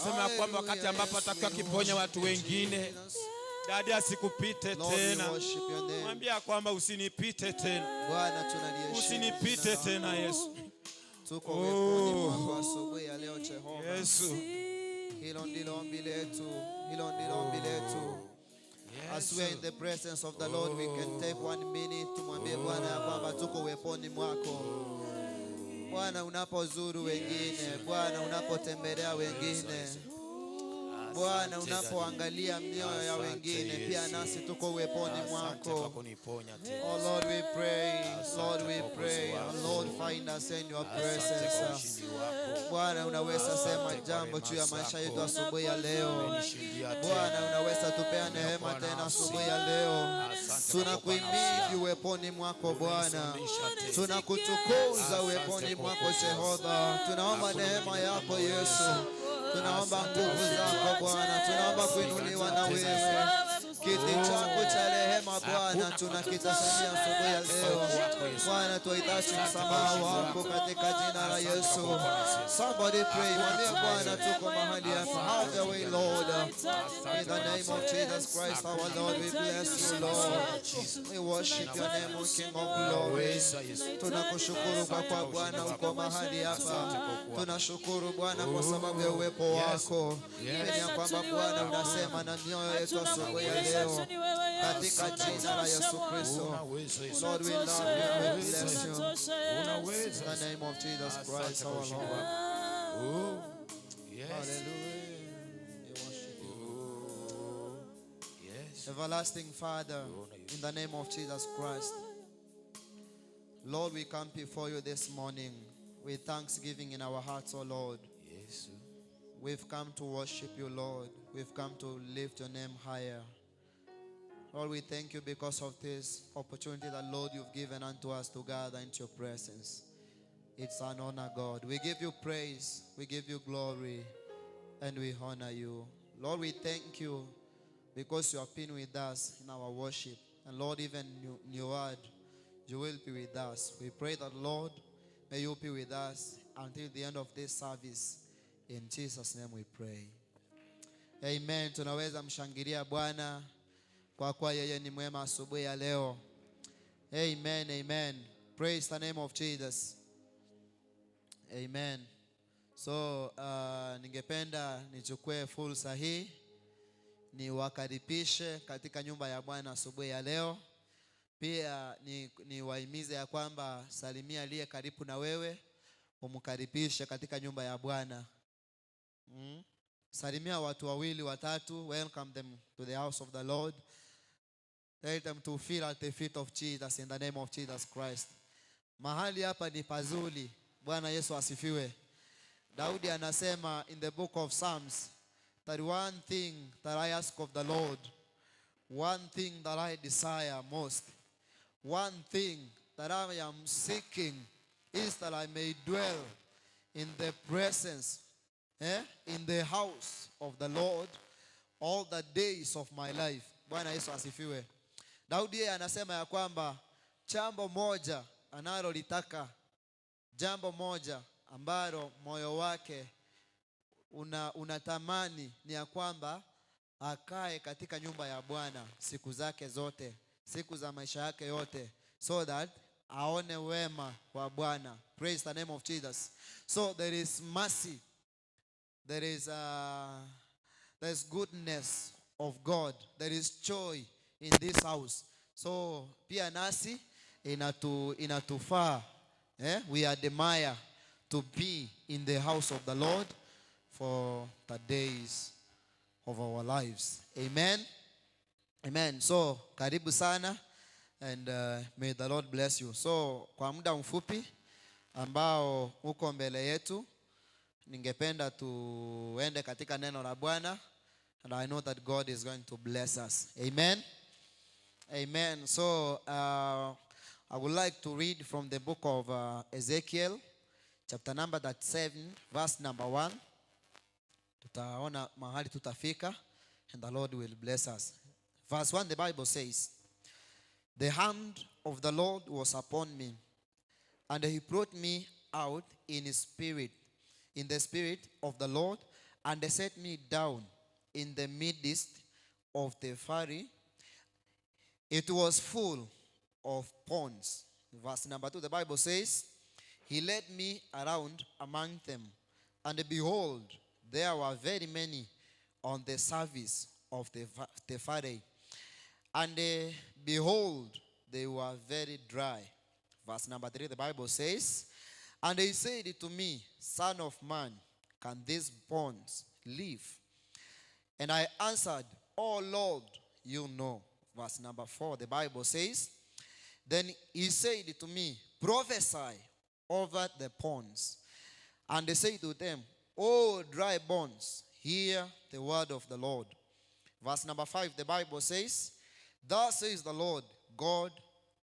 Anasema kwamba wakati ambapo atakiwa kiponya watu wengine, dadi asikupite tena. Mwambia kwamba usinipite tena. Bwana tunaliheshimu. Usinipite tena Yesu. Tuko weponi mwako asubuhi ya leo Jehova. Yesu. Hilo ndilo ombi letu. Hilo ndilo ombi letu. As we are in the presence of the Lord, we can take 1 minute tumwambie Bwana ya kwamba tuko weponi mwako. Bwana unapozuru wengine, Bwana unapotembelea wengine, Bwana unapoangalia mioyo ya wengine, pia nasi tuko weponi mwako. Oh Lord we pray, Lord we pray, oh Lord find us in your presence. Bwana unaweza sema jambo juu ya maisha yetu asubuhi ya leo. Bwana unaweza tupea neema tena asubuhi ya leo. Tunakuhimidi weponi mwako Bwana. Tunakutukuza weponi mwako Jehova. Tunaomba neema yako Yesu. Tunaomba nguvu zako Bwana. Tunaomba kuinuliwa na wewe. Kiti chako cha rehema Bwana tunakitazamia asubuhi ya leo. Bwana tuhitaji msamaha wako katika jina la Yesu. Somebody pray. Mwambie Bwana tuko mahali hapa. Have your way Lord. In the name of Jesus Christ our Lord, we bless you Lord. We worship your name, O King of glory. Tunakushukuru kwa Bwana uko mahali hapa. Tunashukuru Bwana kwa sababu ya uwepo wako. Pia kwamba Bwana unasema na mioyo yetu asubuhi ya leo. Katika jina la Yesu Kristo. Lord we love you, we bless you. In the name of Jesus Christ our Lord. Hallelujah. Everlasting Father, in the name of Jesus Christ, Lord, we come before you this morning with thanksgiving in our hearts, O Lord. Yes. We've come to worship you, Lord. We've come to lift your name higher. Lord, we thank you because of this opportunity that, Lord, you've given unto us to gather into your presence. It's an honor, God. We give you praise, we give you glory, and we honor you. Lord, we thank you because you have been with us in our worship. And Lord, even in your word, you will be with us. We pray that, Lord, may you be with us until the end of this service. In Jesus' name we pray. Amen. Tunaweza mshangilia Bwana kwa kuwa yeye ni mwema asubuhi ya leo. Amen, amen. Praise the name of Jesus. Amen. So, ningependa nichukue fursa hii niwakaribishe katika nyumba ya Bwana asubuhi ya leo. Pia niwahimize ya kwamba salimia aliye karibu na wewe, umkaribishe katika nyumba ya Bwana. Salimia watu wawili watatu, welcome them to the house of the Lord. Tell them to feel at the feet of Jesus in the name of Jesus Christ. Mahali hapa ni pazuri. Bwana Yesu asifiwe. Daudi anasema in the book of Psalms that one thing that I ask of the Lord, one thing that I desire most, one thing that I am seeking is that I may dwell in the presence, in the house of the Lord all the days of my life. Bwana Yesu asifiwe. Daudi yeye anasema ya kwamba jambo moja analolitaka, jambo moja ambalo moyo wake unatamani ni ya kwamba akae katika nyumba ya Bwana siku zake zote, siku za maisha yake yote, so that aone wema wa Bwana. Praise the name of Jesus. So there is mercy, there's goodness of God, there is joy in this house. So pia nasi inatufaa, we admire to be in the house of the Lord for the days of our lives. Amen. Amen. So karibu sana, and may the Lord bless you. So kwa muda mfupi ambao uko mbele yetu, ningependa tuende katika neno la Bwana, and I know that God is going to bless us. Amen. Amen. So I would like to read from the book of Ezekiel, chapter number 37, verse number 1. Tutaona mahali tutafika, and the Lord will bless us. Verse 1, the Bible says, "The hand of the Lord was upon me, and he brought me out in his spirit, in the spirit of the Lord, and they set me down in the midst of the fire. It was full of ponds. Verse number 2, the Bible says, he led me around among them, and behold, there were very many on the surface of the fire. And behold, they were very dry. Verse number 3, the Bible says, and he said to me, Son of man, can these ponds live? And I answered, Oh Lord, you know. Verse number 4, the Bible says, then he said to me, prophesy over the ponds. And they said to them, O dry bones, hear the word of the Lord. Verse number 5, the Bible says, thus says the Lord, God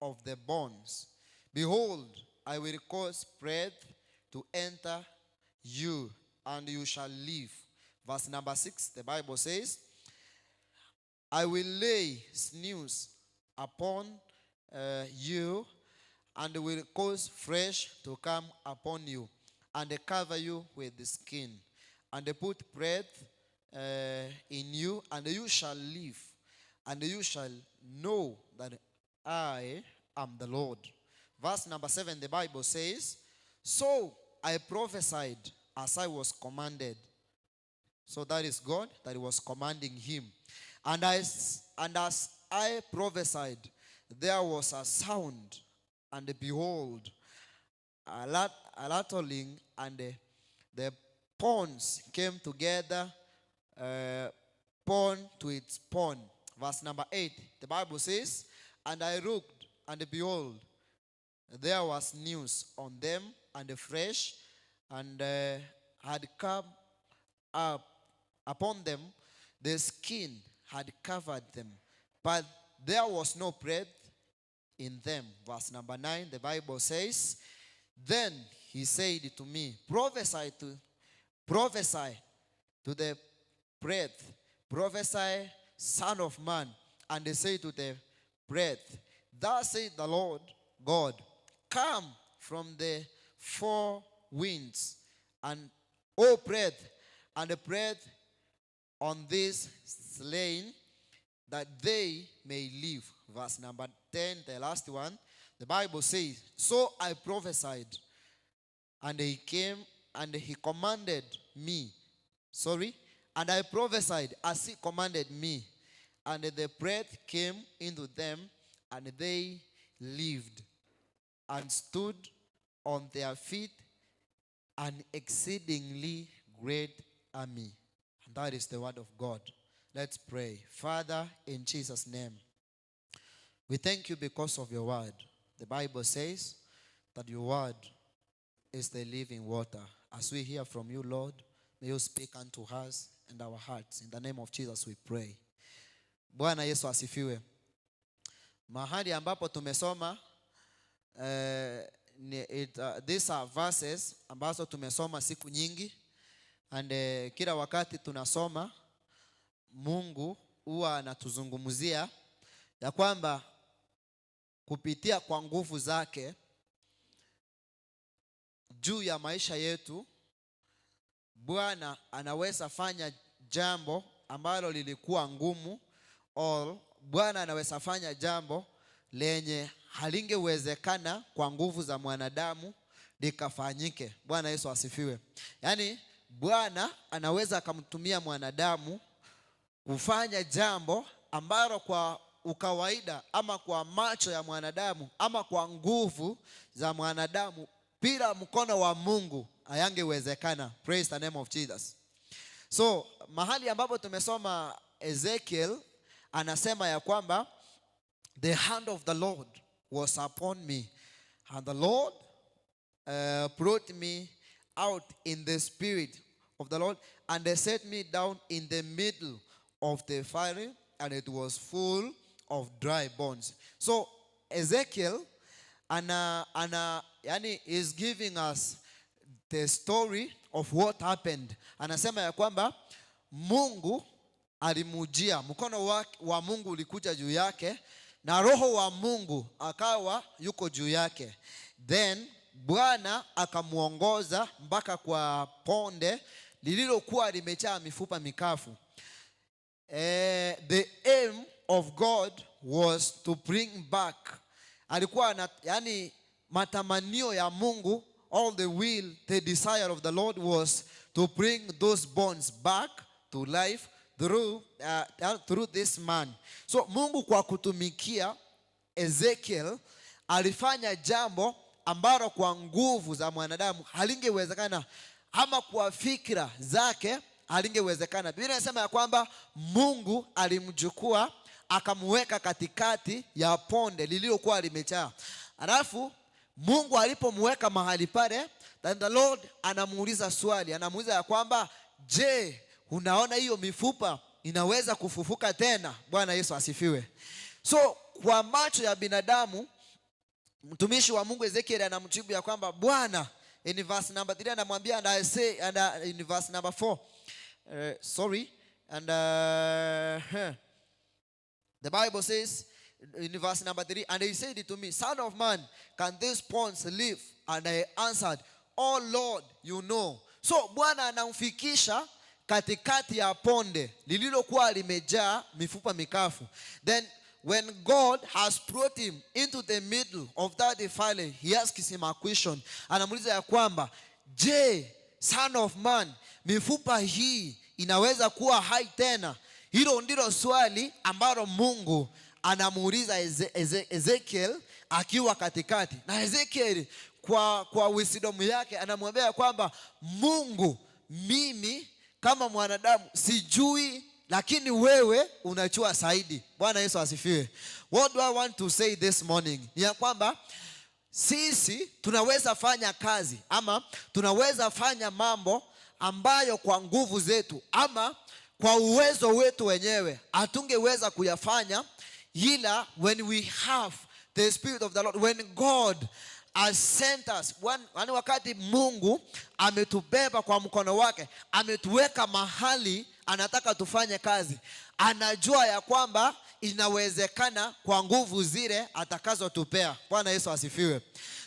of the bones, behold, I will cause breath to enter you, and you shall live. Verse number 6, the Bible says, I will lay sinews upon you, and will cause flesh to come upon you, and cover you with the skin, and put breath in you, and you shall live, and you shall know that I am the Lord. Verse number 7, the Bible says, so I prophesied as I was commanded. So that is God that was commanding him. And as I prophesied, there was a sound, and behold, a rattling, and the ponds came together, pond to its pond. Verse number 8, the Bible says, and I looked, and behold, there was news on them, and fresh, and had come up upon them, the skin had covered them, but there was no breath in them. Verse number 9, the Bible says, then he said to me, prophesy to the breath, prophesy, Son of man, and they say to the breath, thus saith the Lord God, come from the four winds, and O breath, and breath on this slain, that they may live. Verse number 10, the last one, the Bible says, so I prophesied, and he came, and he commanded me. And I prophesied as he commanded me, and the breath came into them, and they lived, and stood on their feet, an exceedingly great army. And that is the word of God. Let's pray. Father, in Jesus' name, we thank you because of your word. The Bible says that your word is the living water. As we hear from you, Lord, may you speak unto us and our hearts. In the name of Jesus we pray. Bwana Yesu asifiwe. Mahali ambapo tumesoma, these are verses ambazo tumesoma siku nyingi, and kila wakati tunasoma, Mungu huwa anatuzungumzia ya kwamba kupitia kwa nguvu zake juu ya maisha yetu, Bwana anaweza fanya jambo ambalo lilikuwa ngumu, au Bwana anaweza fanya jambo lenye halingewezekana kwa nguvu za mwanadamu likafanyike. Bwana Yesu asifiwe. Yaani Bwana anaweza akamtumia mwanadamu kufanya jambo ambalo kwa ukawaida ama kwa macho ya mwanadamu ama kwa nguvu za mwanadamu bila mkono wa Mungu hayangewezekana. Praise the name of Jesus. So mahali ambapo tumesoma Ezekiel anasema ya kwamba the hand of the Lord was upon me, and the Lord brought me out in the spirit of the Lord, and they set me down in the middle of the fire, and it was full of dry bones. So Ezekiel yani is giving us the story of what happened. Anasema ya kwamba Mungu alimujia, mkono wa Mungu ulikuja juu yake, na roho wa Mungu akawa yuko juu yake. Then Bwana akamuongoza mpaka kwa ponde, lililokuwa limejaa mifupa mikavu. The aim of God was to bring back, alikuwa yani matamanio ya Mungu, all the will, the desire of the Lord was to bring those bones back to life through this man. So Mungu kwa kutumikia Ezekiel alifanya jambo ambalo kwa nguvu za mwanadamu halingewezekana, ama kwa fikra zake halingewezekana. Biblia inasema ya kwamba Mungu alimchukua akamweka katikati ya ponde lililokuwa limejaa. Alafu Mungu alipomweka mahali pale, then the Lord anamuuliza swali, anamuuliza ya kwamba, je, unaona hiyo mifupa inaweza kufufuka tena? Bwana Yesu asifiwe. So kwa macho ya binadamu, mtumishi wa Mungu Ezekiel anamjibu ya kwamba Bwana, in verse number 3 anamwambia, and I say, and in verse number 4, the Bible says in verse number 3, and he said to me, Son of man, can these bones live? And I answered, Oh Lord, you know. So Bwana anamfikisha katikati ya ponde lililokuwa limejaa mifupa mikavu. Then when God has brought him into the middle of that valley, he asks him a question. Anamuuliza ya kwamba, je, son of man, mifupa hii inaweza kuwa hai tena? Hilo ndilo swali ambalo Mungu anamuuliza Ezekiel akiwa katikati. Na Ezekiel kwa wisdom yake anamwambia kwamba, Mungu, mimi kama mwanadamu sijui, lakini wewe unajua zaidi. Bwana Yesu asifiwe. What do I want to say this morning? Ni ya kwamba sisi tunaweza fanya kazi ama tunaweza fanya mambo ambayo kwa nguvu zetu ama kwa uwezo wetu wenyewe hatungeweza kuyafanya, ila when we have the Spirit of the Lord, when God has sent us, wakati Mungu ametubeba kwa mkono wake, ametuweka mahali anataka tufanye kazi, anajua ya kwamba inawezekana kwa nguvu zile atakazotupea. Bwana Yesu asifiwe.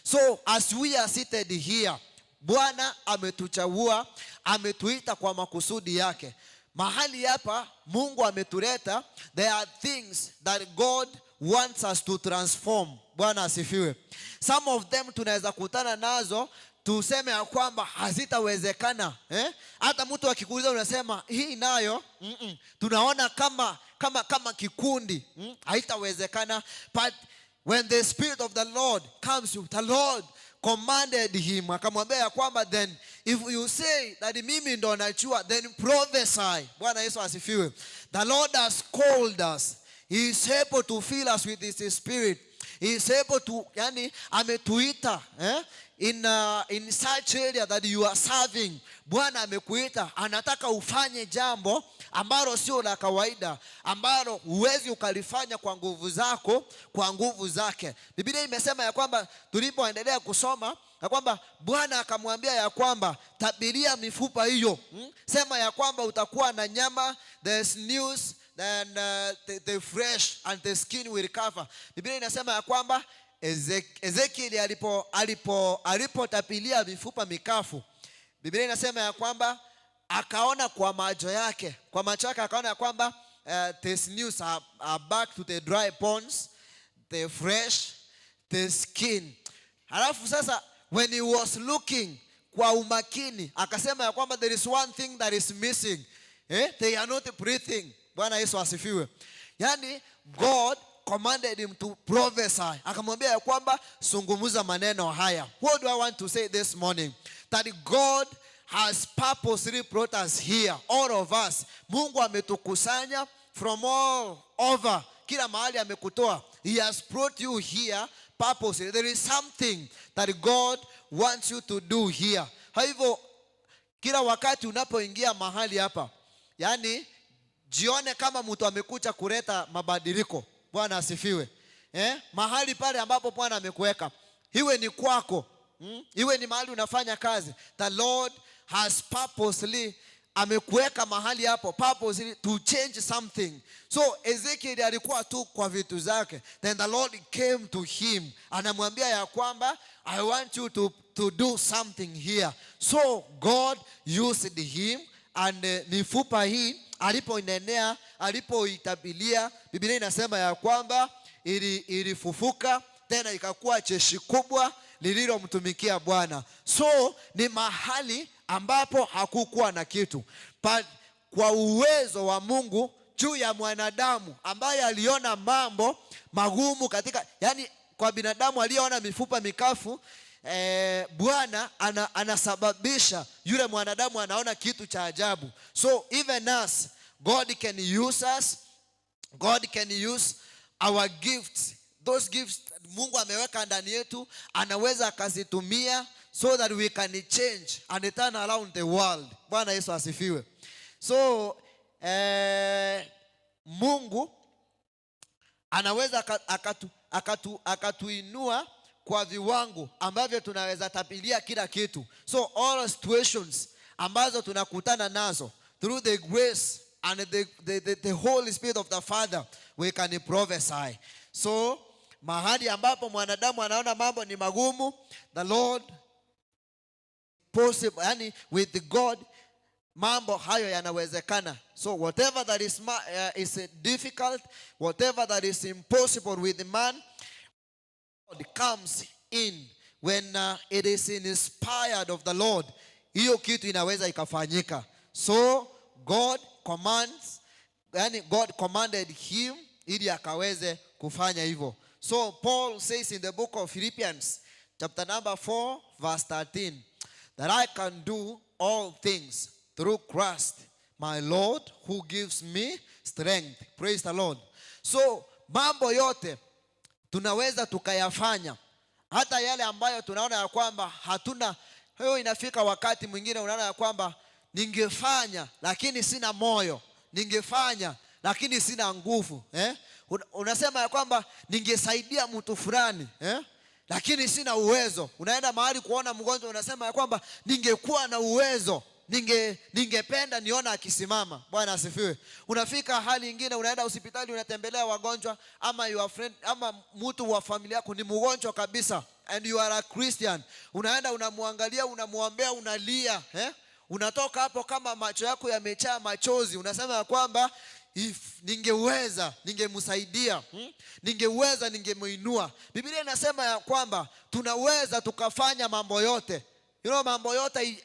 So as we are seated here, Bwana ametuchagua, ametuita kwa makusudi yake. Mahali hapa Mungu ametuleta, there are things that God wants us to transform. Bwana asifiwe. Some of them tunaweza kutana nazo tuseme ya kwamba hazitawezekana. Hata mtu akikuuliza unasema hii nayo tunaona kama kikundi haitawezekana. But when the Spirit of the Lord comes to, the Lord commanded him, akamwambia ya kwamba, then if you say that mimi ndo najua, then prophesy. Bwana Yesu asifiwe. The Lord has called us. He is able to fill us with his Spirit. He is able to, yani ametuita in such area that you are serving. Bwana amekuita, anataka ufanye jambo ambalo sio la kawaida, ambalo huwezi ukalifanya kwa nguvu zako, kwa nguvu zake. Biblia imesema ya kwamba tulipoendelea kusoma ya kwamba Bwana akamwambia ya kwamba, tabiria mifupa hiyo, sema ya kwamba utakuwa na nyama, there's news, then the flesh and the skin will recover. Biblia inasema ya kwamba Ezekiel alipotapilia mifupa mikavu, Biblia inasema ya kwamba akaona kwa macho yake, akaona ya kwamba there's news are back to the dry bones, the fresh, the skin. Halafu sasa when he was looking kwa umakini, akasema ya kwamba there is one thing that is missing. They are not breathing. Bwana Yesu asifiwe. Yani God commanded him to prophesy. Akamwambia ya kwamba zungumza maneno haya. What do I want to say this morning? That God has purposely brought us here, all of us. Mungu ametukusanya from all over. Kila mahali amekutoa. He has brought you here purposely. There is something that God wants you to do here. Hivyo kila wakati unapoingia mahali hapa, yani jione kama mtu amekuja kuleta mabadiliko. Bwana asifiwe. Mahali pale ambapo Bwana amekuweka, iwe ni kwako, iwe ni mahali unafanya kazi, the Lord has purposely amekuweka mahali hapo purposely to change something. So Ezekiel alikuwa tu kwa vitu zake, then the Lord came to him, anamwambia ya kwamba I want you to to do something here. So God used him, and mifupa hii alipoinenea, alipoitabilia, Biblia inasema ya kwamba ilifufuka tena ikakuwa jeshi kubwa lililomtumikia Bwana. So ni mahali ambapo hakukuwa na kitu. Kwa uwezo wa Mungu juu ya mwanadamu ambaye aliona mambo magumu katika, yani kwa binadamu aliyeona mifupa mikafu, Bwana anasababisha yule mwanadamu anaona kitu cha ajabu. So even us, God can use us. God can use our gifts. Those gifts Mungu ameweka ndani yetu, anaweza akazitumia so that we can change and turn around the world. Bwana Yesu asifiwe. So Mungu anaweza akatuinua kwa viwango ambavyo tunaweza tapilia kila kitu. So all situations ambazo tunakutana nazo, through the grace and the Holy Spirit of the Father, we can prophesy. So mahali ambapo mwanadamu anaona mambo ni magumu, the Lord possible, yani with God mambo hayo yanawezekana. So whatever that is difficult, whatever that is impossible with the man, God comes in when it is inspired of the Lord. Hiyo kitu inaweza ikafanyika. So God commands, yani God commanded him ili akaweze kufanya hivyo. So Paul says in the book of Philippians chapter number 4 verse 13 that I can do all things through Christ my Lord who gives me strength. Praise the Lord. So mambo yote tunaweza tukayafanya, hata yale ambayo tunaona ya kwamba hatuna. Hiyo inafika wakati mwingine unaona ya kwamba ningefanya lakini sina moyo, ningefanya lakini sina nguvu, unasema ya kwamba ningesaidia mtu fulani, lakini sina uwezo. Unaenda mahali kuona mgonjwa, unasema ya kwamba ningekuwa na uwezo, ningependa niona akisimama. Bwana asifiwe. Unafika hali nyingine, unaenda hospitali, unatembelea wagonjwa, ama your friend ama mtu wa familia yako ni mgonjwa kabisa, and you are a Christian. Unaenda unamwangalia, unamwombea, unalia, unatoka hapo kama macho yako yamejaa machozi. Unasema ya kwamba if ningeweza ningemsaidia, ningeweza ningemuinua. Biblia inasema ya kwamba tunaweza tukafanya mambo yote. Mambo yote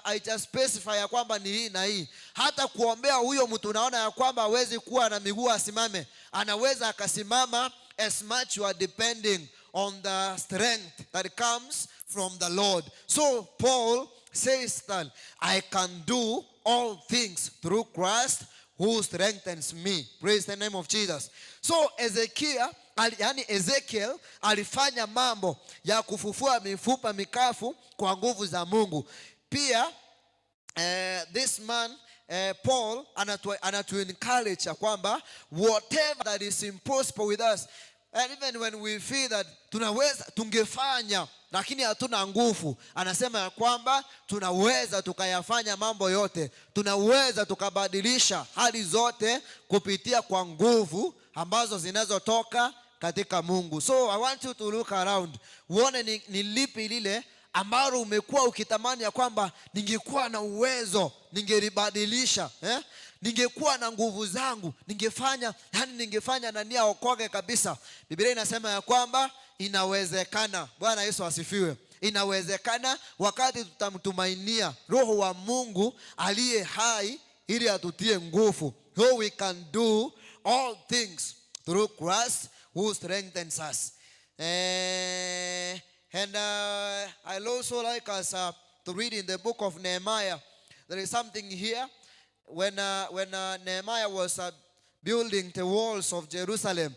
haicha specify ya kwamba ni hii na hii. Hata kuombea huyo mtu unaona ya kwamba hawezi kuwa na miguu asimame, anaweza akasimama, as much you are depending on the strength that comes from the Lord. So Paul says that I can do all things through Christ who strengthens me. Praise the name of Jesus. So Ezekiel alifanya mambo ya kufufua mifupa mikafu kwa nguvu za Mungu. Pia this man Paul anatu encourage ya kwamba whatever that is impossible with us, and even when we feel that tunaweza tungefanya lakini hatuna nguvu, anasema ya kwamba tunaweza tukayafanya mambo yote, tunaweza tukabadilisha hali zote kupitia kwa nguvu ambazo zinazotoka katika Mungu. So I want you to look around, uone ni lipi lile ambalo umekuwa ukitamani ya kwamba ningekuwa na uwezo, ningelibadilisha, ningekuwa na nguvu zangu, ningefanya na nia okoke kabisa. Biblia inasema ya kwamba inawezekana. Bwana Yesu asifiwe. Inawezekana wakati tutamtumainia Roho wa Mungu aliye hai ili atutie nguvu. So we can do all things through Christ who strengthens us. And I also like us to read in the book of Nehemiah. There is something here when Nehemiah was building the walls of Jerusalem.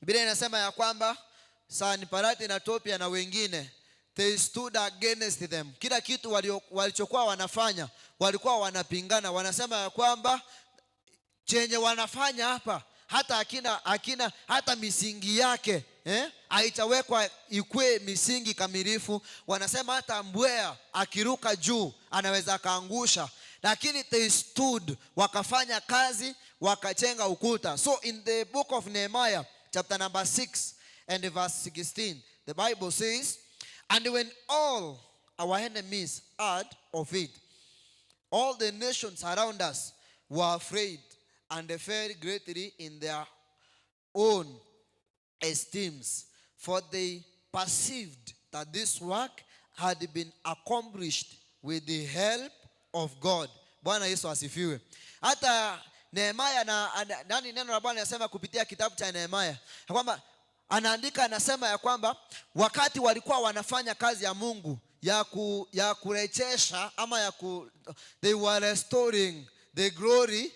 Biblia inasema ya kwamba Sanbalati na Tobia na wengine, they stood against them. Kila kitu walichokuwa wanafanya walikuwa wanapingana. Wanasema ya kwamba chenye wanafanya hapa hata misingi yake haitawekwa ikue misingi kamilifu. Wanasema hata mbweha akiruka juu anaweza akaangusha. Lakini they stood, wakafanya kazi, wakachenga ukuta. So in the book of Nehemiah chapter number 6 and verse 16, the Bible says, And when all our enemies heard of it, all the nations around us were afraid, and they fell greatly in their own esteems, for they perceived that this work had been accomplished with the help of God. Bwana Yesu asifiwe. Hata Nehemia nani neno la Bwana anasema kupitia kitabu cha Nehemia kwamba anaandika, anasema ya kwamba wakati walikuwa wanafanya kazi ya Mungu ya kurejesha ama they were restoring the glory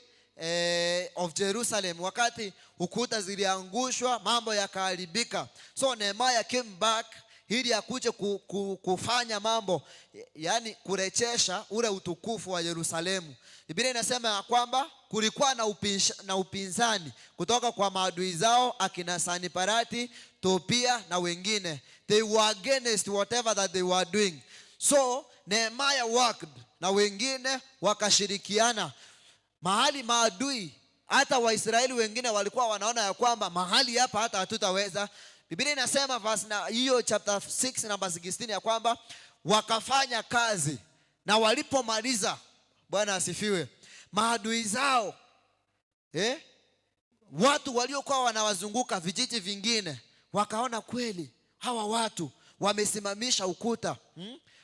of Jerusalem, wakati ukuta ziliangushwa, mambo yakaharibika. So Nehemia came back ili akuje kufanya mambo, yani kurejesha ule utukufu wa Yerusalemu. Biblia inasema ya kwamba kulikuwa na upinzani kutoka kwa maadui zao akina Saniparati, Topia na wengine. They were against whatever that they were doing. So Nehemia worked na wengine wakashirikiana. Mahali maadui, hata Waisraeli wengine walikuwa wanaona ya kwamba mahali hapa hata hatutaweza. Biblia inasema verse na hiyo chapter 6 number 16 ya kwamba wakafanya kazi na walipomaliza, Bwana asifiwe, maadui zao watu waliokuwa wanawazunguka vijiji vingine wakaona kweli hawa watu wamesimamisha ukuta,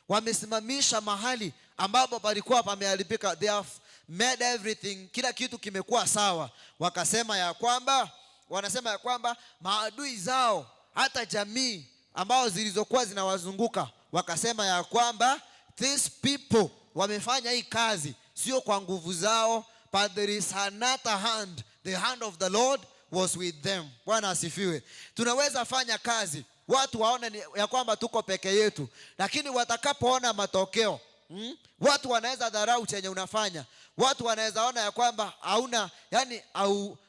wamesimamisha mahali ambapo palikuwa pameharibika. They have made everything, kila kitu kimekuwa sawa. Wanasema ya kwamba maadui zao, hata jamii ambao zilizokuwa zinawazunguka, wakasema ya kwamba these people wamefanya hii kazi sio kwa nguvu zao, but there is another hand, the hand of the Lord was with them. Bwana asifiwe. Tunaweza fanya kazi watu waone ya kwamba tuko peke yetu, lakini watakapoona matokeo, watu wanaweza dharau chenye unafanya. Watu wanaweza ona ya kwamba hauna, yani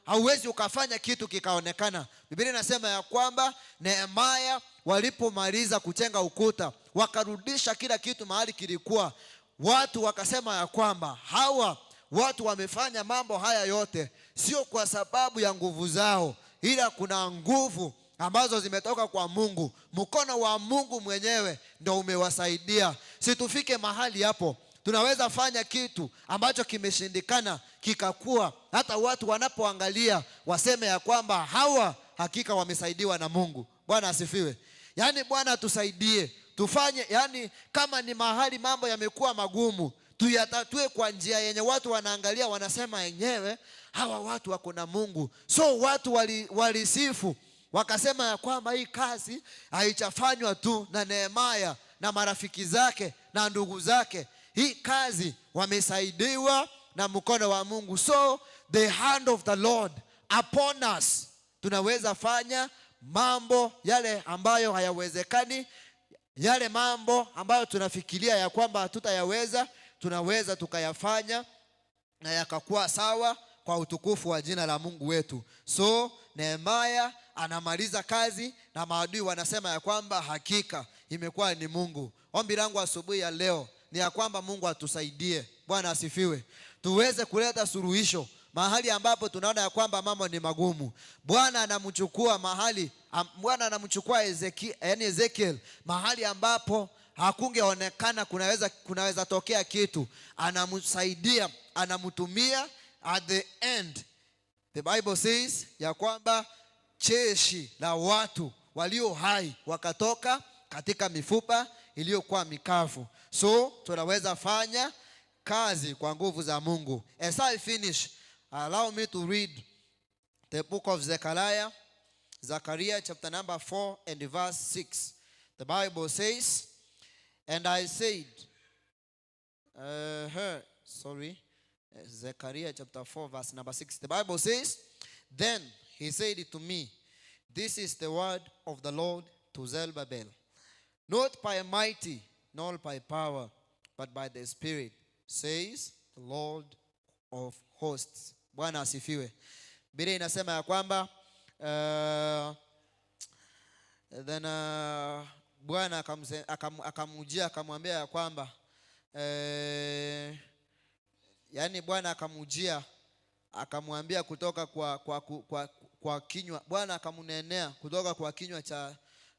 hauwezi ukafanya kitu kikaonekana. Biblia inasema ya kwamba Nehemia walipomaliza kujenga ukuta, wakarudisha kila kitu mahali kilikuwa. Watu wakasema ya kwamba hawa watu wamefanya mambo haya yote sio kwa sababu ya nguvu zao, ila kuna nguvu ambazo zimetoka kwa Mungu. Mkono wa Mungu mwenyewe ndio umewasaidia. Situfike mahali hapo tunaweza fanya kitu ambacho kimeshindikana kikakuwa, hata watu wanapoangalia waseme ya kwamba hawa hakika wamesaidiwa na Mungu. Bwana asifiwe. Yani Bwana atusaidie tufanye, yani kama ni mahali mambo yamekuwa magumu, tuyatatue kwa njia yenye watu wanaangalia wanasema yenyewe hawa watu wako na Mungu. So watu walisifu, wakasema ya kwamba hii kazi haichafanywa tu na Nehemia na marafiki zake na ndugu zake. Hii kazi wamesaidiwa na mkono wa Mungu. So the hand of the Lord upon us. Tunaweza fanya mambo yale ambayo hayawezekani, yale mambo ambayo tunafikiria ya kwamba hatutayaweza, tunaweza tukayafanya na yakakuwa sawa kwa utukufu wa jina la Mungu wetu. So Nehemia anamaliza kazi na maadui wanasema ya kwamba hakika imekuwa ni Mungu. Ombi langu asubuhi ya leo ni ya kwamba Mungu atusaidie. Bwana asifiwe. Tuweze kuleta suluhisho mahali ambapo tunaona ya kwamba mambo ni magumu. Bwana anamchukua Ezekiel mahali ambapo hakungeonekana kunaweza tokea kitu. Anamsaidia, anamtumia. At the end the Bible says ya kwamba jeshi la watu walio hai wakatoka katika mifupa iliyokuwa mikavu. So tunaweza fanya kazi kwa nguvu za Mungu. As I finish, allow me to read the book of Zechariah chapter number 4 and verse 6. The Bible says, and I said, Zechariah chapter 4 verse number 6. The Bible says, then he said to me, this is the word of the Lord to Zerubbabel, not by mighty nor by power, but by the Spirit, says the Lord of hosts. Bwana asifiwe. Biblia inasema ya kwamba then Bwana akamujia akamwambia ya kwamba yani Bwana akamujia akamwambia kutoka kwa kinywa, Bwana akamunenea kutoka kwa kinywa cha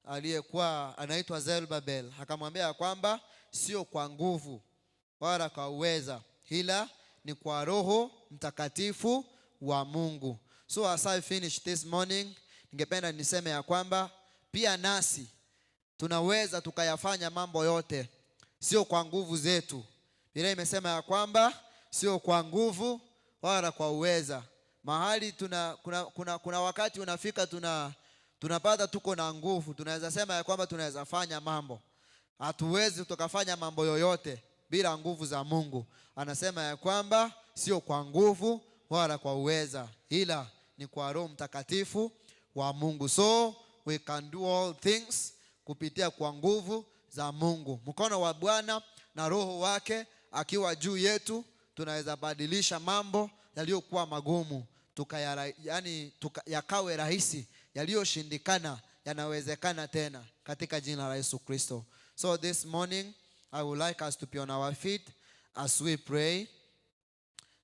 aliyekuwa anaitwa Zerubbabel, akamwambia kwamba sio kwa nguvu wala kwa uweza, ila ni kwa Roho Mtakatifu wa Mungu. So as I finish this morning, ningependa niseme ya kwamba pia nasi tunaweza tukayafanya mambo yote, sio kwa nguvu zetu. Biblia imesema ya kwamba sio kwa nguvu wala kwa uweza. Mahali kuna wakati unafika tunapata tuko na nguvu, tunaweza sema ya kwamba tunaweza fanya mambo. Hatuwezi tukafanya mambo yoyote bila nguvu za Mungu. Anasema ya kwamba sio kwa nguvu wala kwa uweza, ila ni kwa Roho Mtakatifu wa Mungu. So we can do all things kupitia kwa nguvu za Mungu. Mkono wa Bwana na Roho wake akiwa juu yetu, tunaweza badilisha mambo yaliyokuwa magumu yakawe rahisi, yaliyoshindikana yanawezekana tena katika jina la Yesu Kristo. So this morning I would like us to be on our feet as we pray.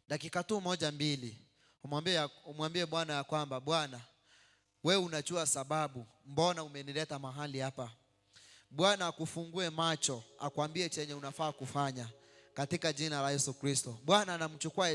Dakika tu moja mbili umwambie Bwana ya kwamba Bwana, wewe unajua sababu mbona umenileta mahali hapa. Bwana akufungue macho, akwambie chenye unafaa kufanya katika jina la Yesu Kristo. Bwana anamchukua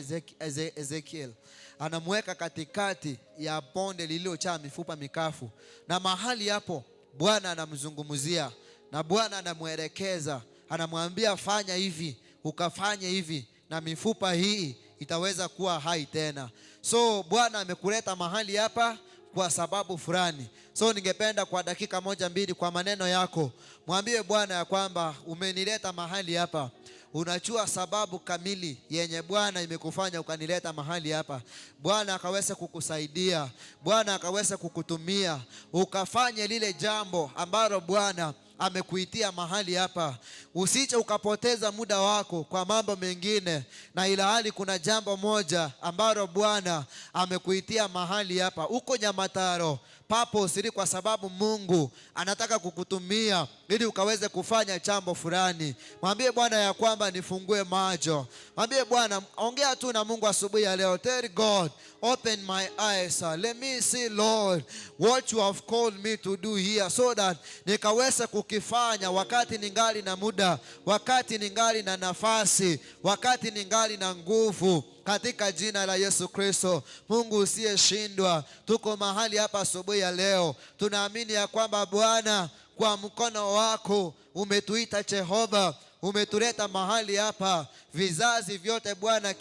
Ezekiel, anamweka katikati ya bonde lililojaa mifupa mikavu, na mahali hapo Bwana anamzungumzia na Bwana anamuelekeza, anamwambia fanya hivi, ukafanye hivi, na mifupa hii itaweza kuwa hai tena. So Bwana amekuleta mahali hapa kwa sababu fulani. So ningependa kwa dakika moja mbili kwa maneno yako mwambie Bwana ya kwamba umenileta mahali hapa. Unajua sababu kamili yenye Bwana imekufanya ukanileta mahali hapa. Bwana akaweze kukusaidia, Bwana akaweze kukutumia ukafanye lile jambo ambalo Bwana amekuitia mahali hapa. Usije ukapoteza muda wako kwa mambo mengine, na ila hali kuna jambo moja ambalo Bwana amekuitia mahali hapa. Uko Nyamataro purposely kwa sababu Mungu anataka kukutumia ili ukaweze kufanya jambo fulani. Mwambie Bwana ya kwamba nifungue macho. Mwambie Bwana, ongea tu na Mungu asubuhi ya leo. Tell God, open my eyes. Let me see, Lord, what you have called me to do here, so that nikaweze kukifanya wakati ningali na muda, wakati ningali na nafasi, wakati ningali na nguvu, katika jina la Yesu Kristo. Mungu usiyeshindwa, tuko mahali hapa asubuhi ya leo. Tunaamini ya kwamba Bwana, kwa mkono wako umetuita Jehova, umetuleta mahali hapa. Vizazi vyote Bwana,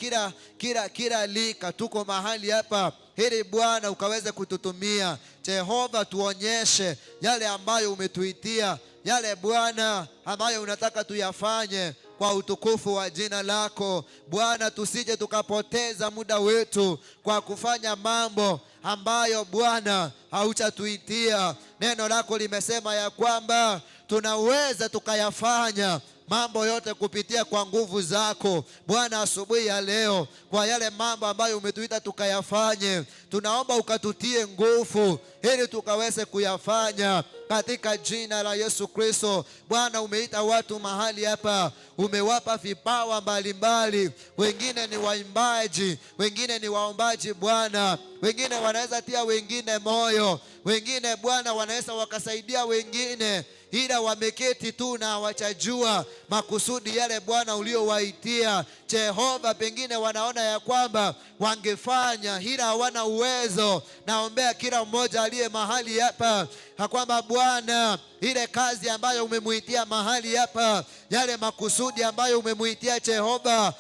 kila lika tuko mahali hapa ili Bwana ukaweze kututumia. Jehova, tuonyeshe yale ambayo umetuitia, yale Bwana ambayo unataka tuyafanye kwa utukufu wa jina lako. Bwana, tusije tukapoteza muda wetu kwa kufanya mambo ambayo Bwana hauchatuitia. Neno lako limesema ya kwamba tunaweza tukayafanya mambo yote kupitia kwa nguvu zako. Bwana, asubuhi ya leo, kwa yale mambo ambayo umetuita tukayafanye, tunaomba ukatutie nguvu ili tukaweze kuyafanya katika jina la Yesu Kristo. Bwana, umeita watu mahali hapa, umewapa vipawa mbalimbali. Wengine ni waimbaji, wengine ni waombaji Bwana, wengine wanaweza tia wengine moyo, wengine Bwana wanaweza wakasaidia wengine, ila wameketi tu na hawajajua makusudi yale Bwana uliowaitia. Jehova, pengine wanaona ya kwamba wangefanya ila hawana uwezo. Naombea kila mmoja aliye mahali hapa kwamba Bwana, ile kazi ambayo umemuitia mahali hapa, yale makusudi ambayo umemuitia Jehova,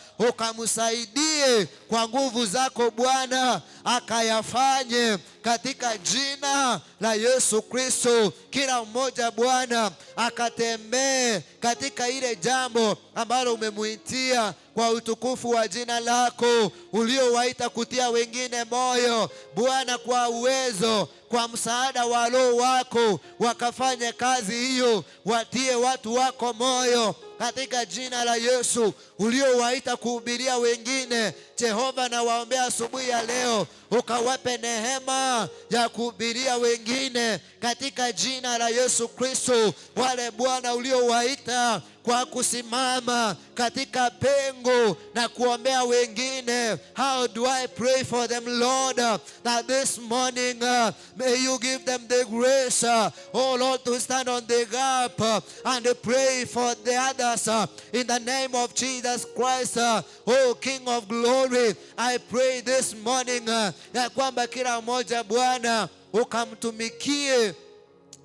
ukamsaidie kwa nguvu zako Bwana, akayafanye katika jina la Yesu Kristo. Kila mmoja Bwana akatembee katika ile jambo ambalo umemuitia kwa utukufu wa jina lako, uliowaita kutia wengine moyo Bwana, kwa uwezo, kwa msaada wa Roho wako, wakafanye kazi hiyo, watie watu wako moyo katika jina la Yesu, uliowaita kuhubiria wengine. Jehova, na waombea asubuhi ya leo, ukawape neema ya kuhubiria wengine katika jina la Yesu Kristo. Wale Bwana uliowaita kwa kusimama katika pengo na kuombea wengine. How do I pray for them, Lord? That this morning may you give them the grace, oh Lord, to stand on the gap and pray for the others in the name of Jesus Christ. Oh King of glory, I pray this morning ya kwamba kila mmoja Bwana ukamtumikie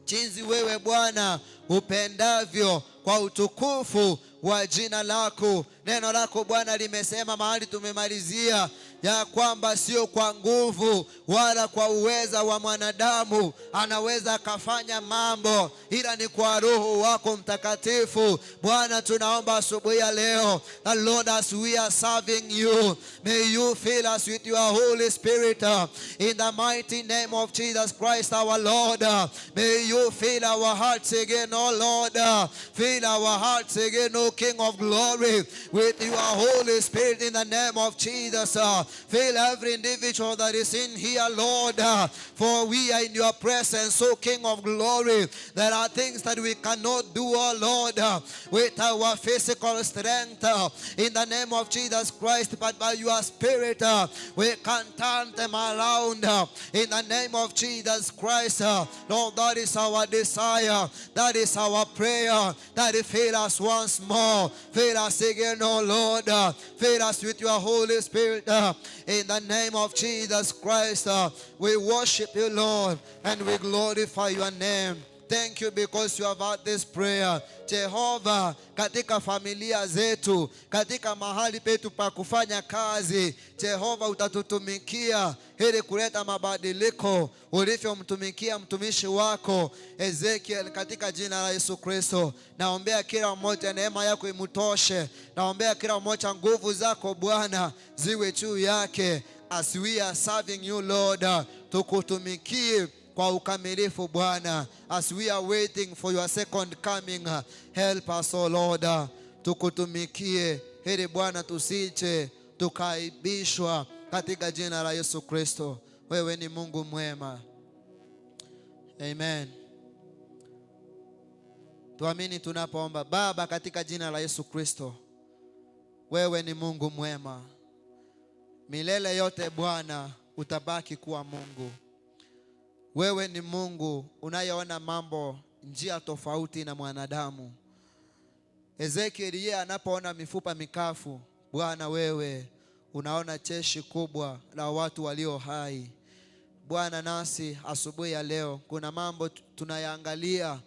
jinsi wewe Bwana upendavyo kwa utukufu wa jina lako. Neno lako Bwana limesema mahali tumemalizia ya kwamba sio kwa nguvu wala kwa uweza wa mwanadamu anaweza akafanya mambo, ila ni kwa Roho wako Mtakatifu. Bwana, tunaomba asubuhi ya leo, the Lord, as we are serving you, may you fill us with your Holy Spirit in the mighty name of Jesus Christ our Lord. May you fill our hearts again, oh Lord. Fill our hearts again, oh King of glory, with your Holy Spirit in the name of Jesus. Fill every individual that is in here, Lord, for we are in your presence, O King of glory. There are things that we cannot do, O Lord, with our physical strength in the name of Jesus Christ, but by your Spirit we can turn them around in the name of Jesus Christ. Lord, that is our desire, that is our prayer, that you fill us once more, fill us again, O Lord, fill us with your Holy Spirit in the name of Jesus Christ. We worship you, Lord, and we glorify your name. Thank you because you have heard this prayer. Jehova, katika familia zetu, katika mahali petu pa kufanya kazi, Jehova utatutumikia ili kuleta mabadiliko ulivyomtumikia mtumishi wako Ezekiel, katika jina la Yesu Kristo. Naombea kila mmoja neema yako imutoshe. Naombea kila mmoja nguvu zako Bwana ziwe juu yake. As we are serving you, Lord, tukutumikie kwa ukamilifu Bwana. As we are waiting for your second coming, help us, oh Lord, tukutumikie ili Bwana tusije tukaibishwa, katika jina la Yesu Kristo. Wewe ni Mungu mwema. Amen. Tuamini tunapoomba. Baba, katika jina la Yesu Kristo, wewe ni Mungu mwema. Milele yote Bwana utabaki kuwa Mungu. Wewe ni Mungu unayeona mambo njia tofauti na mwanadamu. Ezekiel yeye anapoona mifupa mikafu, Bwana wewe unaona jeshi kubwa la watu walio hai. Bwana, nasi asubuhi ya leo kuna mambo tunayaangalia,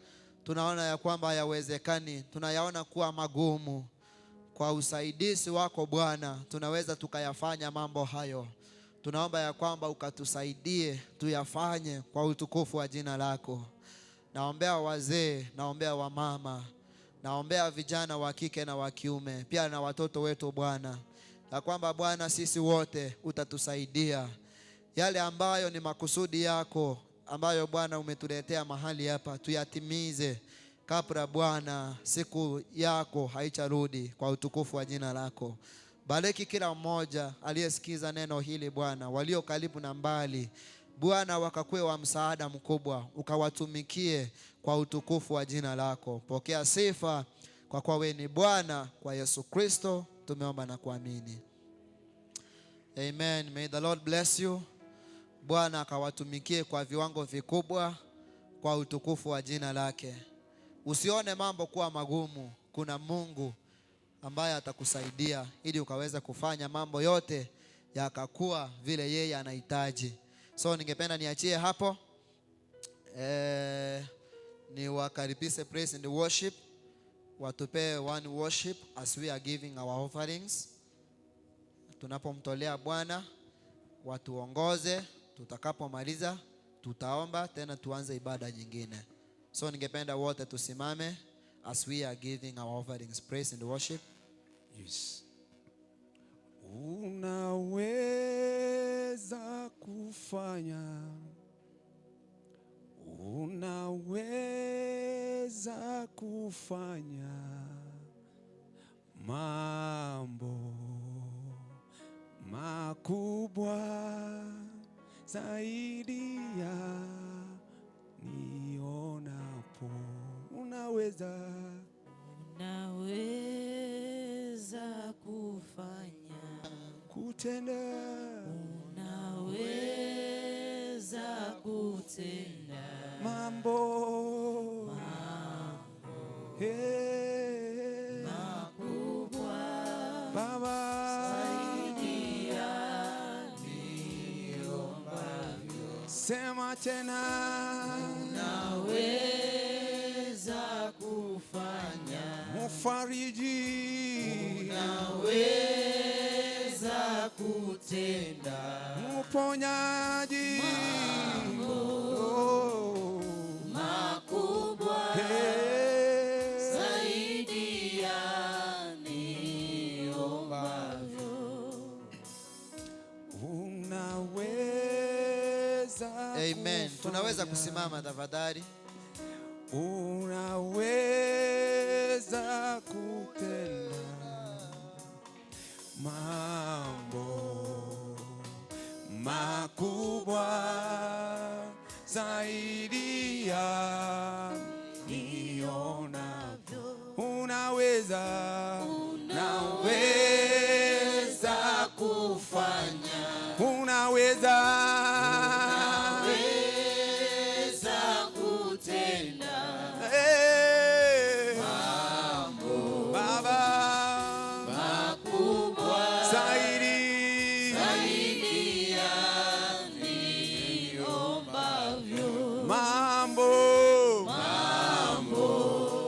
tunaona ya kwamba hayawezekani, tunayaona kuwa magumu. Kwa usaidizi wako Bwana tunaweza tukayafanya mambo hayo. Tunaomba ya kwamba ukatusaidie tuyafanye kwa utukufu wa jina lako. Naombea wazee, naombea wamama, naombea vijana wa kike na wa kiume, pia na watoto wetu Bwana, ya kwamba Bwana sisi wote utatusaidia yale ambayo ni makusudi yako, ambayo Bwana umetuletea mahali hapa, tuyatimize kabla Bwana siku yako haicharudi, kwa utukufu wa jina lako. Bariki kila mmoja aliyesikiza neno hili Bwana, walio karibu na mbali Bwana, wakakuwe wa msaada mkubwa, ukawatumikie kwa utukufu wa jina lako. Pokea sifa kwa kuwa wewe ni Bwana. Kwa Yesu Kristo tumeomba na kuamini. Amen. May the Lord bless you. Bwana akawatumikie kwa viwango vikubwa kwa utukufu wa jina lake. Usione mambo kuwa magumu. Kuna Mungu ambaye atakusaidia ili ukaweza kufanya mambo yote yakakuwa vile yeye anahitaji. So ningependa niachie hapo. Ni wakaribishe praise and worship. Watupe one worship as we are giving our offerings. Tunapomtolea Bwana, watuongoze. Tutakapomaliza tutaomba tena tuanze ibada nyingine. So ningependa wote tusimame as we are giving our offerings, praise and worship. Yes. Unaweza kufanya, unaweza kufanya mambo makubwa zaidi ya nionapo. Unaweza, unaweza kutenda, unaweza kutenda mambo makubwa Baba, zaidi ya niombavyo. sema tena, unaweza kufanya Mfariji, unaweza kutenda Mponyaji, makubwa zaidi ya niombavyo. unaweza. Amen. Tunaweza kusimama tafadhali. Unaweza kutenda mambo makubwa zaidi ya nionavyo. Unaweza Kufanya unaweza kutenda Baba makubwa zaidi ya niombavyo. mambo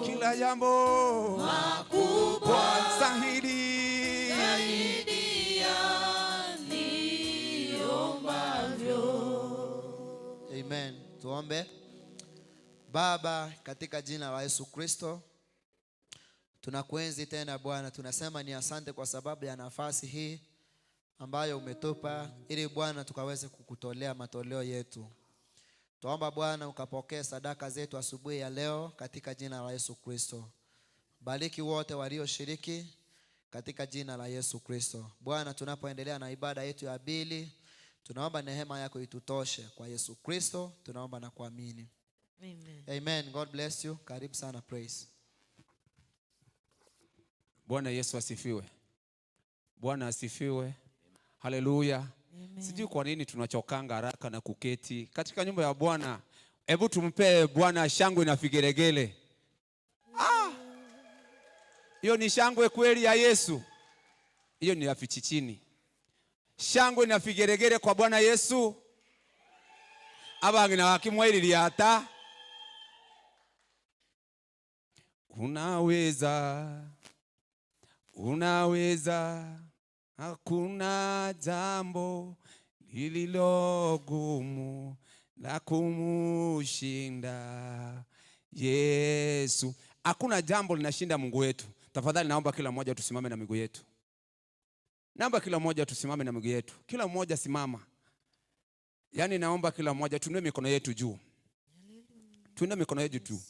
kila jambo Makubwa zaidi ya niombavyo. Amen. Tuombe. Baba, katika jina la Yesu Kristo, tunakuenzi tena Bwana. Tunasema ni asante kwa sababu ya nafasi hii ambayo umetupa ili Bwana tukaweze kukutolea matoleo yetu. Tuomba Bwana ukapokee sadaka zetu asubuhi ya leo katika jina la Yesu Kristo. Bariki wote walioshiriki katika jina la Yesu Kristo. Bwana, tunapoendelea na ibada yetu ya pili, tunaomba neema yako itutoshe. Kwa Yesu Kristo tunaomba na kuamini. Amen. Amen. God bless you. Karibu sana praise. Bwana Yesu asifiwe. Bwana asifiwe. Haleluya. Sijui kwa nini tunachokanga haraka na kuketi katika nyumba ya Bwana. Hebu tumpe Bwana shangwe na vigelegele. Hiyo ni shangwe kweli ya Yesu. Hiyo ni ya fichichini. Shangwe na vigelegele kwa Bwana Yesu. Abangina wakimwaililia hata. Unaweza, hakuna jambo lililogumu la kumushinda Yesu. Hakuna jambo linashinda Mungu wetu. Tafadhali naomba kila mmoja tusimame na miguu yetu. Naomba kila mmoja tusimame na miguu yetu. Kila mmoja simama. Yaani naomba kila mmoja tuinue mikono yetu juu. Tuinue mikono yetu juu.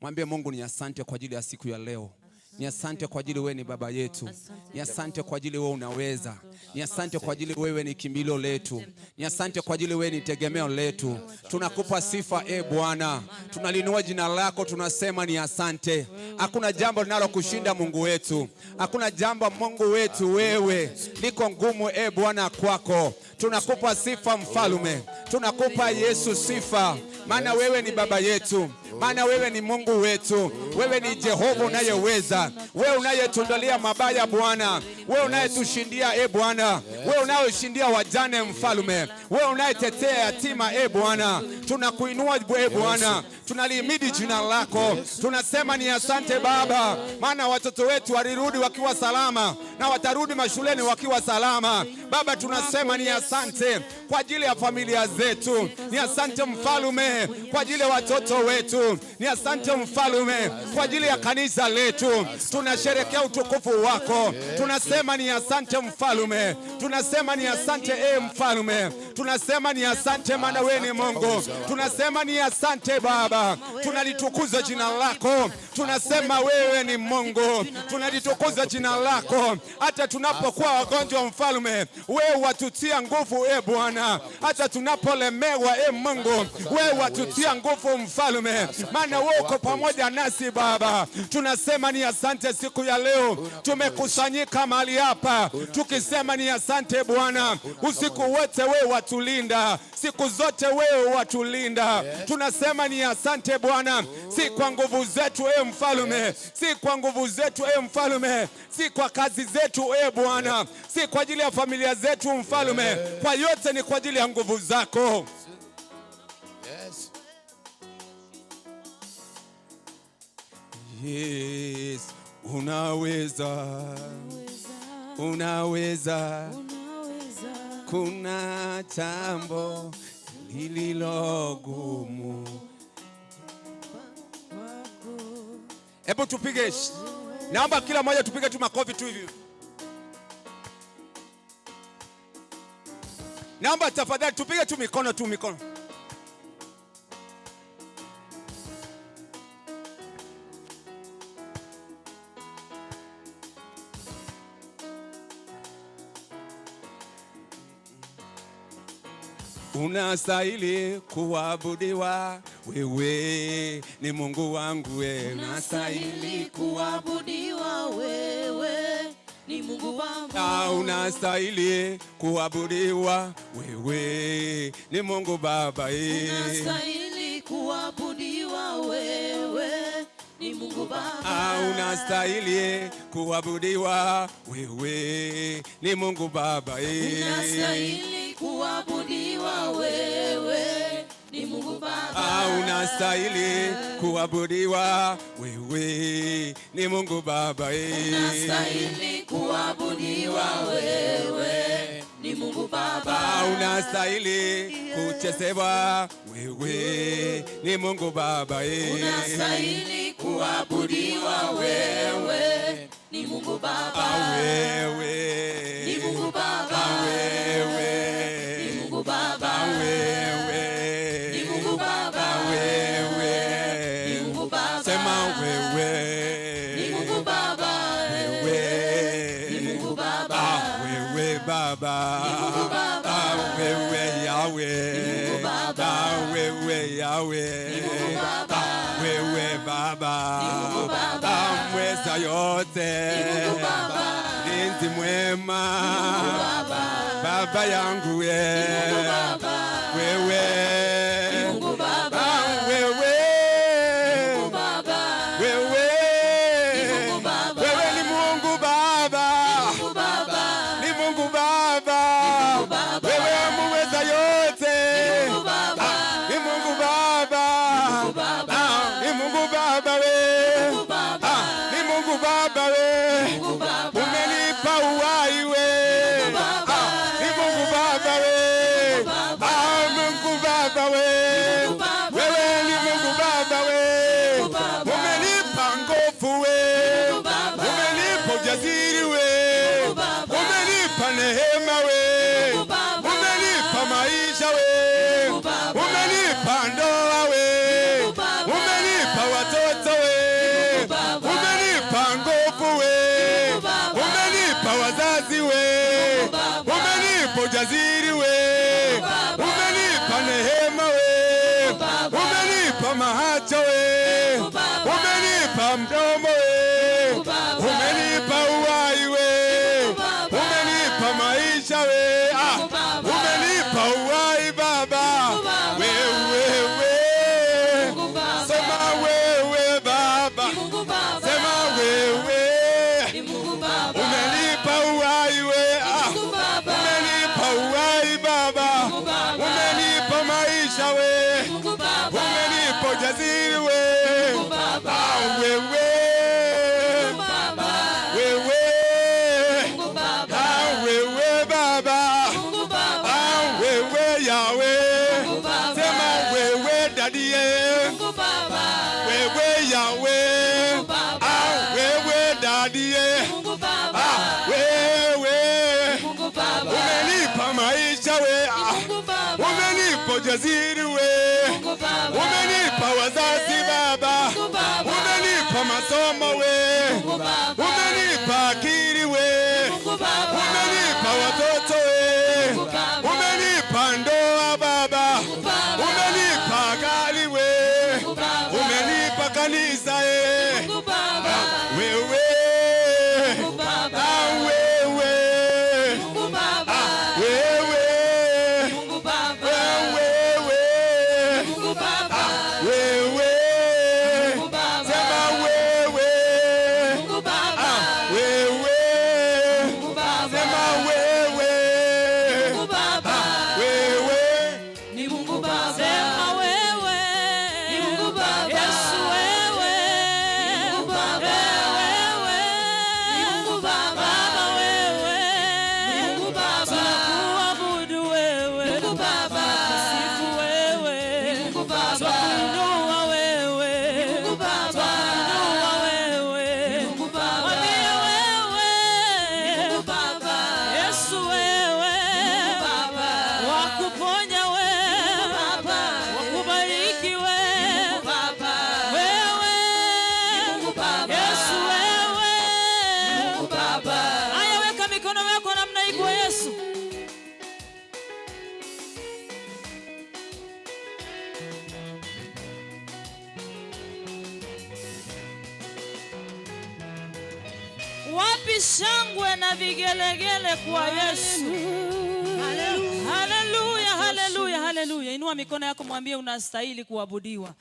Mwambie Mungu ni asante kwa ajili ya siku ya leo. Ni asante kwa ajili wewe ni baba yetu. Ni asante kwa ajili wewe unaweza. Ni asante kwa ajili wewe ni kimbilio letu. Ni asante kwa ajili wewe ni tegemeo letu. Tunakupa sifa Bwana. Tunalinua jina lako, tunasema ni asante. Hakuna jambo linalokushinda Mungu wetu. Hakuna jambo Mungu wetu wewe liko ngumu Bwana kwako. Tunakupa sifa mfalume. Tunakupa Yesu sifa. Maana wewe ni baba yetu. Maana wewe ni Mungu wetu. Wewe ni Jehova unayeweza. Wewe unayetuandalia mabaya Bwana. Wewe unayetushindia Bwana. Wewe unayeshindia wajane mfalume. Wewe unayetetea yatima Bwana. Tunakuinua Bwana. Tunalihimidi jina lako. Tunasema ni asante Baba. Maana watoto wetu walirudi wakiwa salama na watarudi mashuleni wakiwa salama. Baba, tunasema ni asante kwa ajili ya familia zetu. Ni asante mfalume kwa ajili ya watoto wetu. Ni asante mfalume kwa ajili ya kanisa letu. Tunasherehekea utukufu wako. Tunasema ni asante mfalume. Tunasema ni asante mfalume. Tunasema ni asante maana wewe ni Mungu. Tunasema ni asante Baba. Tunalitukuza jina lako. Tunasema wewe ni Mungu, tunalitukuza jina lako. Hata tunapokuwa wagonjwa mfalme, wewe watutia nguvu Bwana. Hata tunapolemewa Mungu, wewe watutia nguvu mfalme, maana wewe uko pamoja nasi Baba. Tunasema ni asante siku ya leo, tumekusanyika mahali hapa tukisema ni asante Bwana. Usiku wote wewe watulinda, siku zote wewe watulinda. Tunasema ni asante Bwana, si kwa nguvu zetu mfalme, si kwa nguvu zetu mfalme, si kwa kazi zetu Bwana, si kwa ajili ya familia zetu mfalme, kwa yote ni kwa ajili ya nguvu zako. Yes, unaweza, unaweza, kuna jambo lililo gumu. Hebu tupige, naomba kila mmoja tupige tu makofi tu hivi. Naomba tafadhali tupige tu mikono tu mikono. Unastahili kuabudiwa, wewe ni Mungu wangu, wewe unastahili kuabudiwa, wewe ni Mungu wangu. Unastahili kuabudiwa, wewe ni Mungu Baba. Unastahili kuabudiwa, wewe ni Mungu Baba. Unastahili kuabudiwa, wewe ni Mungu Baba. Unastahili kuabudiwa, wewe ni Mungu Baba. Unastahili kuabudiwa, wewe ni Mungu Baba. Unastahili kuabudiwa, wewe ni Mungu Baba. Unastahili kuchezewa, wewe ni Mungu Baba. Unastahili kuabudiwa, wewe ni Mungu Baba. Wewe ni Mungu Baba. Wewe ni Mungu Baba. Wewe ni Mungu Baba. Wewe ni Mungu Baba. Sema wewe ni Mungu Baba. Wewe ni Mungu Baba. Wewe Baba. ni Mungu Baba. Wewe Yahweh. ni Mungu Baba. Wewe Yahweh. ni Mungu Baba. Wewe Baba. ni Mungu Baba. Mweza yote. ni Mungu Baba. Linzi mwema. ni Mungu Baba. Baba yangu ni Mungu Baba. wewe ni Mungu Baba. wewe ni Mungu Baba. wewe ni Mungu Baba. wewe ni Mungu Baba. ni Mungu Baba. Ni Mungu Baba. ni Mungu Baba. Wewe muweza yote. ni Mungu Baba. Ni Mungu Baba. ni Mungu Baba. Ni Mungu Baba we. ni Mungu Baba. Ni Mungu Baba we. ni Mungu Baba. Umenipa uhai we. Mungu Baba. Ni Mungu Baba we. Mungu Baba. Mungu Baba we. Mungu Baba. Wewe ni Mungu Baba we. Mungu Baba. Umenipa nguvu we. Mungu Baba. Umenipa ujasiri we. Mungu Baba. Umenipa neema we. Mungu Baba. Umenipa maisha we. Mungu Baba. Umenipa ndoa we. Mungu Baba. Umenipa watoto we. Mungu Baba. Umenipa nguvu we. Mungu Baba. Umenipa wazazi we. Mungu Baba. Umenipa ujasiri we. Mungu Baba. Umenipa neema we. Mungu Baba. Umenipa macho we. Mungu Baba. Umenipa mdomo we. Mungu Baba. Umenipa uhai we. Mungu Baba. Umenipa maisha we. Mungu Baba. Umenipa uhai Baba. Mungu Baba. Wewe Mungu Baba. sema wewe Baba. ni Mungu Baba. Sema wewe ni Mungu Baba. umenipa uhai we. Mungu Baba. Umenipa uhai Baba. Mungu Baba. Umenipa maisha we. Mungu Baba. Umenipa ujasiri we. Mungu Baba. Wewe Mungu Baba. wewe Mungu Baba. wewe Baba. Mungu Baba. Wewe Yahweh. Mungu Baba. Sema wewe dadie. Mungu Baba. Wewe Yahweh. Mungu Baba. Wewe dadie. Mungu Baba. Wewe Mungu Baba. umenipa maisha we. Mungu Baba. Umenipa ujasiri we. Mungu Baba. Umenipa wazazi Baba. Mungu Baba. Umenipa Mungu Baba. Sifu wewe. Mungu Baba. Twakuinua wewe. Mungu Baba. Twakuinua wewe. Mungu Baba. Mwambie wewe. Mungu Baba. Yesu wewe. Mungu Baba. Wakuponya wewe. Mungu Baba. Wakubariki wewe. Mungu Baba. Wewe. Mungu Baba. Yesu wewe. Mungu Baba. Aya, weka mikono yako namna hii kwa Yesu. Wapi shangwe na vigelegele kwa Yesu? Haleluya, haleluya, haleluya. Inua mikono yako, mwambie unastahili kuabudiwa.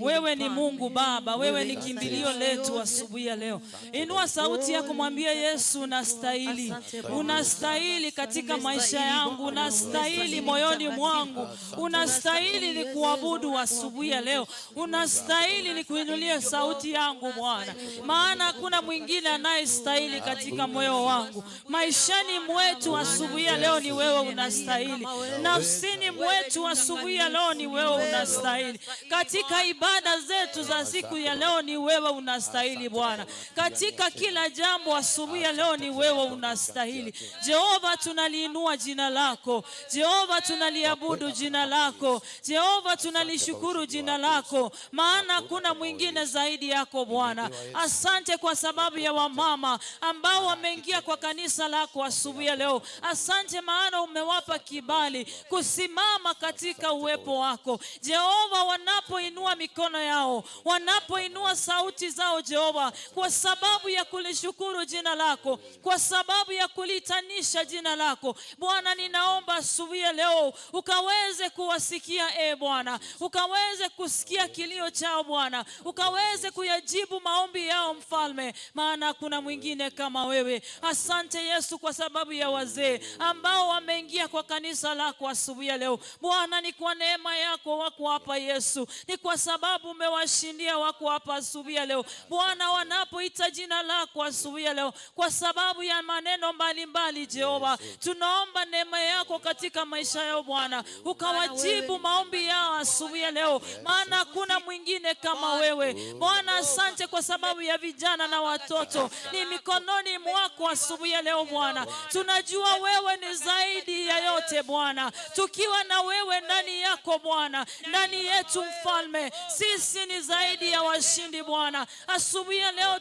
Wewe ni Mungu Baba, wewe ni kimbilio letu asubuhi ya leo. Inua sauti yako, mwambie Yesu unastahili. Unastahili katika maisha yangu, unastahili moyoni mwangu. Unastahili ni kuabudu asubuhi ya leo. Unastahili ni kuinulia sauti yangu Bwana. Maana hakuna mwingine anayestahili katika moyo wangu. Maishani mwetu asubuhi ya leo ni wewe unastahili. Nafsini mwetu asubuhi ya leo ni wewe unastahili. Katika ibada zetu za siku ya leo ni wewe unastahili Bwana. Katika kila jambo asubuhi ya leo ni wewe unastahili. Jehova, tunaliinua jina lako. Jehova, tunaliabudu jina lako. Jehova, tunalishukuru jina lako. Maana hakuna mwingine zaidi yako Bwana. Asante kwa sababu ya wamama ambao wameingia kwa kanisa lako asubuhi ya leo. Asante maana umewapa kibali kusimama katika uwepo wako. Jehova, wanapoinua mikono yao, wanapoinua sauti zao Jehova, kwa sababu ya kulishukuru jina lako, kwa sababu ya kulitanisha jina lako Bwana, ninaomba asubuhi ya leo ukaweze kuwasikia Bwana, ukaweze kusikia kilio chao Bwana, ukaweze kuyajibu maombi yao Mfalme, maana kuna mwingine kama wewe. Asante Yesu kwa sababu ya wazee ambao wameingia kwa kanisa lako asubuhi ya leo Bwana, ni kwa neema yako wako hapa Yesu, ni kwa sababu umewashindia wako hapa asubuhi ya leo Bwana, wanapoita jina lako asubuhi ya leo kwa sababu ya maneno mbalimbali Jehova, tunaomba neema yako katika maisha yao Bwana, ukawajibu maombi yao asubuhi ya leo, maana hakuna mwingine kama wewe Bwana. Asante kwa sababu ya vijana na watoto, ni mikononi mwako asubuhi ya leo Bwana. Tunajua wewe ni zaidi ya yote Bwana, tukiwa na wewe ndani yako Bwana, ndani yetu Mfalme, sisi ni zaidi ya washindi Bwana. Asubuhi ya leo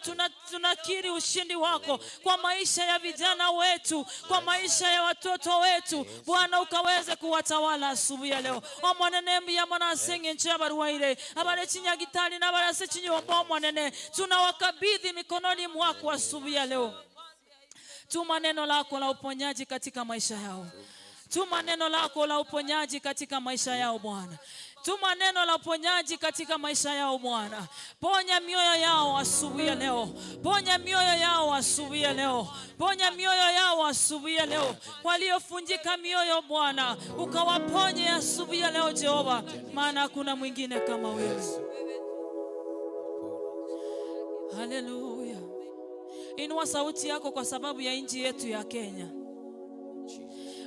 tunakiri ushindi wako kwa maisha ya vijana wetu, kwa maisha ya watoto wetu Bwana, ukaweze kuwatawala asubuhi ya leo. Omwanene ya mwana asenge nche baruwaire abale chinyagitali na barase chinyombo mwanene, tunawakabidhi mikononi mwako asubuhi ya leo. Tuma neno lako la uponyaji katika maisha yao. Tuma neno lako la uponyaji katika maisha yao Bwana. Tuma neno la uponyaji katika maisha yao Bwana. Ponya mioyo yao asubuhi ya leo. Ponya mioyo yao asubuhi ya leo. Ponya mioyo yao asubuhi ya leo. Waliofunjika mioyo Bwana, ukawaponye asubuhi ya leo Jehova, maana hakuna mwingine kama wewe. Haleluya. Inua sauti yako kwa sababu ya nchi yetu ya Kenya.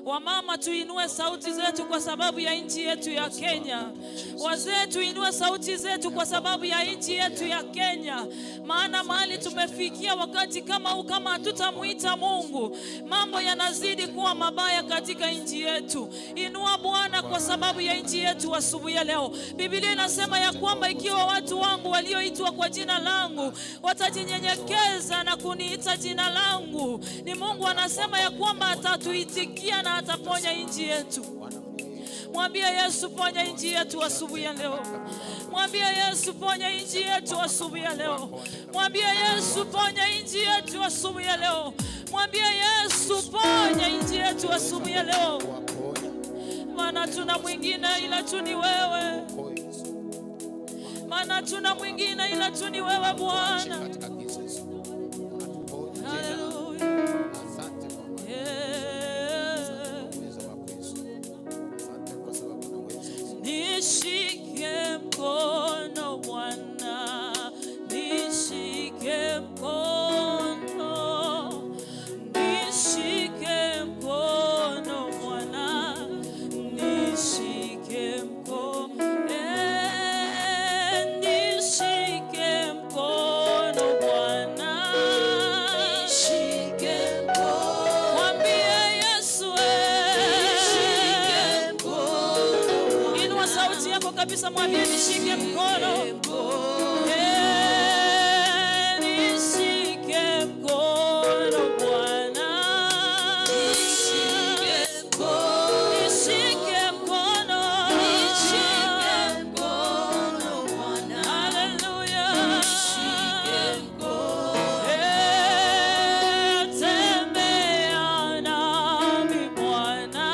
Wamama, tuinue sauti zetu kwa sababu ya nchi yetu ya Kenya. Wazee, tuinue sauti zetu kwa sababu ya nchi yetu ya Kenya. Maana mahali tumefikia wakati kama huu, kama hatutamuita Mungu, mambo yanazidi kuwa mabaya katika nchi yetu. Inua Bwana kwa sababu ya nchi yetu asubuhi ya leo. Biblia inasema ya kwamba ikiwa watu wangu walioitwa kwa jina langu watajinyenyekeza na kuniita jina langu, ni Mungu anasema ya kwamba atatuitikia na ataponya nchi yetu. Mwambie Yesu, ponya nchi yetu asubuhi ya leo. Mwambie Yesu, ponya nchi yetu asubuhi ya leo. Mwambie Yesu, ponya nchi yetu asubuhi ya leo. Mwambie Yesu, ponya nchi yetu asubuhi ya leo. Maana tuna mwingine ila tu ni wewe. Maana tuna mwingine ila tu ni wewe Bwana. Haleluya. Nishike mkono Bwana, nishike mkono, nishike mkono Bwana, nishike kabisa mwambie nishike mkono. Nishike mkono Bwana. Nishike mkono. Nishike mkono. Nishike mkono Bwana. Hallelujah. Nishike mkono. Tembea nami Bwana.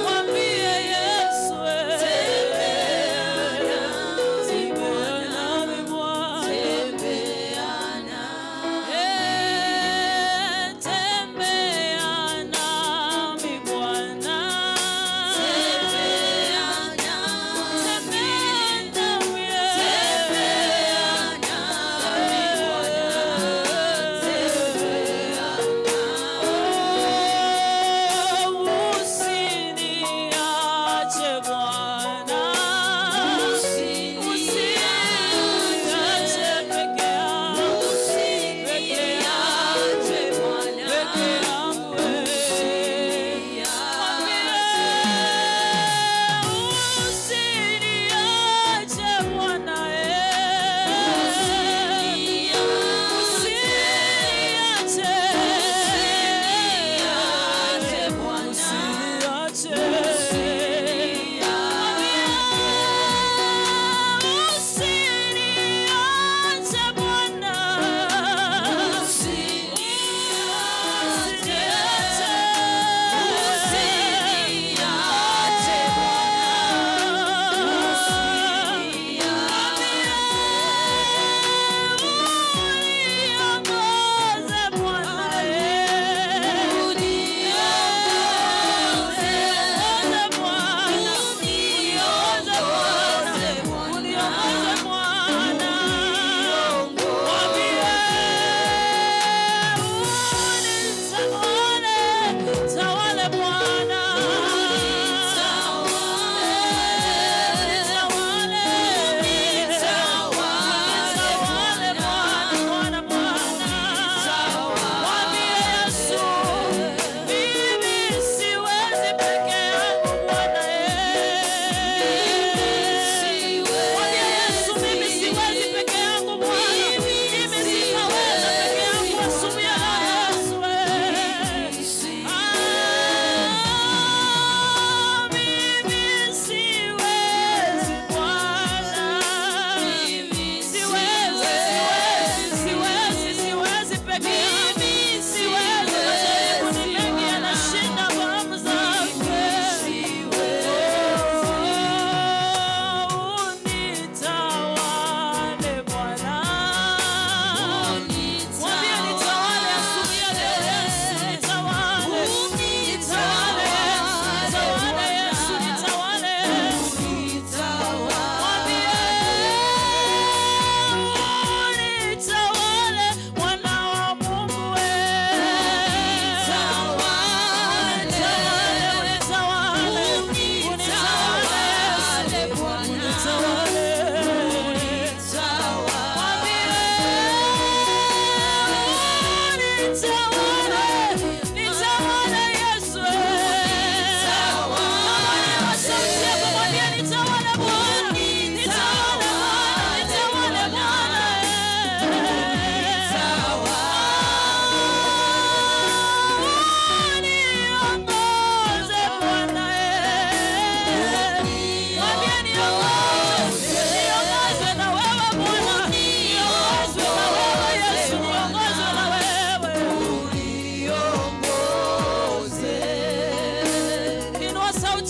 Mwambie Yesu,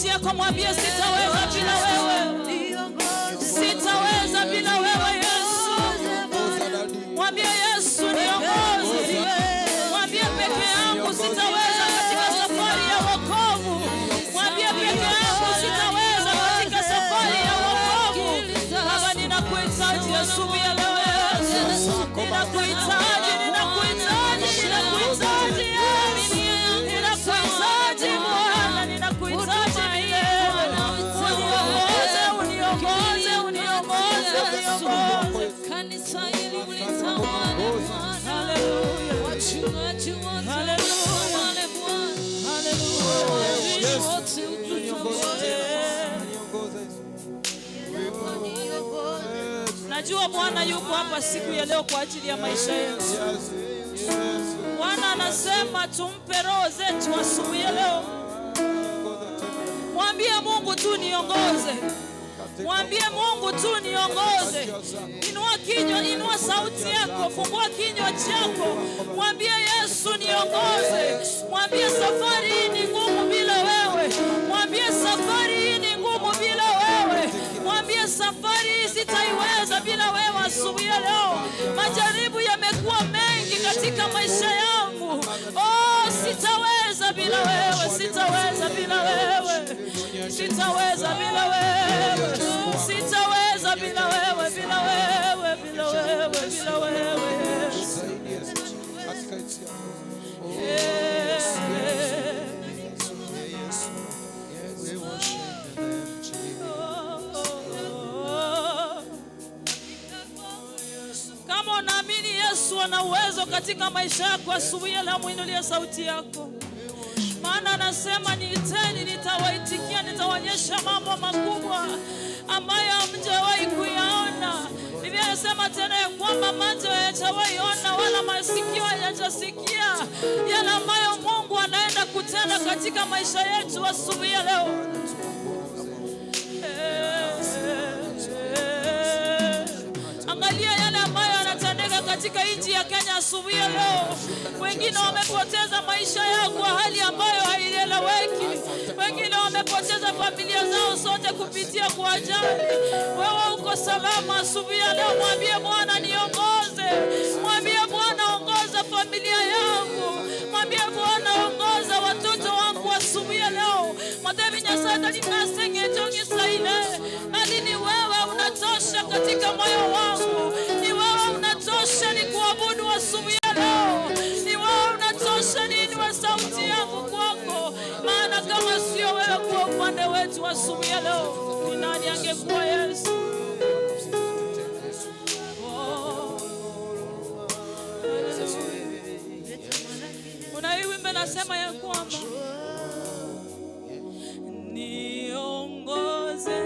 yako mwambie sitaweza bila wewe. Sitaweza bila wewe Yesu. Mwambie Yesu niongoze. Mwambie peke yangu sitaweza katika safari ya wokovu. Mwambie peke yangu sitaweza katika safari ya wokovu. Baba ninakuhitaji asubuhi ya leo Yesu. Ninakuhitaji, ninakuhitaji, ninakuhitaji Yesu. Ninakuhitaji Bwana, ninakuhitaji milele. Uniongoze, uniongoze, uniongoze. Kanisa hili mlitawale Bwana. Hallelujah. Wachungaji wote Hallelujah. watawale Bwana. Hallelujah. Wote utuongoze. Najua Bwana yuko hapa siku ya leo kwa ajili ya maisha yetu. Bwana anasema tumpe roho zetu asubuhi ya leo. Mwambie Mungu tu niongoze. Mwambie Mungu tu niongoze. Inua kinywa, inua sauti yako, fungua kinywa chako. Mwambie Yesu niongoze. Mwambie safari hii ni ngumu bila wewe. Mwambie safari hii ni ngumu bila wewe. Mwambie safari hii sitaiweza bila wewe asubuhi ya leo. Majaribu yamekuwa mengi katika maisha yangu. Oh, sitaweza bila wewe, sitaweza bila wewe. Sitaweza bila wewe. Sitaweza bila wewe, bila wewe, bila wewe, bila wewe. Kama unaamini Yesu ana uwezo katika maisha yako, asubuhi ya leo muinulie sauti yako. Maana anasema niiteni, nitawaitikia, nitawaonyesha mambo makubwa ambayo hamjawahi kuyaona. Biblia inasema tena ya kwamba macho hayajawahi ona wala masikio hayajasikia yale ambayo Mungu anaenda kutenda katika maisha yetu asubuhi ya leo. Angalia yale ambayo yanatendeka katika nchi ya Kenya asubuhi ya leo. Wengine wamepoteza maisha yao kwa hali ambayo haieleweki. Wengine wamepoteza familia zao zote kupitia kwa ajali. Wewe uko salama asubuhi ya leo. Mwambie Bwana niongoze. Mwambie Bwana ongoza familia yangu. Mwambie Bwana ongoza watoto wangu asubuhi ya leo. Mwadhemi nyasada ni mesenge jongi saile. Nani ni wewe unatosha katika moyo wangu. Ni wewe unatosha ni kuabudu asubuhi ya leo. Ni wewe unatosha ni inua sauti yangu kwako. Maana kama sio wewe kwa upande wetu asubuhi ya leo, ni nani angekuwa Yesu? Kuna hii wimbo nasema ya kwamba niongoze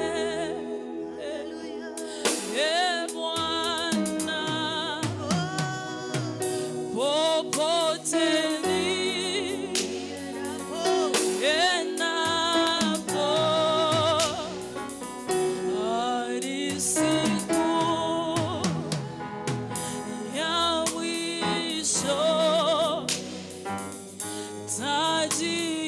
Bwana popote taji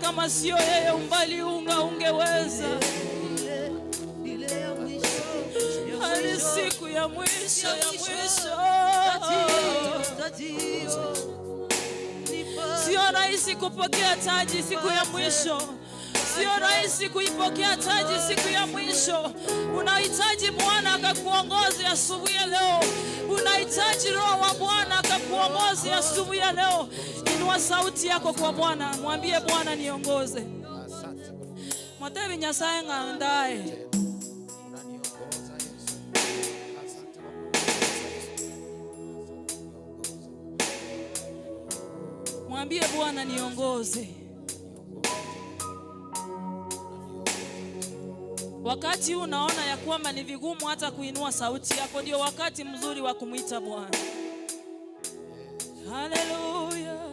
kama sio yeye umbali ungeweza. Hadi siku ya mwisho sio rahisi kupokea taji siku ya mwisho. Sio rahisi kuipokea taji siku ya mwisho. Unahitaji Bwana akakuongoze asubuhi ya leo. Unahitaji Roho wa Bwana akakuongoze asubuhi ya leo. Inua sauti yako kwa Bwana, mwambie Bwana niongoze. Matevi Nyasaye ngandae. Mwambie Bwana niongoze. Wakati unaona ya kwamba ni vigumu hata kuinua sauti yako, ndio wakati mzuri wa kumuita Bwana. Haleluya.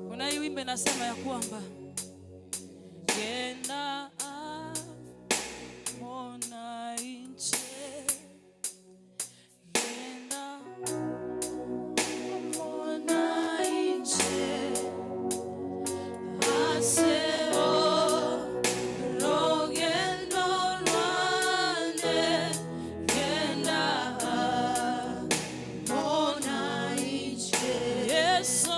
Kuna hii wimbo nasema ya kwamba Genda mona inche, Genda mona inche, aseo rogendo rwande, Genda mona inche, Yeso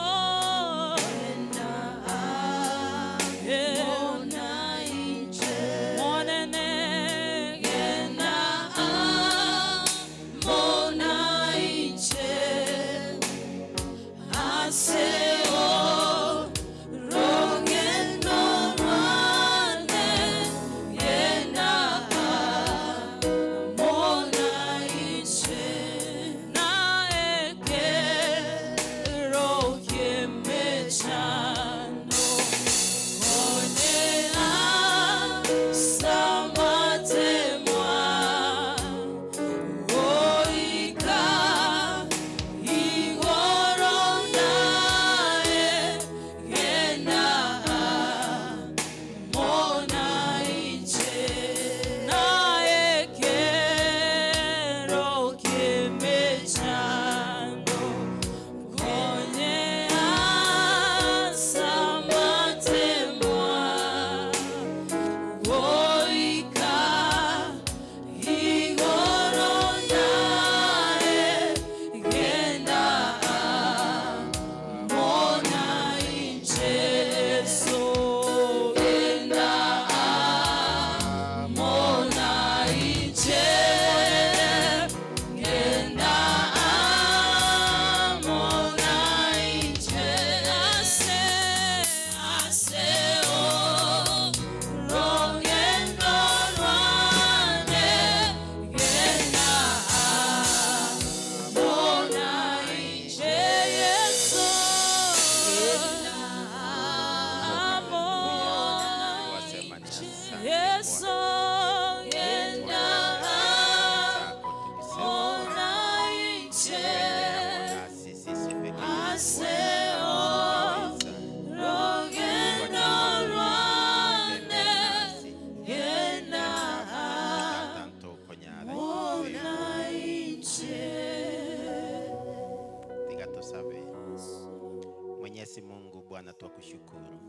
Bwana tukushukuru.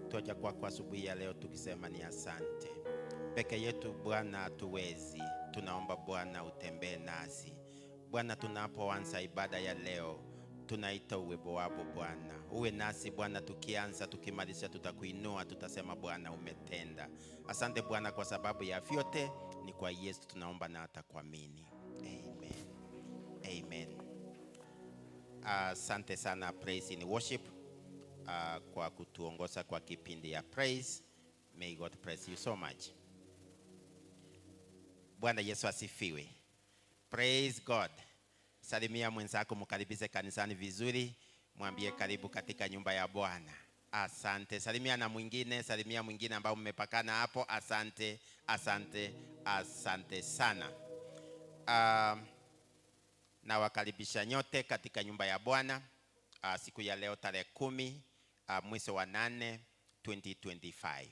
Tuja kwako asubuhi ya leo tukisema ni asante. Peke yetu Bwana hatuwezi. Tunaomba Bwana utembee nasi. Bwana tunapoanza ibada ya leo, tunaita uwepo wako Bwana. Uwe nasi Bwana tukianza, tukimaliza tutakuinua, tutasema Bwana umetenda. Asante Bwana kwa sababu ya vyote, ni kwa Yesu tunaomba na hata kuamini. Amen. Amen. Asante sana Praise in Worship kwa kutuongoza kwa kipindi ya praise. May God bless you so much. Bwana Yesu asifiwe. Praise God. Salimia mwenzako, mkaribishe kanisani vizuri, mwambie karibu katika nyumba ya Bwana. Asante. Salimia na mwingine, salimia mwingine ambao mmepakana hapo. Asante, asante, asante sana. Na wakaribisha nyote katika nyumba ya Bwana siku ya leo tarehe 10 mwezi wa 8 2025.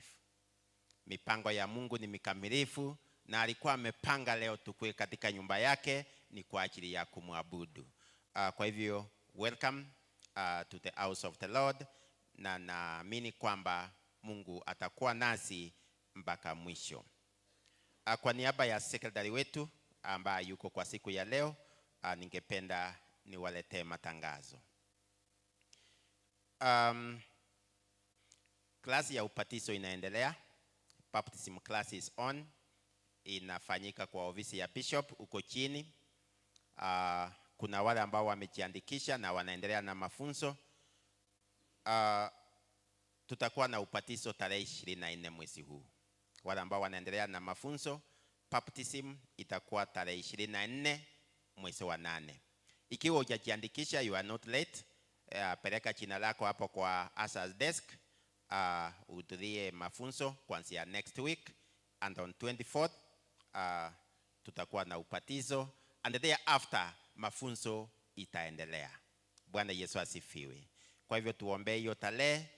Mipango ya Mungu ni mikamilifu, na alikuwa amepanga leo tukue katika nyumba yake ni kwa ajili ya kumwabudu. Kwa hivyo welcome to the house of the Lord, na naamini kwamba Mungu atakuwa nasi mpaka mwisho. Kwa niaba ya secretary wetu ambaye yuko kwa siku ya leo, ningependa niwaletee matangazo. Klasi ya upatizo inaendelea. Baptism class is on. Inafanyika kwa ofisi ya bishop uko chini. Kuna wale ambao wamejiandikisha na wanaendelea na mafunzo. Tutakuwa na upatizo tarehe 24 mwezi huu. Wale ambao wanaendelea na mafunzo, baptism itakuwa tarehe 24 mwezi wa 8. Ikiwa hujajiandikisha, you are not late. Peleka jina lako hapo kwa Asas desk. Uhudhurie mafunzo kuanzia next week, and on 24th tutakuwa na upatizo, and the day after mafunzo itaendelea. Bwana Yesu asifiwe. Kwa hivyo tuombe hiyo tarehe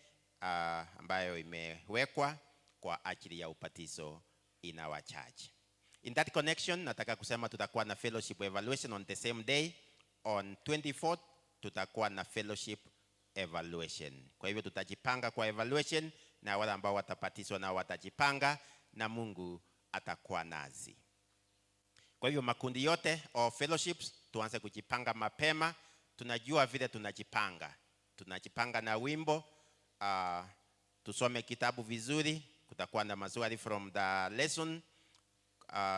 ambayo imewekwa kwa ajili ya upatizo in our church. In that connection, nataka kusema tutakuwa na fellowship evaluation on the same day. On 24th tutakuwa na fellowship evaluation. Kwa hivyo tutajipanga kwa evaluation, na wale ambao watapatizwa na watajipanga, na Mungu atakuwa nazi. Kwa hivyo makundi yote au fellowships tuanze kujipanga mapema. Tunajua vile tunajipanga. Tunajipanga na wimbo, tusome kitabu vizuri, kutakuwa na maswali from the lesson,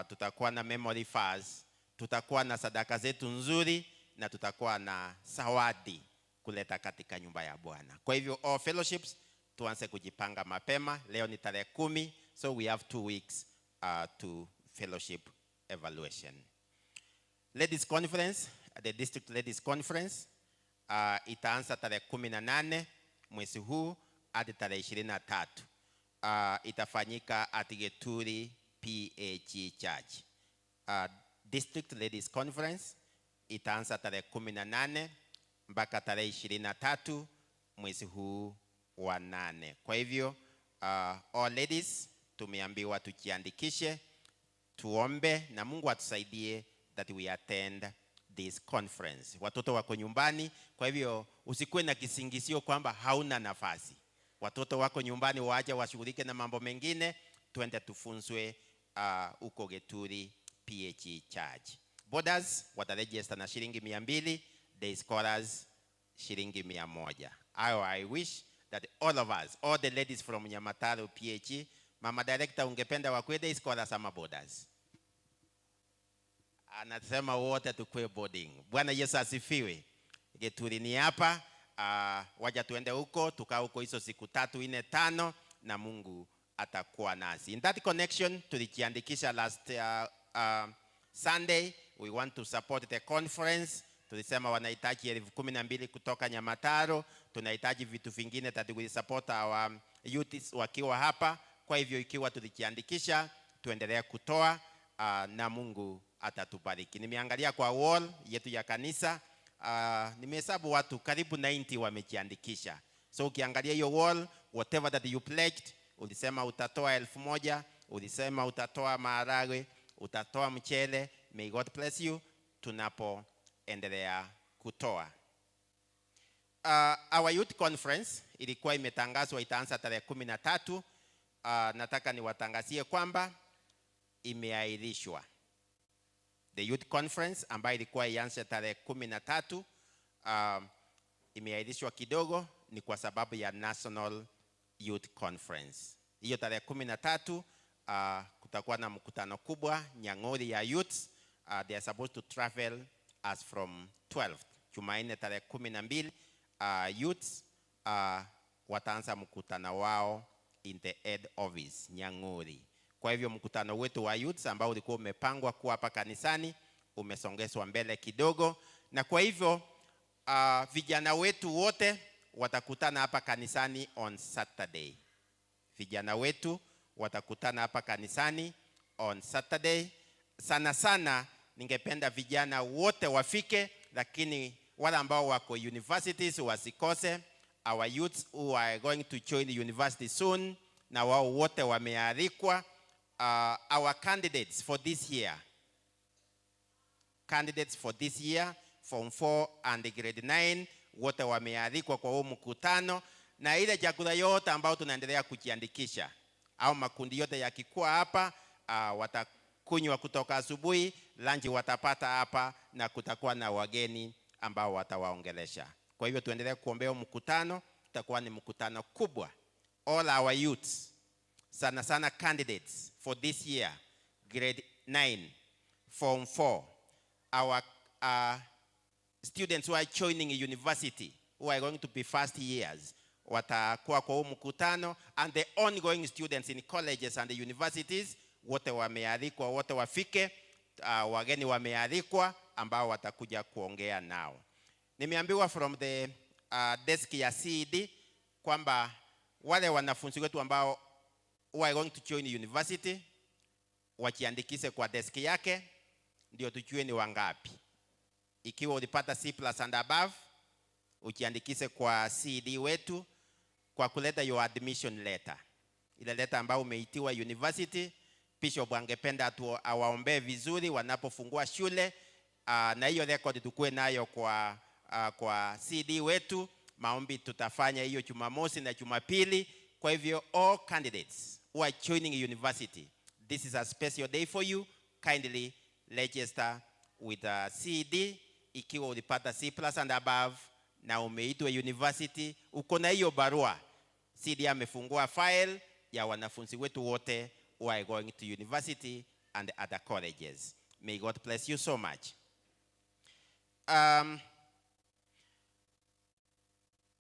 tutakuwa na memory verse, tutakuwa na sadaka zetu nzuri, na tutakuwa na zawadi kuleta katika nyumba ya Bwana. Kwa hivyo all fellowships tuanze kujipanga mapema. Leo ni tarehe 10, so we have 2 weeks to fellowship evaluation. Ladies conference, the district ladies conference itaanza tarehe 18 mwezi huu hadi tarehe 23. Itafanyika at Geturi PAG Church. District ladies conference itaanza tarehe 18 mpaka tarehe 23 mwezi huu wa 8. Kwa hivyo all ladies tumeambiwa tujiandikishe, tuombe na Mungu atusaidie that we attend this conference. Watoto wako nyumbani, kwa hivyo usikuwe na kisingizio kwamba hauna nafasi. Watoto wako nyumbani waje washughulike na mambo mengine, twende tufunzwe uko Geturi PAG Church. Boarders wataregister na shilingi 200, day scholars shilingi 100. I wish that all of us, all the ladies from Nyamataro PAG, Mama Director, ungependa wakwe day scholars ama boarders? Anasema wote tukue boarding. Bwana Yesu asifiwe. Geturi ni hapa, waja tuende huko, tukaa huko hizo siku 3, 4, 5, na Mungu atakuwa nasi. In that connection, tulijiandikisha last Sunday. We want to support the conference. Tulisema wanahitaji 12,000 kutoka Nyamataro. Tunahitaji vitu vingine that we support our youths wakiwa hapa. Kwa hivyo ikiwa tulijiandikisha, tuendelea kutoa na Mungu atatubariki. Nimeangalia kwa wall yetu ya kanisa, nimehesabu watu karibu 90 wamejiandikisha. So ukiangalia hiyo wall, whatever that you pledged, ulisema utatoa 1,000, ulisema utatoa maharagwe, utatoa mchele. May God bless you tunapoendelea kutoa. Our youth conference ilikuwa imetangazwa itaanza tarehe 13. Nataka niwatangazie kwamba imeahirishwa. The youth conference ambayo ilikuwa ianze tarehe 13 imeahirishwa kidogo, ni kwa sababu ya National Youth Conference. Hiyo tarehe 13 kutakuwa na mkutano kubwa Nyang'ori ya youths. They are supposed to travel as from 12th. Jumanne tarehe 12 youths wataanza mkutano wao in the head office Nyang'ori. Kwa hivyo mkutano wetu wa youths ambao ulikuwa umepangwa kuwa hapa kanisani umesongezwa mbele kidogo, na kwa hivyo vijana wetu wote watakutana hapa kanisani on Saturday. Vijana wetu watakutana hapa kanisani on Saturday. Sana sana ningependa vijana wote wafike, lakini wale ambao wako universities wasikose. Our youths who are going to join the university soon, na wao wote wamealikwa. Our candidates for this year, candidates for this year, Form 4 and grade 9, wote wamealikwa kwa huu mkutano, na ile chakula yote ambao tunaendelea kujiandikisha au makundi yote yakikuwa hapa, watakunywa kutoka asubuhi, lunch watapata hapa, na kutakuwa na wageni ambao watawaongelesha. Kwa hivyo tuendelee kuombea mkutano, utakuwa ni mkutano kubwa. All our youths, sana sana candidates for this year, grade 9, Form 4, our students who are joining a university, who are going to be first years, watakuwa kwa huu mkutano, and the ongoing students in colleges and universities, wote wamealikwa, wote wafike. Wageni wamealikwa ambao watakuja kuongea nao. Nimeambiwa from the desk ya CED kwamba wale wanafunzi wetu ambao who are going to join university wajiandikishe kwa desk yake, ndio tujue ni wangapi. Ikiwa ulipata C+ and above, ujiandikishe kwa CED wetu kwa kuleta your admission letter. Ile letter ambayo umeitiwa university. Bishop angependa awaombee vizuri wanapofungua shule, na hiyo record tukue nayo kwa CD wetu. Maombi tutafanya hiyo Jumamosi na Jumapili. Kwa hivyo all candidates who are joining a university, this is a special day for you. Kindly register with CD. Ikiwa ulipata C+ and above na umeitwa university, uko na hiyo barua, CD amefungua file ya wanafunzi wetu wote who are going to university and other colleges. May God bless you so much.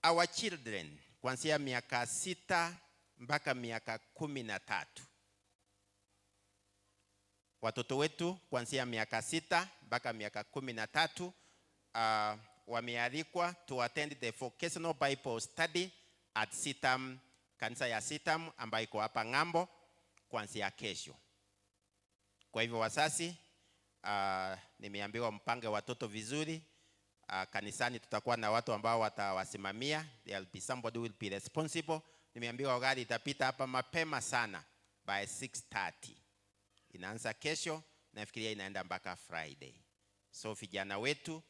Our children, kuanzia miaka 6 mpaka miaka 13. Watoto wetu kuanzia miaka 6 mpaka miaka 13 wamealikwa to attend the vocational Bible study at Sitam, kanisa ya Sitam ambayo iko hapa Ng'ambo, kuanzia kesho. Kwa hivyo wasasi, nimeambiwa mpange watoto vizuri. Kanisani tutakuwa na watu ambao watawasimamia. There will be somebody who will be responsible. Nimeambiwa gari itapita hapa mapema sana by 6:30. Inaanza kesho, nafikiria inaenda mpaka Friday. So vijana wetu,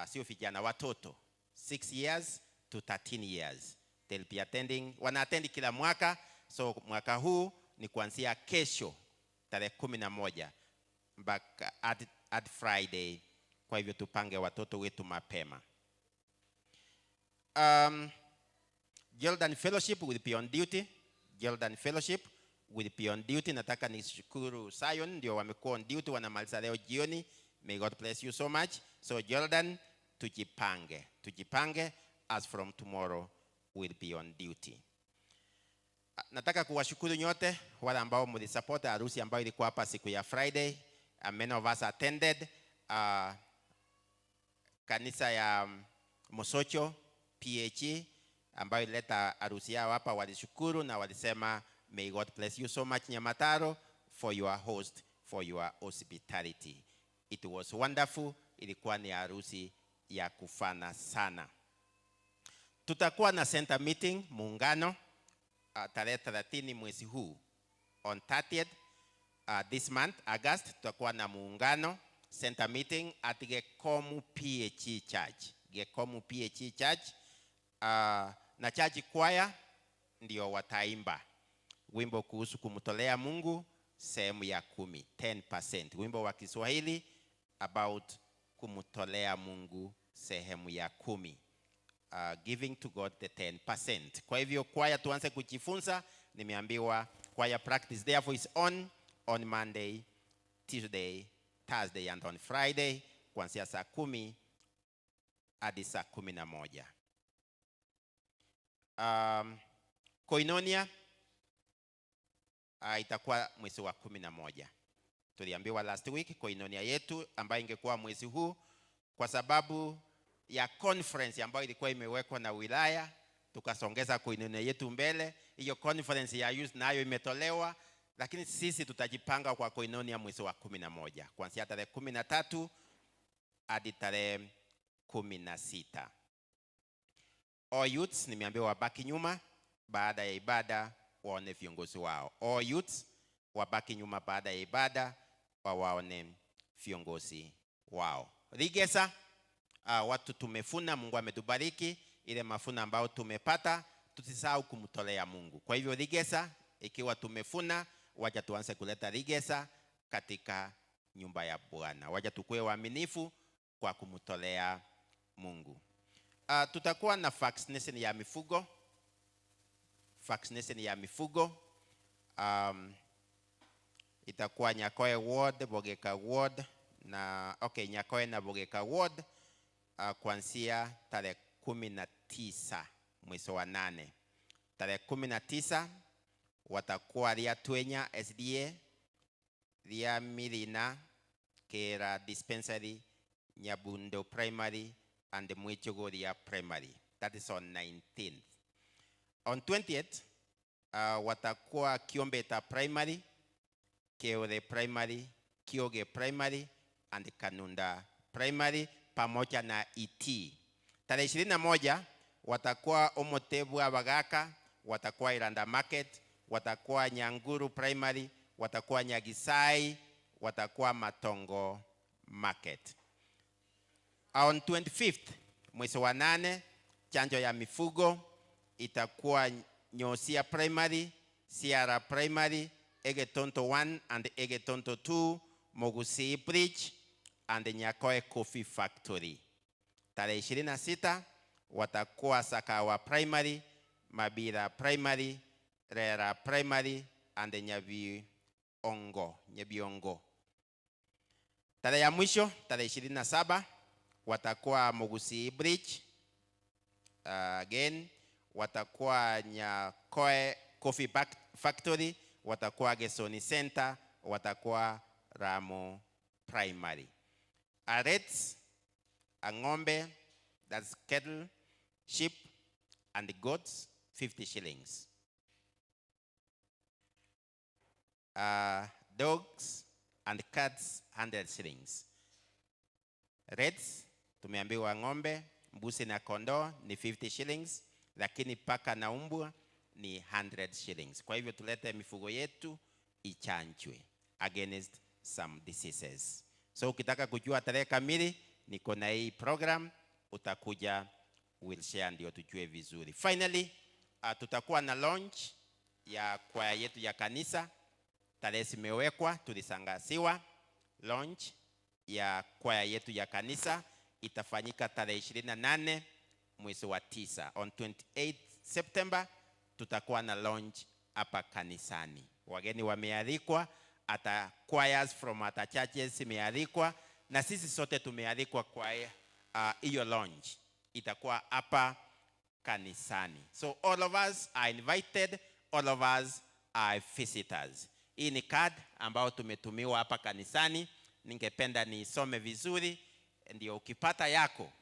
sio vijana, watoto 6 years to 13 years, they'll be attending, wana-attend kila mwaka. So mwaka huu ni kuanzia kesho tarehe 11 mpaka at Friday. Kwa hivyo tupange watoto wetu mapema. Jordan Fellowship will be on duty. Jordan Fellowship will be on duty. Nataka nishukuru Zion, ndio wamekuwa on duty, wanamaliza leo jioni. May God bless you so much. So Jordan, tujipange as from tomorrow will be on duty. Nataka kuwashukuru nyote wale ambao mlisupport harusi ambayo ilikuwa hapa siku ya Friday. Many of us attended. Kanisa ya Mosocho PHE ambayo ileta harusi yao hapa walishukuru na walisema may God bless you so much Nyamataro for your host, for your hospitality. It was wonderful. Ilikuwa ni harusi ya kufana sana. Tutakuwa na center meeting Muungano tarehe 30 mwezi huu. On 30th this month, August, tutakuwa na Muungano center meeting at Gekomu PHE Church. Gekomu PHE Church. Na church choir ndio wataimba wimbo kuhusu kumtolea Mungu sehemu ya 10, 10%. Wimbo wa Kiswahili about kumtolea Mungu sehemu ya 10. Giving to God the 10%. Kwa hivyo choir tuanze kujifunza. Nimeambiwa choir practice therefore is on Monday, Tuesday, Thursday and on Friday kuanzia saa 10 hadi saa 11. Koinonia itakuwa mwezi wa 11. Tuliambiwa last week koinonia yetu ambayo ingekuwa mwezi huu, kwa sababu ya conference ambayo ilikuwa imewekwa na wilaya, tukasongeza koinonia yetu mbele. Hiyo conference ya youth nayo imetolewa, lakini sisi tutajipanga kwa koinonia mwezi wa 11 kuanzia tarehe 13 hadi tarehe 16. All youths nimeambiwa wabaki nyuma baada ya ibada waone viongozi wao. All youths wabaki nyuma baada ya ibada waone viongozi Wow. Rigesa, watu tumefuna, Mungu ametubariki. Ile mafuna ambao tumepata, tusisahau kumtolea Mungu. Kwa hivyo rigesa, ikiwa tumefuna, wacha tuanze kuleta rigesa katika nyumba ya Bwana. Wacha tukue waaminifu kwa kumtolea Mungu. Tutakuwa na vaccination ya mifugo. Vaccination ya mifugo. Itakuwa Nyakoe ward, Bogeka ward na Nyakoe na Bogeka ward kuanzia tarehe 19 mwezi wa 8. Tarehe 19 watakuwa ria Twenya SDA, ria Mirina Kera dispensary, Nyabundo primary and Mwichogoria primary. That is on 19th. On 20th watakuwa Kiombeta primary, Keore primary, Kioge primary and Kanunda primary pamoja na ET. Tarehe 21 watakuwa Omotebwa Bagaka, watakuwa Iranda Market, watakuwa Nyanguru primary, watakuwa Nyagisai, watakuwa Matongo Market. On 25th mwezi wa 8 chanjo ya mifugo itakuwa Nyosia primary, Sierra primary, Egetonto 1 and Egetonto 2, Mogusi Bridge and Nyakoe Coffee Factory. Tarehe 26 watakuwa Sakawa primary, Mabira primary, Rera primary and Nyabiongo. Tarehe ya mwisho, tarehe 27 watakuwa Mogusi Bridge, again watakuwa Nyakoe Coffee Factory, watakuwa Gesoni Center, watakuwa Ramo primary. Arets, ng'ombe, that's cattle, sheep and goats, 50 shillings. Dogs and cats, 100 shillings. Reds, tumeambiwa ng'ombe, mbuzi na kondoo ni 50 shillings, lakini paka na umbwa ni 100 shillings. Kwa hivyo tulete mifugo yetu ichanjwe against some diseases. So ukitaka kujua tarehe kamili, niko na hii program, utakuja, we'll share ndio tujue vizuri. Finally, tutakuwa na launch ya kwaya yetu ya kanisa. Tarehe zimewekwa, tulisangasiwa. Launch ya kwaya yetu ya kanisa itafanyika tarehe 28 mwezi wa 9. On 28 September tutakuwa na launch hapa kanisani. Wageni wamealikwa, ata choirs from ata churches imealikwa, na sisi sote tumealikwa kwa hiyo launch. Itakuwa hapa kanisani. So all of us are invited, all of us are visitors. Hii ni card ambao tumetumiwa hapa kanisani. Ningependa nisome vizuri, ndio ukipata yako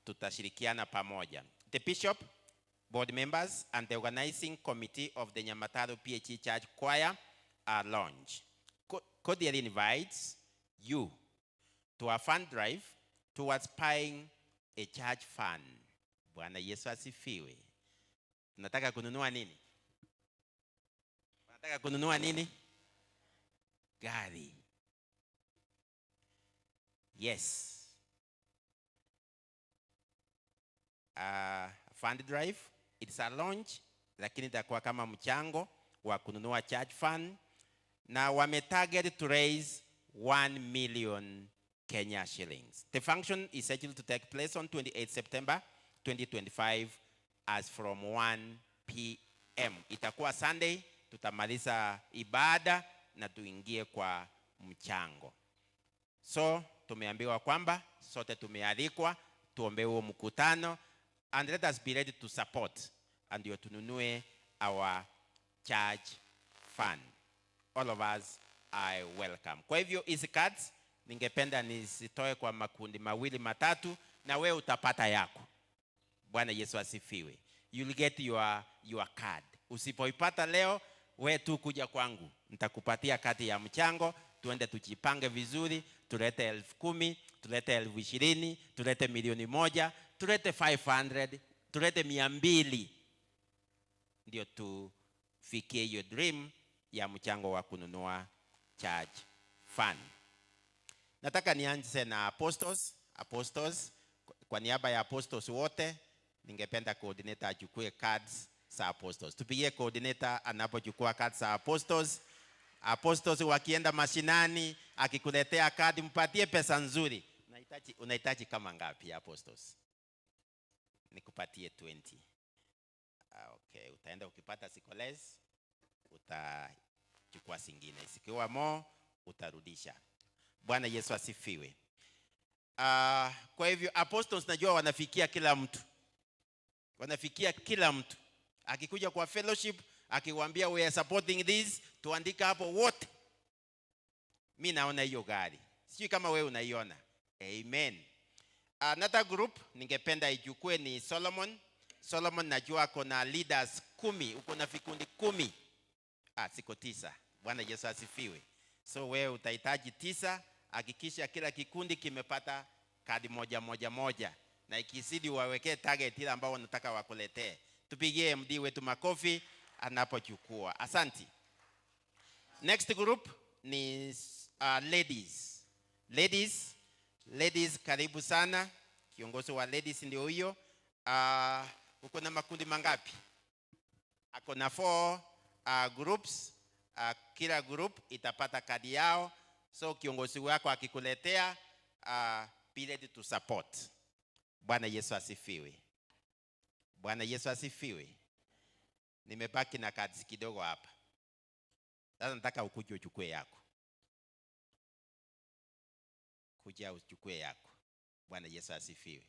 tutashirikiana pamoja. The bishop, board members and the organizing committee of the Nyamataro PHE Church Choir are launched. Cordially invites you to a fund drive towards buying a church fund. Bwana Yesu asifiwe. Tunataka kununua nini? Tunataka kununua nini? Gari. Yes. Fund drive, it's a launch, lakini itakuwa kama mchango wa kununua church fund, na wametarget to raise 1 million Kenya shillings. The function is scheduled to take place on 28 September 2025 as from 1 p.m. Itakuwa Sunday, tutamaliza ibada na tuingie kwa mchango. So tumeambiwa kwamba sote tumealikwa tuombe huo mkutano, and let us be ready to support, and ndio tununue our church fund. All of us are welcome. Kwa hivyo hizi cards ningependa nisitoe kwa makundi mawili matatu, na wewe utapata yako. Bwana Yesu asifiwe. You'll get your card. Usipoipata leo, wewe tu kuja kwangu, nitakupatia kadi ya mchango, tuende tujipange vizuri, tulete 10,000, tulete 20,000, tulete 1,000,000, tulete 500, tulete 200, ndio tufikie hiyo dream ya mchango wa kununua church fund. Nataka nianze na apostles. Kwa niaba ya apostles wote, ningependa coordinator achukue cards za apostles. Tupigie coordinator anapochukua cards za apostles. Apostles wakienda mashinani, akikuletea kadi mpatie pesa nzuri. Unahitaji kama ngapi apostles? Nikupatie 20. Okay, utaenda ukipata sikoles, utachukua zingine. Sikiwa more, utarudisha. Bwana Yesu asifiwe. Kwa hivyo apostles najua wanafikia kila mtu. Wanafikia kila mtu. Akikuja kwa fellowship, akiwaambia we are supporting this, tuandika hapo wote. Mimi naona hiyo gari. Sijui kama wewe unaiona. Amen. Another group ningependa ichukue ni Solomon. Solomon najua kuna leaders 10, uko na vikundi 10. Siko 9. Bwana Yesu asifiwe. So wewe utahitaji 9, hakikisha kila kikundi kimepata kadi moja. Na ikizidi wawekee target ile ambao wanataka wakuletee. Tupigie MD wetu makofi anapochukua. Asante. Next group ni ladies. Ladies karibu sana. Kiongozi wa ladies ndio huyo. Uko na makundi mangapi? Ako na 4 groups. Kila group itapata kadi yao. So kiongozi wako akikuletea be ready to support. Bwana Yesu asifiwe. Bwana Yesu asifiwe. Nimebaki na cards kidogo hapa. Sasa nataka ukuje uchukue yako. Kuja uchukue yako. Bwana Yesu asifiwe.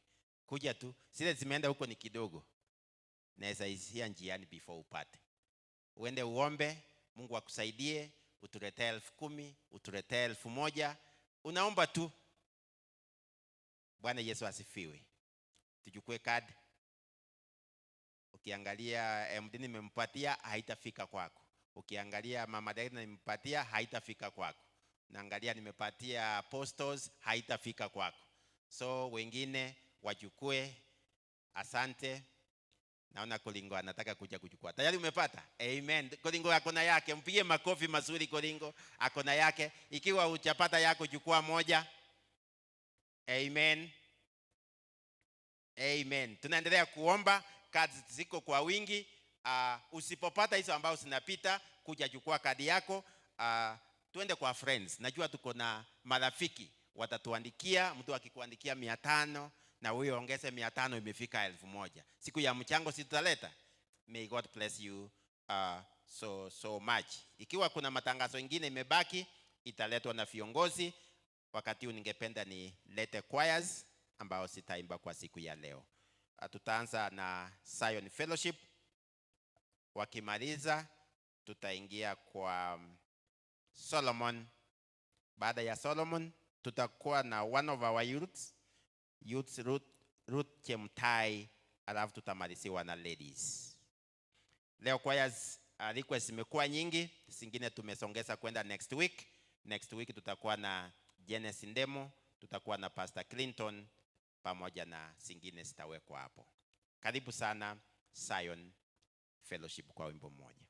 Kuja tu. Zile zimeenda huko ni kidogo. Naweza ishia njiani before upate. Uende uombe, Mungu akusaidie, utuletee 10,000, utuletee 1,000. Unaomba tu. Bwana Yesu asifiwe. Tuchukue kadi. Ukiangalia MD nimempatia haitafika kwako. Ukiangalia Mama Dagna nimempatia haitafika kwako. Naangalia nimepatia apostles haitafika kwako. So wengine wachukue. Asante. Naona Kolingo anataka kuja kuchukua. Tayari umepata? Amen. Kolingo akona yake. Mpigie makofi mazuri Kolingo. Akona yake. Ikiwa hujapata yako chukua moja. Amen. Amen. Tunaendelea kuomba. Cards ziko kwa wingi. Usipopata hizo ambao zinapita, kuja chukua kadi yako. Tuende kwa friends. Najua tuko na marafiki watatuandikia. Mtu akikuandikia 500 na wewe ongeze 500 imefika 1,000. Siku ya mchango si tutaleta. May God bless you so much. Ikiwa kuna matangazo mengine imebaki, italetwa na viongozi. Wakati huu ningependa nilete choirs ambao sitaimba kwa siku ya leo. Tutaanza na Zion Fellowship. Wakimaliza tutaingia kwa Solomon. Baada ya Solomon tutakuwa na one of our youths Ruth Chemtai, alafu tutamaliziwa na ladies. Leo choirs requests zimekuwa nyingi, zingine tumesongeza kwenda next week. Next week tutakuwa na Genesis Ndemo, tutakuwa na Pastor Clinton pamoja na zingine zitawekwa hapo. Karibu sana Zion Fellowship kwa wimbo mmoja.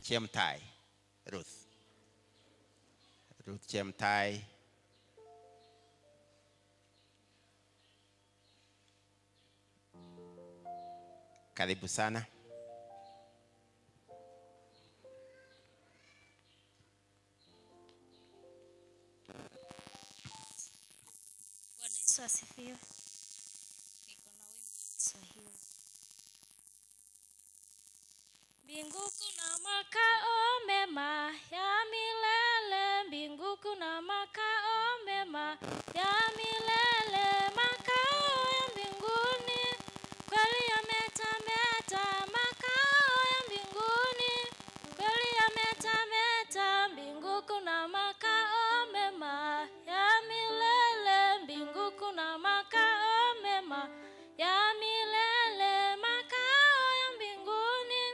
Chemtai. Ruth Chemtai. Karibu sana. Bwana Yesu asifiwe. Niko na wimbo wa Kiswahili. Mbingu kuna makao mema ya milele, mbingu kuna makao mema ya milele, makao ya mbinguni kweli yametameta, makao ya mbinguni kweli yametameta, mbingu kuna makao mema ya milele, mbingu kuna makao mema ya milele, makao ya mbinguni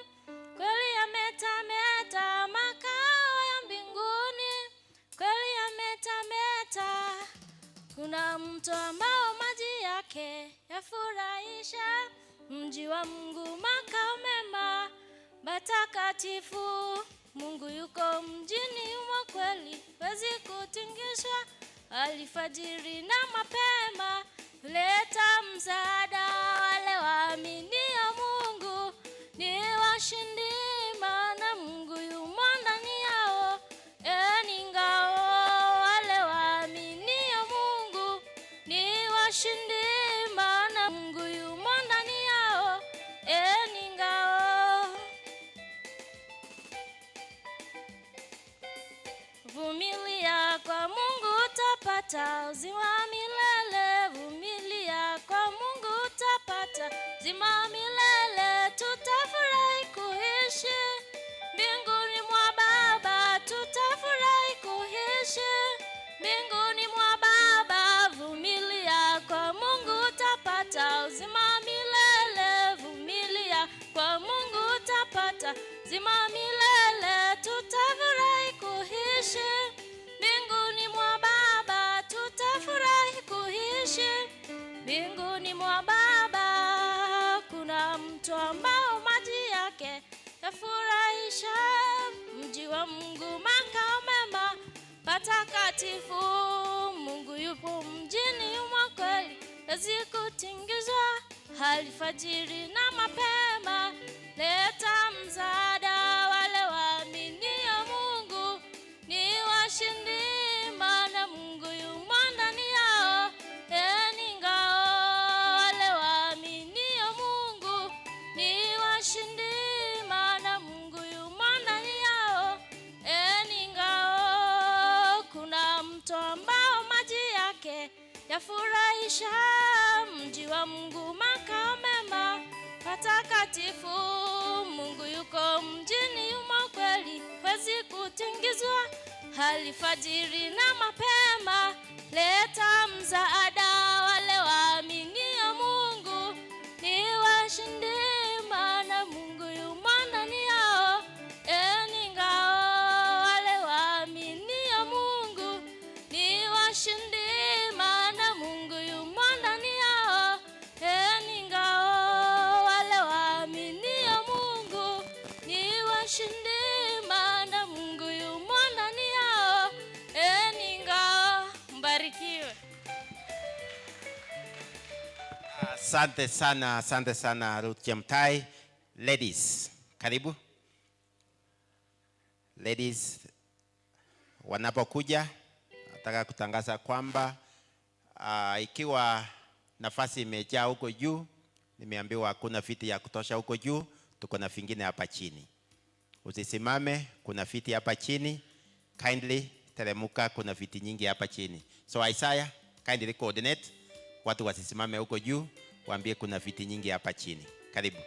kweli yametameta, makao ya mbinguni kweli yametameta. Kuna mto ambao maji yake yafurahisha, mji wa Mungu makao mema matakatifu. Mungu yuko mjini humo kweli, wezi kutingishwa. Alfajiri na mapema huleta msaada, wale waaminio Mungu ni washindi, maana Mungu yumo ndani yao. Ni ngao, wale waaminio Mungu ni washindi, maana Mungu yumo ndani yao. Ni ngao. Vumilia kwa Mungu utapata uzima milele, vumilia kwa Mungu utapata uzima milele. Tutafurahi kuishi mbinguni mwa Baba, tutafurahi kuishi mbinguni mwa Baba. Vumilia kwa Mungu utapata uzima milele, vumilia kwa Mungu utapata uzima milele. Tutafurahi kuishi mbinguni mwa Baba, tutafurahi kuishi mbinguni mwa Baba. Kuna mto ambao maji yake yafurahisha, mji wa Mungu makao mema patakatifu. Mungu yupo mjini humo kweli, hawezi kutingizwa. Alfajiri na mapema leta msaada, wale waaminio Mungu ni washindi, maana Mungu yumo ndani yao. Ni ngao, wale waaminio Mungu ni washindi, maana Mungu yumo ndani yao. Ni ngao. Kuna mto ambao maji yake yafurahisha, mji wa Mungu makao mema patakatifu. Mungu yuko mjini humo kweli, hawezi kutingizwa. Alfajiri na mapema leta msaada, wale waaminio Mungu ni washindi, maana Mungu yumo ndani yao. Ni ngao, wale waaminio Mungu ni washindi, maana Mungu yumo ndani yao. Ni ngao, wale waaminio Mungu ni washindi, maana Mungu yumo ndani yao. Ni ngao. Mbarikiwe. Asante sana Ruth Chemtai. Ladies, karibu. Ladies wanapokuja, nataka kutangaza kwamba ikiwa nafasi imejaa huko juu, nimeambiwa hakuna viti ya kutosha huko juu, tuko na vingine hapa chini. Usisimame, kuna viti hapa chini. Kindly teremuka, kuna viti nyingi hapa chini. So Isaiah, kindly coordinate watu wasisimame huko juu, waambie kuna viti nyingi hapa chini. Karibu.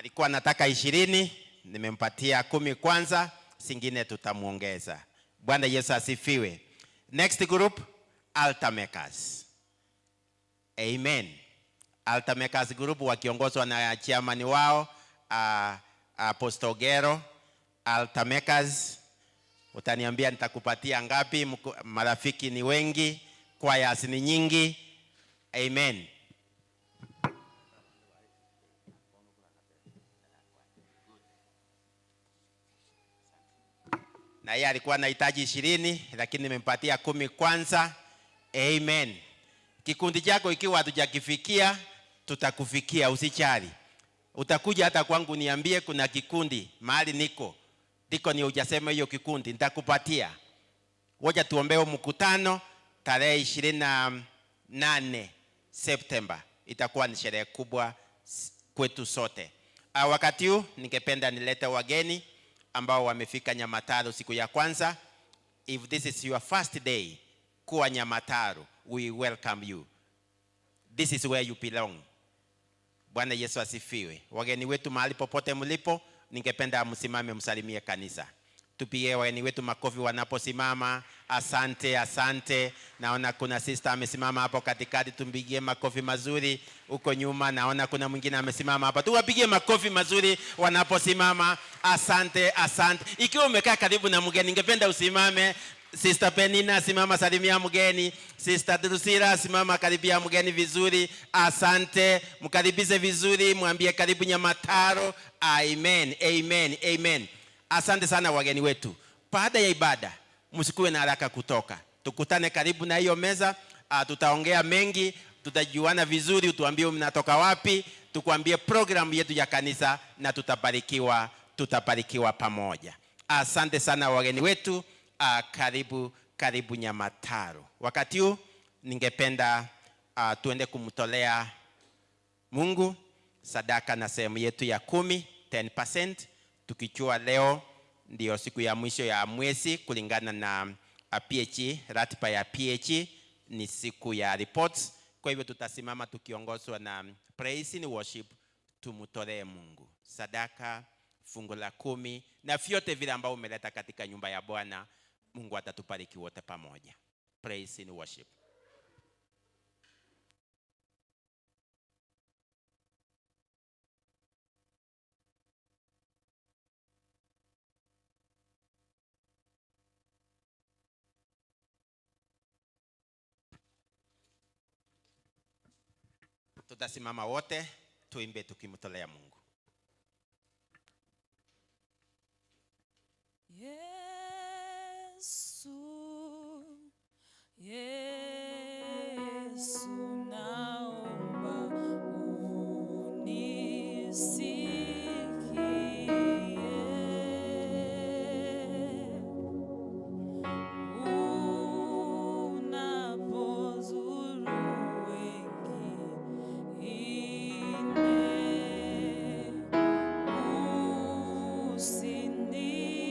alikuwa anataka 20, nimempatia 10 kwanza, singine tutamuongeza. Bwana Yesu asifiwe. Next group, altar makers. Amen. Altar makers group wakiongozwa na chairman wao Apostle Gero. Altar makers, utaniambia nitakupatia ngapi? Marafiki ni wengi, choirs ni nyingi. Amen. Na yeye alikuwa anahitaji 20, lakini nimempatia 10 kwanza. Amen. Kikundi chako ikiwa hatujakifikia, tutakufikia, usichali. Utakuja hata kwangu niambie kuna kikundi mahali niko ni hujasema hiyo kikundi, nitakupatia. Ngoja tuombee mkutano tarehe 28 September. Itakuwa ni sherehe kubwa kwetu sote. Wakati huu ningependa nilete wageni ambao wamefika Nyamataro siku ya kwanza. If this is your first day kuwa Nyamataro, we welcome you. This is where you belong. Bwana Yesu asifiwe. Wageni wetu mahali popote mlipo, ningependa msimame msalimie kanisa. Tupie wageni wetu makofi wanaposimama. Asante, asante. Naona kuna sister amesimama hapo katikati, tumpigie makofi mazuri. Uko nyuma naona kuna mwingine amesimama hapa, tuwapigie makofi mazuri wanaposimama. Asante, asante. Ikiwa umekaa karibu na mgeni, ningependa usimame. Sister Penina, simama salimia mgeni. Sister Drusila, simama karibia mgeni vizuri. Asante, mkaribize vizuri, mwambie karibu Nyamataro. Amen, amen, amen. Asante sana wageni wetu. Baada ya ibada, msikuwe na haraka kutoka. Tukutane karibu na hiyo meza, tutaongea mengi, tutajuana vizuri, utuambie mnatoka wapi, tukuambie program yetu ya kanisa na tutabarikiwa pamoja. Asante sana wageni wetu. Karibu Nyamataro. Wakati huu ningependa tuende kumtolea Mungu sadaka na sehemu yetu ya 10% tukichua leo ndio siku ya mwisho ya mwezi kulingana na PH, ratiba ya PH ni siku ya reports. Kwa hivyo tutasimama tukiongozwa na praise and worship, tumutolee Mungu sadaka, fungu la 10 na vyote vile ambao umeleta katika nyumba ya Bwana. Mungu atatubariki wote pamoja. Praise and worship. Tutasimama wote tuimbe tukimtolea Mungu. Yesu, naomba unisikie. Unapozuru wengine, usinifiche.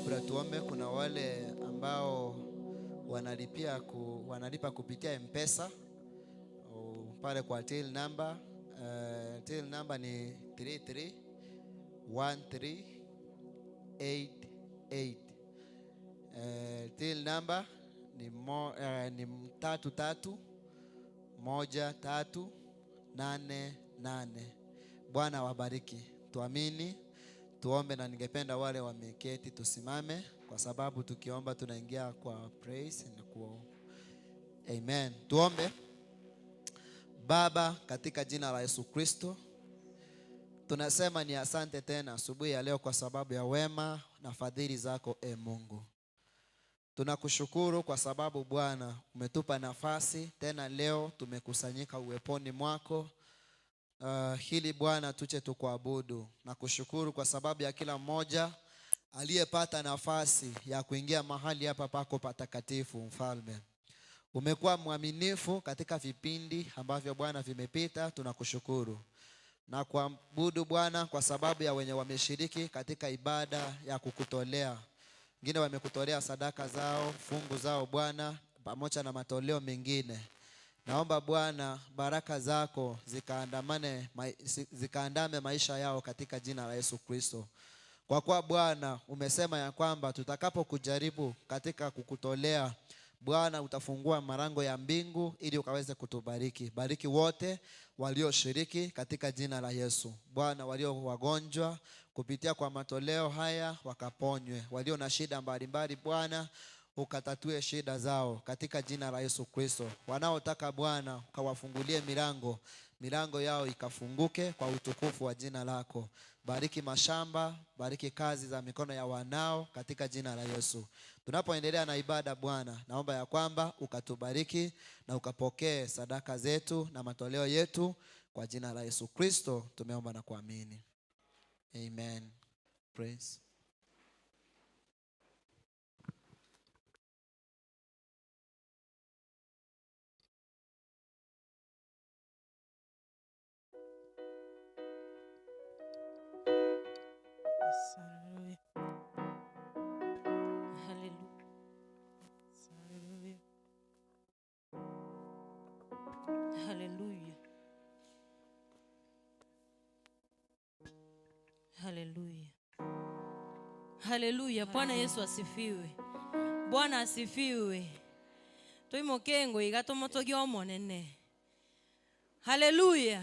Kabla tuombe, kuna wale ambao wanalipa kupitia M-Pesa pale kwa till number. Till number ni 331388. Till number ni 331388. Bwana wabariki. Tuamini, tuombe, na ningependa wale wameketi tusimame, kwa sababu tukiomba tunaingia kwa praise na kwa amen. Tuombe. Baba, katika jina la Yesu Kristo, tunasema ni asante tena asubuhi ya leo kwa sababu ya wema na fadhili zako, Mungu. Tunakushukuru kwa sababu Bwana umetupa nafasi tena leo tumekusanyika uweponi mwako. Hili Bwana tuche tukuabudu na kushukuru kwa sababu ya kila mmoja aliyepata nafasi ya kuingia mahali hapa pako patakatifu. Mfalme, umekuwa mwaminifu katika vipindi ambavyo Bwana vimepita. Tunakushukuru na kuabudu Bwana kwa sababu ya wenye wameshiriki katika ibada ya kukutolea. Wengine wamekutolea sadaka zao, fungu zao Bwana, pamoja na matoleo mengine. Naomba Bwana baraka zako zikaandame maisha yao katika jina la Yesu Kristo. Kwa kuwa Bwana umesema ya kwamba tutakapokujaribu katika kukutolea, Bwana utafungua malango ya mbingu ili ukaweze kutubariki. Bariki wote walioshiriki katika jina la Yesu. Bwana, walio wagonjwa kupitia kwa matoleo haya wakaponywe. Walio na shida mbalimbali Bwana ukatatue shida zao katika jina la Yesu Kristo. Wanaotaka Bwana ukawafungulie milango yao ikafunguke kwa utukufu wa jina lako. Bariki mashamba, bariki kazi za mikono ya wanao katika jina la Yesu. Tunapoendelea na ibada Bwana, naomba ya kwamba ukatubariki na ukapokee sadaka zetu na matoleo yetu kwa jina la Yesu Kristo tumeomba na kuamini. Amen. Praise. Haleluya. Haleluya. Bwana Yesu asifiwe. Bwana asifiwe. Tuimokengo igatomotogia monene. Haleluya.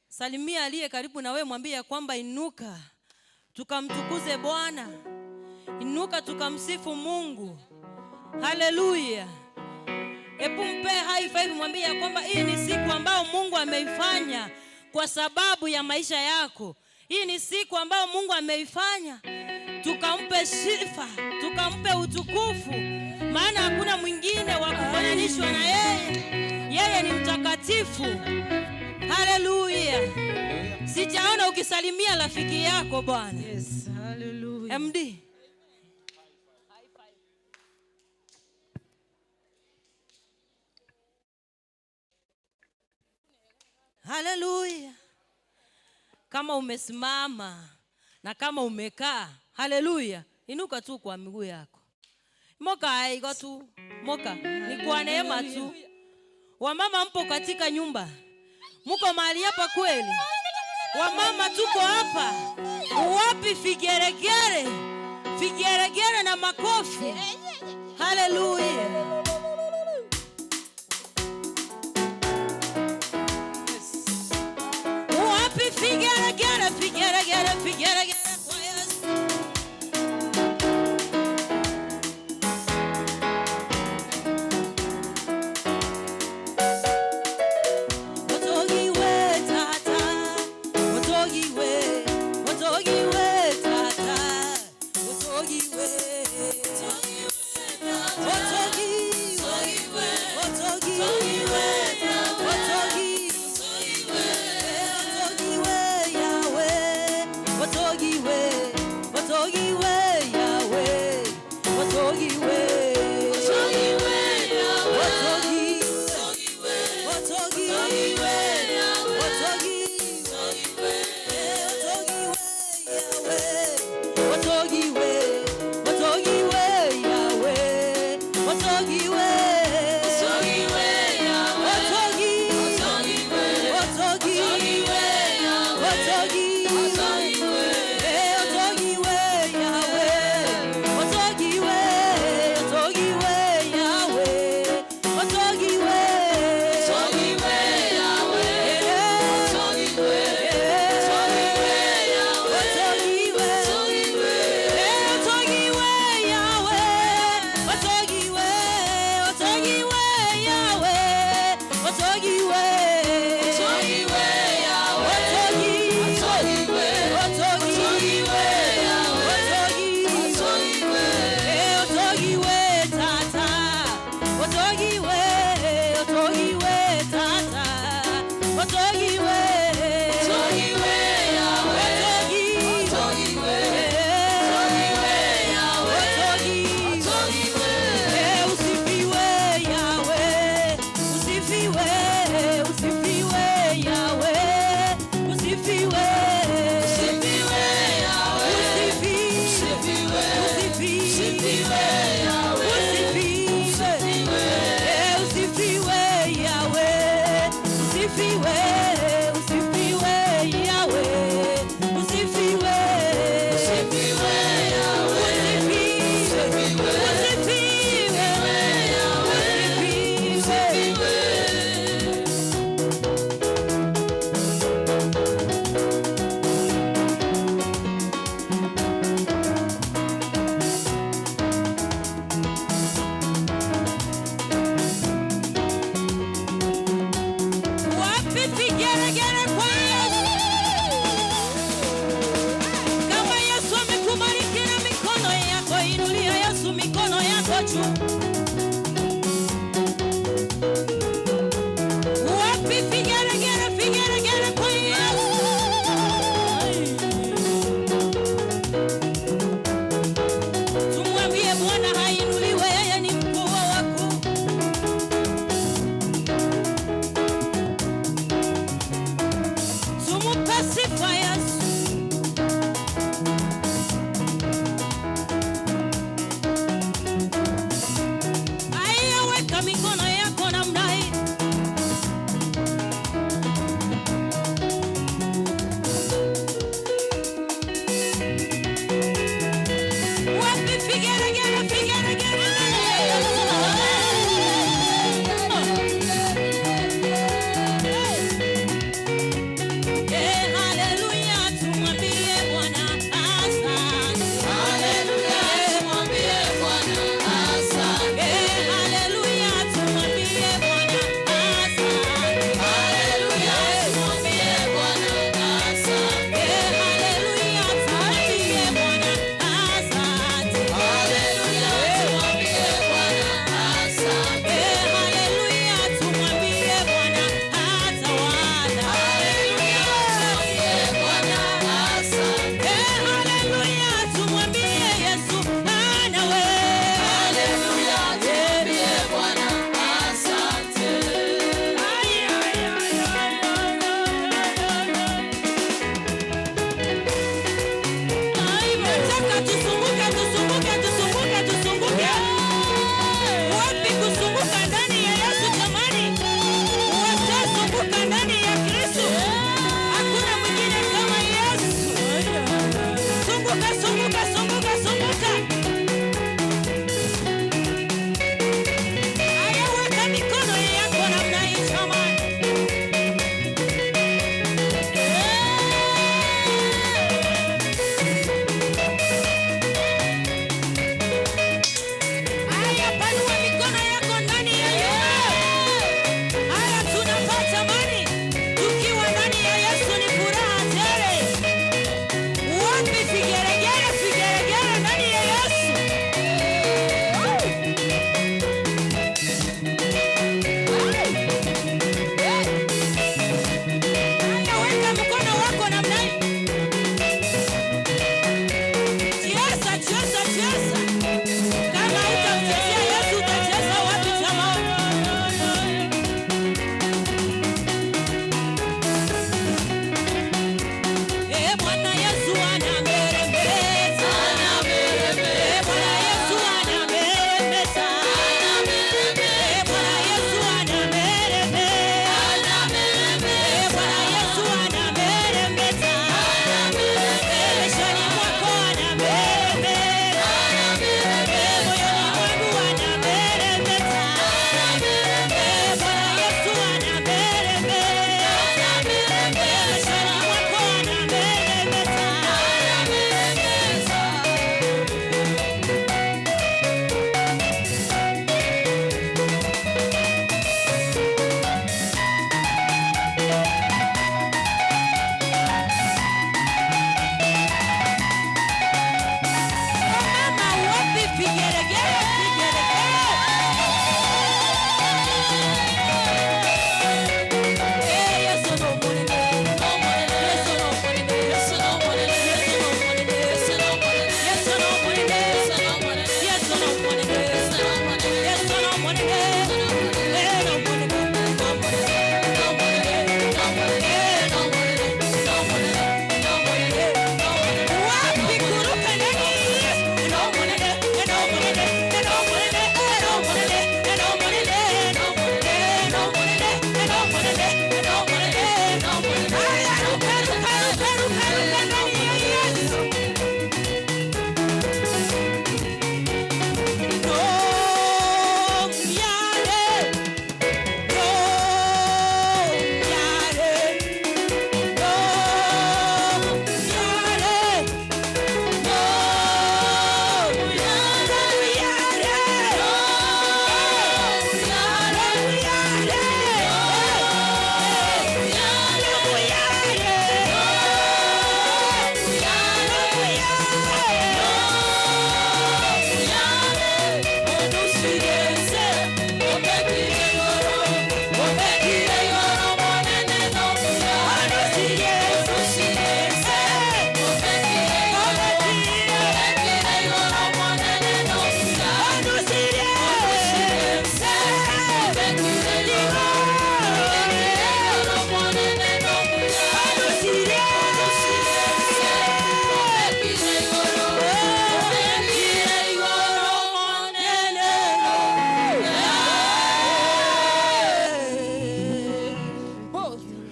Salimia aliye karibu na wewe, mwambie kwamba inuka tukamtukuze Bwana. Inuka tukamsifu Mungu. Haleluya. Hebu mpe high five, mwambie kwamba hii ni siku ambayo Mungu ameifanya kwa sababu ya maisha yako. Hii ni siku ambayo Mungu ameifanya. Tukampe sifa, tukampe utukufu, maana hakuna mwingine wa kufananishwa na yeye. Yeye ni mtakatifu. Haleluya. Sijaona ukisalimia rafiki yako Bwana. Yes, hallelujah. MD. Haleluya. Kama umesimama na kama umekaa, haleluya, inuka tu kwa miguu yako. Moka aigo tu, moka ni kwa neema tu. Wamama mpo katika nyumba, mko mahali hapa kweli? Wamama tuko hapa. Wapi figeregere? Figeregere na makofi. Haleluya. Figeregere, figeregere, figeregere kwa Yesu. Otogiwe tata, otogiwe tata, otogiwe, otogiwe. usifiwe, usifiwe Yahweh, usifiwe, usifiwe Yahweh, usifiwe, usifiwe Yahweh, usifiwe. Wapi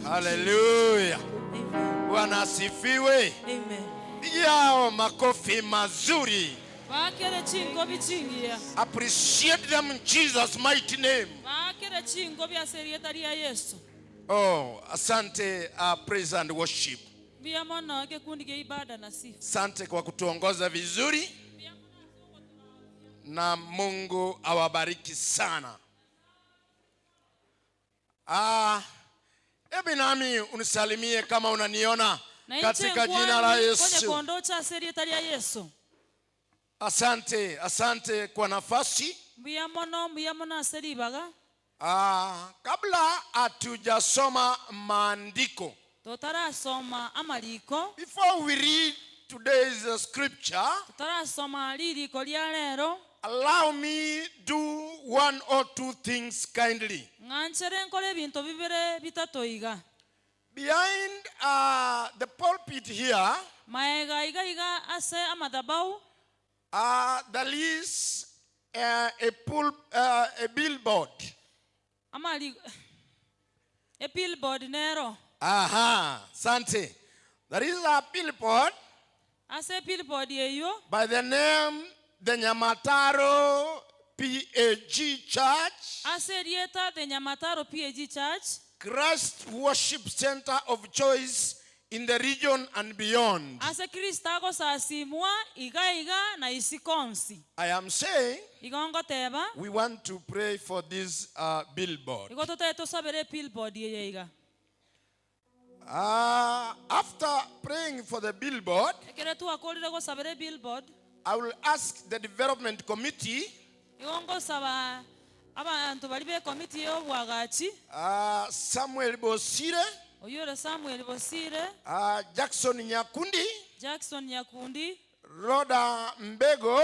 Hallelujah. Amen. Bwana asifiwe. Amen. Yao makofi mazuri. Bakere chingobi chingia. Appreciate them in Jesus' mighty name. Bakere chingobi aserieta ria Yesu. Oh, asante praise and worship. Biamono ke kundi ke ibada na sifa. Asante kwa kutuongoza vizuri. Na Mungu awabariki sana. Hebu nami unisalimie kama unaniona katika jina la Yesu. Asante kwa nafasi. Kabla hatujasoma maandiko, before we read today's scripture, allow me do one or two things kindly. Behind the pulpit here, there is a billboard. A billboard nero. Aha, Sante. There is a billboard by the name the Nyamataro PAG Church. The Nyamataro PAG Church. Christ Worship Center of Choice in the region and beyond. I am saying we want to pray for this billboard. After praying for the billboard, I will ask the development committee Samuel Bosire, Jackson Nyakundi, Roda Mbego,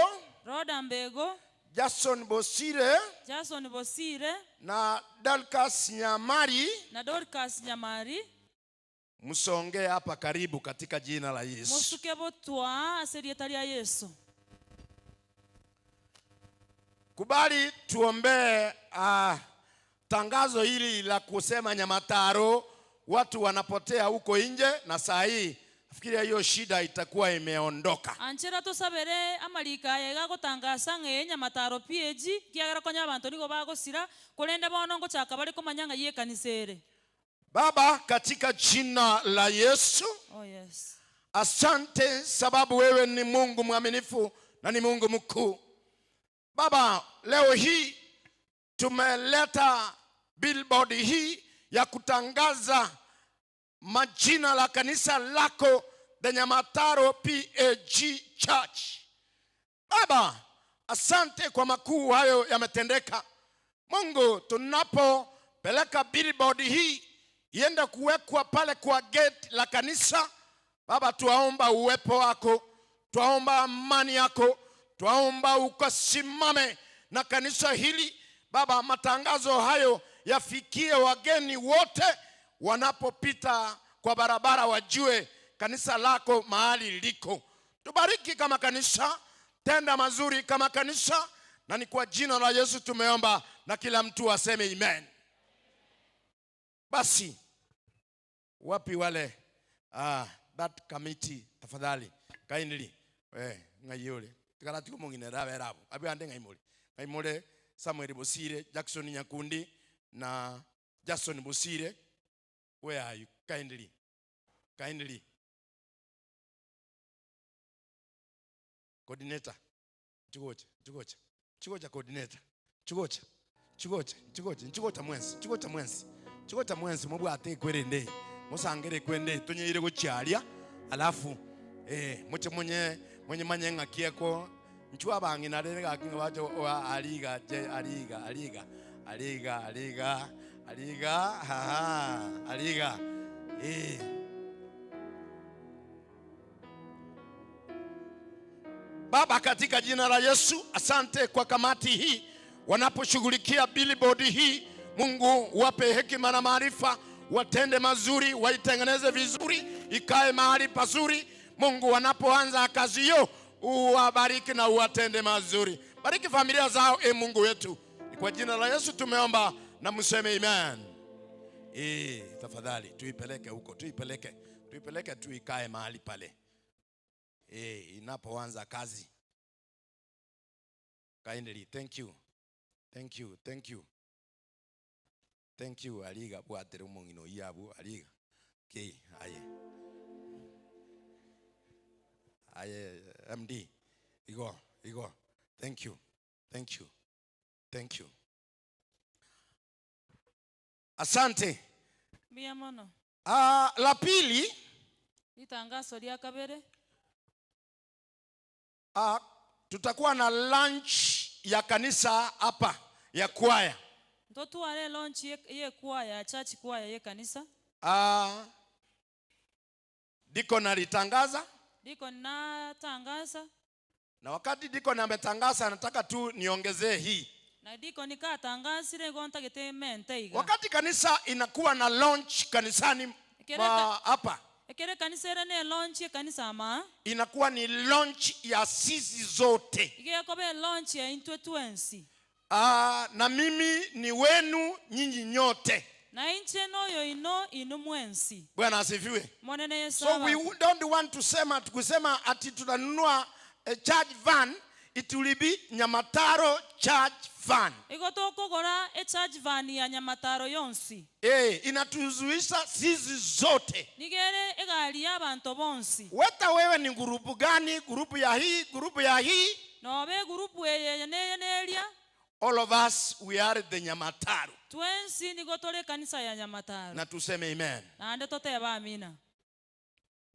Jackson Bosire, na Dorcas Nyamari, musonge hapa karibu katika jina la Yesu. Kubali tuombe tangazo hili la kusema Nyamataro watu wanapotea huko nje, na saa hii nafikiria hiyo shida itakuwa imeondoka. Anchera tusabere amalika yega gutangasa nge Nyamataro PAG kiagara konya abantu nigo bagosira kulenda bonongo chaka bari komanyanga ye kanisere. Baba, katika jina la Yesu, oh yes, asante sababu wewe ni Mungu mwaminifu na ni Mungu mkuu. Baba, leo hii tumeleta billboard hii ya kutangaza majina la kanisa lako the Nyamataro PAG Church. Baba, asante kwa makuu hayo yametendeka. Mungu, tunapopeleka billboard hii iende kuwekwa pale kwa gate la kanisa, Baba, tuwaomba uwepo wako, tuwaomba amani yako, tuwaomba ukasimame na kanisa hili. Baba, matangazo hayo yafikie wageni wote wanapopita kwa barabara, wajue kanisa lako mahali liko. Tubariki kama kanisa, tenda mazuri kama kanisa, na ni kwa jina la Yesu tumeomba, na kila mtu aseme amen. Basi wapi wale that committee, tafadhali kindly ngayole tikarati ko mungine raberabo abi ande ngaimole Samuel Bosire, Jackson Nyakundi na Jackson Bosire. Where are you? Kindly coordinator chigocha coordinator chigocha mwensi mubwate kwerende musangere kwende tonyire guchalia alafu muche mwenye manyenga kieko nchwa bangi na rene gakinga bacho aliga Baba, katika jina la Yesu, asante kwa kamati hii wanaposhughulikia billboard hii. Mungu, wape hekima na maarifa, watende mazuri, waitengeneze vizuri, ikae mahali pazuri. Mungu, wanapoanza kazi hiyo, uwabariki na uwatende mazuri. Bariki familia zao, Mungu wetu. Kwa jina la Yesu tumeomba na mseme amen. Tafadhali tuipeleke huko, tuipeleke tu ikae mahali pale. Inapoanza kazi. Kindly, thank you. Aliga bwatere umongino yabu aliga. Okay, aye MD. Igor. Thank you. Asante. Bia mono. La pili, Itangazo lya kabere. tutakuwa na lunch ya kanisa hapa ya kwaya. Ntotuare launch ye kwaya, church kwaya ye kanisa. Deacon alitangaza. Deacon na tangaza. Na wakati Deacon ametangaza, nataka tu niongezee hii. Na Deacon ka tangasire gonta getemente iga. Wakati kanisa inakuwa na launch kanisani hapa, Ekere kanisa era ne launch ye kanisa ama. Inakuwa ni launch ya sisi zote. Ige yakobe launch ya into twensi. Na mimi ni wenu nyinyi nyote. Na inche no yo inu mwensi. Bwana asifiwe. Monene Yesu. So we don't want to kusema ati tunanunua a church van, it will be Nyamataro church van. Iko tokogora a church van ya Nyamataro yonsi. Inatuzuisha sisi zote. Nigere egali y'abantu bonsi. Weta wewe ni grupu gani, grupu ya hii. No be grupu elia. All of us, we are the Nyamataro. Twensi nigotole kanisa ya Nyamataro. Na tuseme amen. Na ande toteba amina.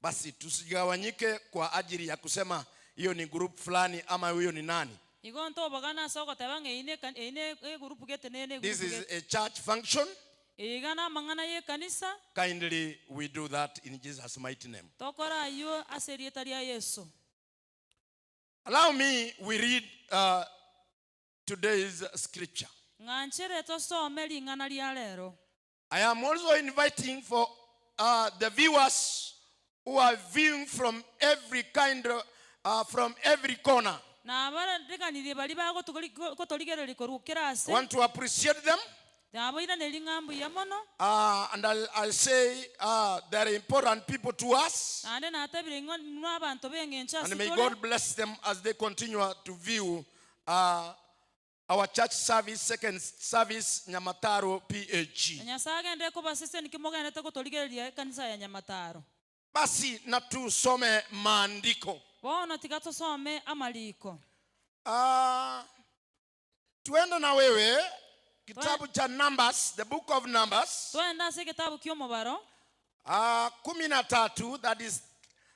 Basi tusigawanyike kwa ajili ya kusema hiyo ni group fulani ama huyo ni nani. Igonto bagana soko tabange ine grupu gete nene. This is a church function. Igana mangana ye kanisa. Kindly we do that in Jesus' mighty name. Tokora yo aserietaria Yesu. Allow me, we read today's scripture. Nganchere to some lingana lya lero. I am also inviting for the viewers who are viewing from every from every corner. Na bara rekanire bali ba gotoligere likorukira ase. I want to appreciate them. Daboira nelingambu ya mono. And I'll say they're important people to us. And may God bless them as they continue to view our church service, second service, Nyamataro PAG. Basi na tusome maandiko. Tuenda na wewe kitabu cha Numbers, the book of Numbers. 13, that is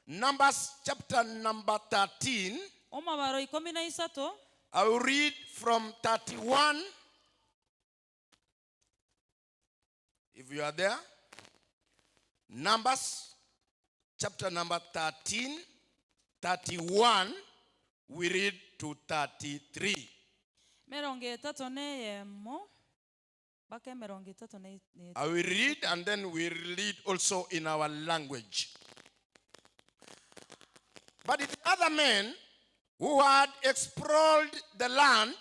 Numbers chapter number 13. I will read from 31. If you are there. Numbers chapter number 13, 31. We read to 33. I will read and then we read also in our language. But the other men who had explored the land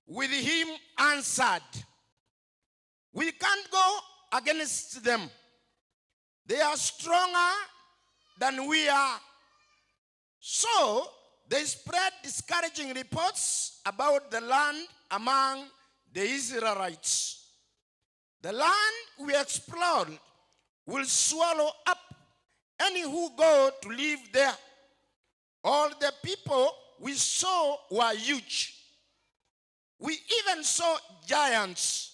with him answered, "We can't go against them. They are stronger than we are." So they spread discouraging reports about the land among the Israelites. "The land we explored will swallow up any who go to live there. All the people we saw were huge. We even saw giants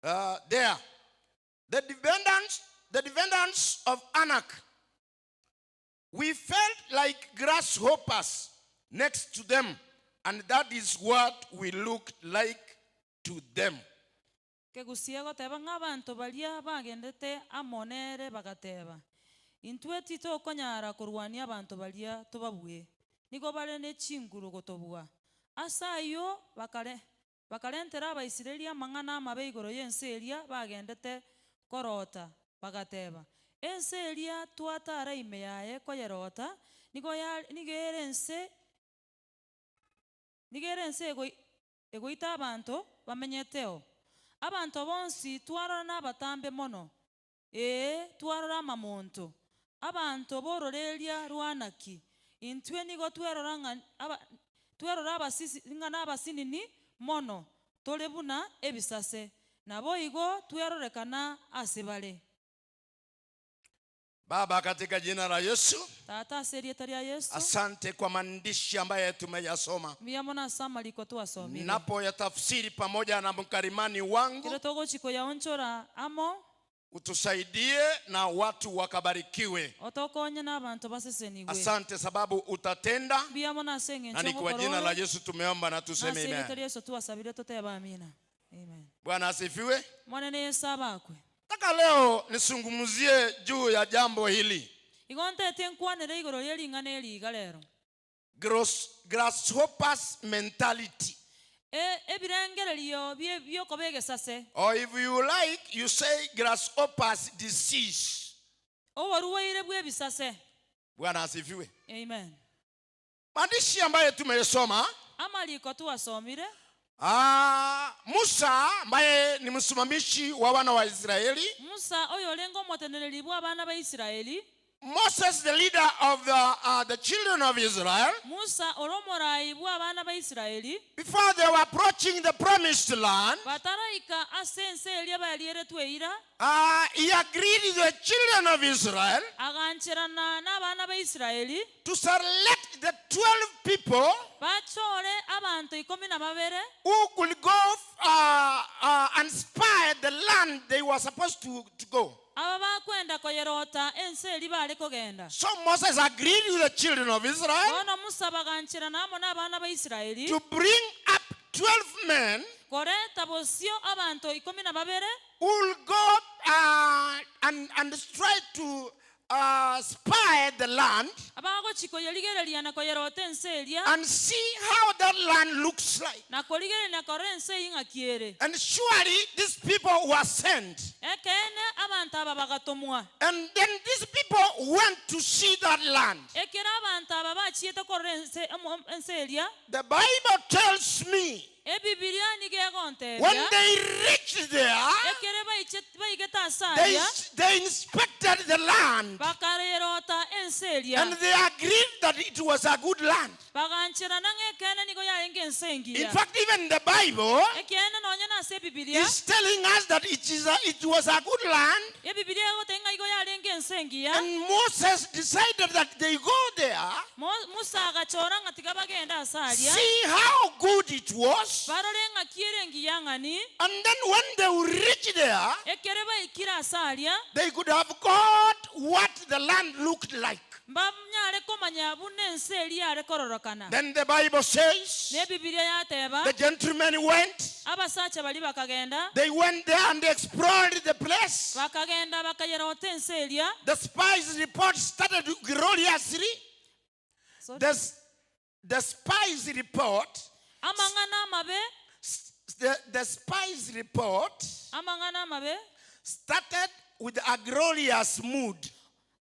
there. The defendants of Anak. We felt like grasshoppers next to them, and that is what we looked like to them." Kegusiego teba ng'abantu balia bagendete amonere bagateba. Intwe tito okonyara kurwania abantu balia tobabue. Nigo bare ne chinguru gotobua. Asayo bakalentera abaisiraeli amang'ana amabe igoro y'ense eria bagendete korota bagateba. Ense eria twatara ime yaye koyerota nigere ense egoita abantu bamenyeteo. abantu bonsi twarora n'abatambe mono twarora amamonto abantu bororeria rwanaki intwe nigo twerora abasisi nga n'abasinini mono tole buna ebisase nabo igo twerorekana asebale. Baba, katika jina la Yesu, Tata serieta lya Yesu. asante kwa maandishi ambayo tumeyasoma. Miyamona sama liko tuwasomile. Napo ya tafsiri pamoja na mkarimani wangu, Kile togo chiko ya onchora amo utusaidie na watu wakabarikiwe. otokonye n'abantu basesenigwe. Asante sababu utatenda, Biyamona senge na ni kwa jina la Yesu tumeomba na tuseme serieta amen. lya Yesu tuwasabile tuteba amina. Amen. Bwana asifiwe. Mwana ne Yesu abakwe. Nataka leo nisungumuzie juu ya jambo hili. Igonte tenkwanere igoro yelingana eliga lero. Grasshoppers mentality. Ebirengereriyo byokobegesase. Or if you like, you say grasshoppers disease. Owaruwaire bwebisase. Bwana asifiwe. Amen. Maandishi ambayo tumeyasoma, Amaliko tuwasomire. Musa ambaye ni msimamishi wa wana wa Israeli, Musa oyo lengo mwatenereri bwa abana ba Isiraeli. Moses the leader of the children of Israel, Musa olomorai bwa abana ba Isiraeli. before they were approaching the promised land, Bataraika asense elia bayaliere tweira. he agreed with the children of Israel Agancherana n'abana ba Isiraeli. to select the 12 people Bachore abantu 12 who could go and spy the land they were supposed to go. aba bakwenda koyerota ense eri bale kogenda. So Moses agreed with the children of Israel Ono Musa bagancherana amo n'abana ba Isiraeli. to bring up 12 men Koreta bosio abantu 12 who will go and try to spy the land abago chiko yeligereria na koyerota ense eria and see how that land looks like. na koligere na korense inga kiere. And surely these people were sent. Ekene abantu aba bagatomwa. And then these people went to see that land. Ekera abantu aba bachiete korense ense eria. The Bible tells me Ebibilia nigegonte. when they reached there, Ekere baigeta asaria. they inspected the land Bakarerota ense eria. and they agreed that it was a good land. Baganchera nange kene nigo yaenge ensengi. In fact, even the Bible Ekene nonya na se Biblia. is telling us that it was a good land. Ebibilia go tenga igo yaenge ensengi ya. And Moses decided that they go there, Musa agachora ngatika bagenda asaria. see how good it was. Barolenga kierengi yangani. And then when they will reach there, Ekere baikira asaria. they could have got what the land looked like. Mbamnyare komanya bune ense eria are kororokana. Then the Bible says Ne Biblia yateba. the gentlemen went. Abasacha bali bakagenda. They went there and they explored the place. Bakagenda bakayerota ense eria. The spies report started gloriously. Sorry. The spies report, Amangana mabe. the spies report Amangana mabe. started with a glorious mood.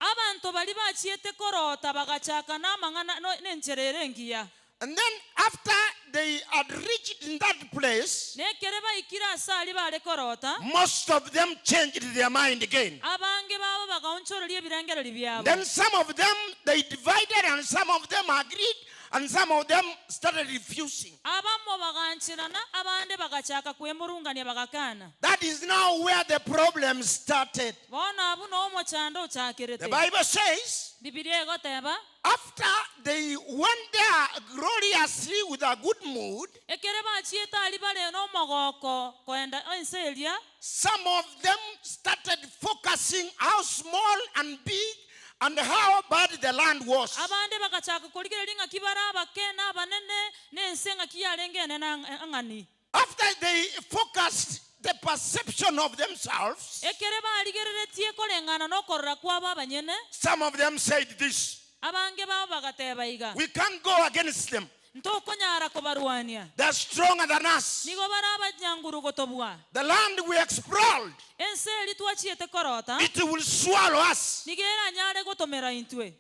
Abantu bali bachiete korota bagachaka n'amangana n'enchererengiya. And then after they had reached in that place, Nekere baikira asali bale korota. most of them changed their mind again. Abange babo bagaonchorolie ebirengereri byabo. Then some of them, they divided and some of them agreed and some of them started refusing. Abamo baganchirana abande bagachaka kwemurungania bagakana. That is now where the problem started. Bona abu no mochando The chakirete. Bible says, Biblia egoteba. after they went there gloriously with a good mood, Ekere bachieta ali bale no mogoko koenda ense eria. some of them started focusing how small and big and how bad the land was. Abande bagachaka kuligerenga kibara bakena banene nensenga kiyalengene na angani. After they focused the perception of themselves, Ekere baligereretie kolengana nokorora kwabo abanyene. some of them said this: Abange babo bagateba iga. we can't go against them. Ntokonyara kobarwania. They're stronger than us. Nigo baraba nyanguru gotobwa. The land we explored, Ense litwachiete korota. it will swallow us. Nigera nyare gotomera intwe.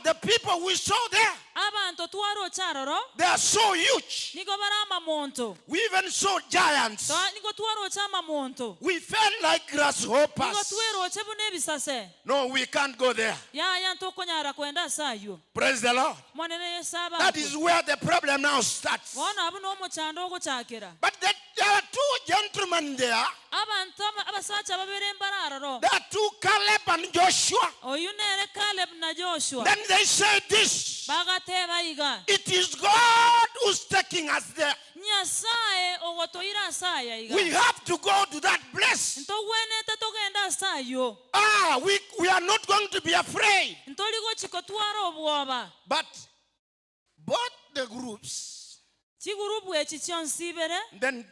The people we saw there, abantu twaro charoro They are so huge. niko barama monto We even saw giants. niko twaro chama monto We felt like niko grasshoppers. twero chebune bisase No, we can't go there. ya ntokonyara kwenda sayo Praise the Lord. monene yesaba That is where the problem now starts. wana abu no muchando guchakira But there are two gentlemen there. abantu abasacha babere mbarararo There are two, Caleb and Joshua. oyunere Caleb na Joshua Then they say this. bagateba iga It is God who's taking us there. nyasaye ogotoira saya iga We have to go to that place. ntogwenete togenda sayo We are not going to be afraid. ntoligo chikotwara obwoba But both the groups, chigurubu echi kyonsibere then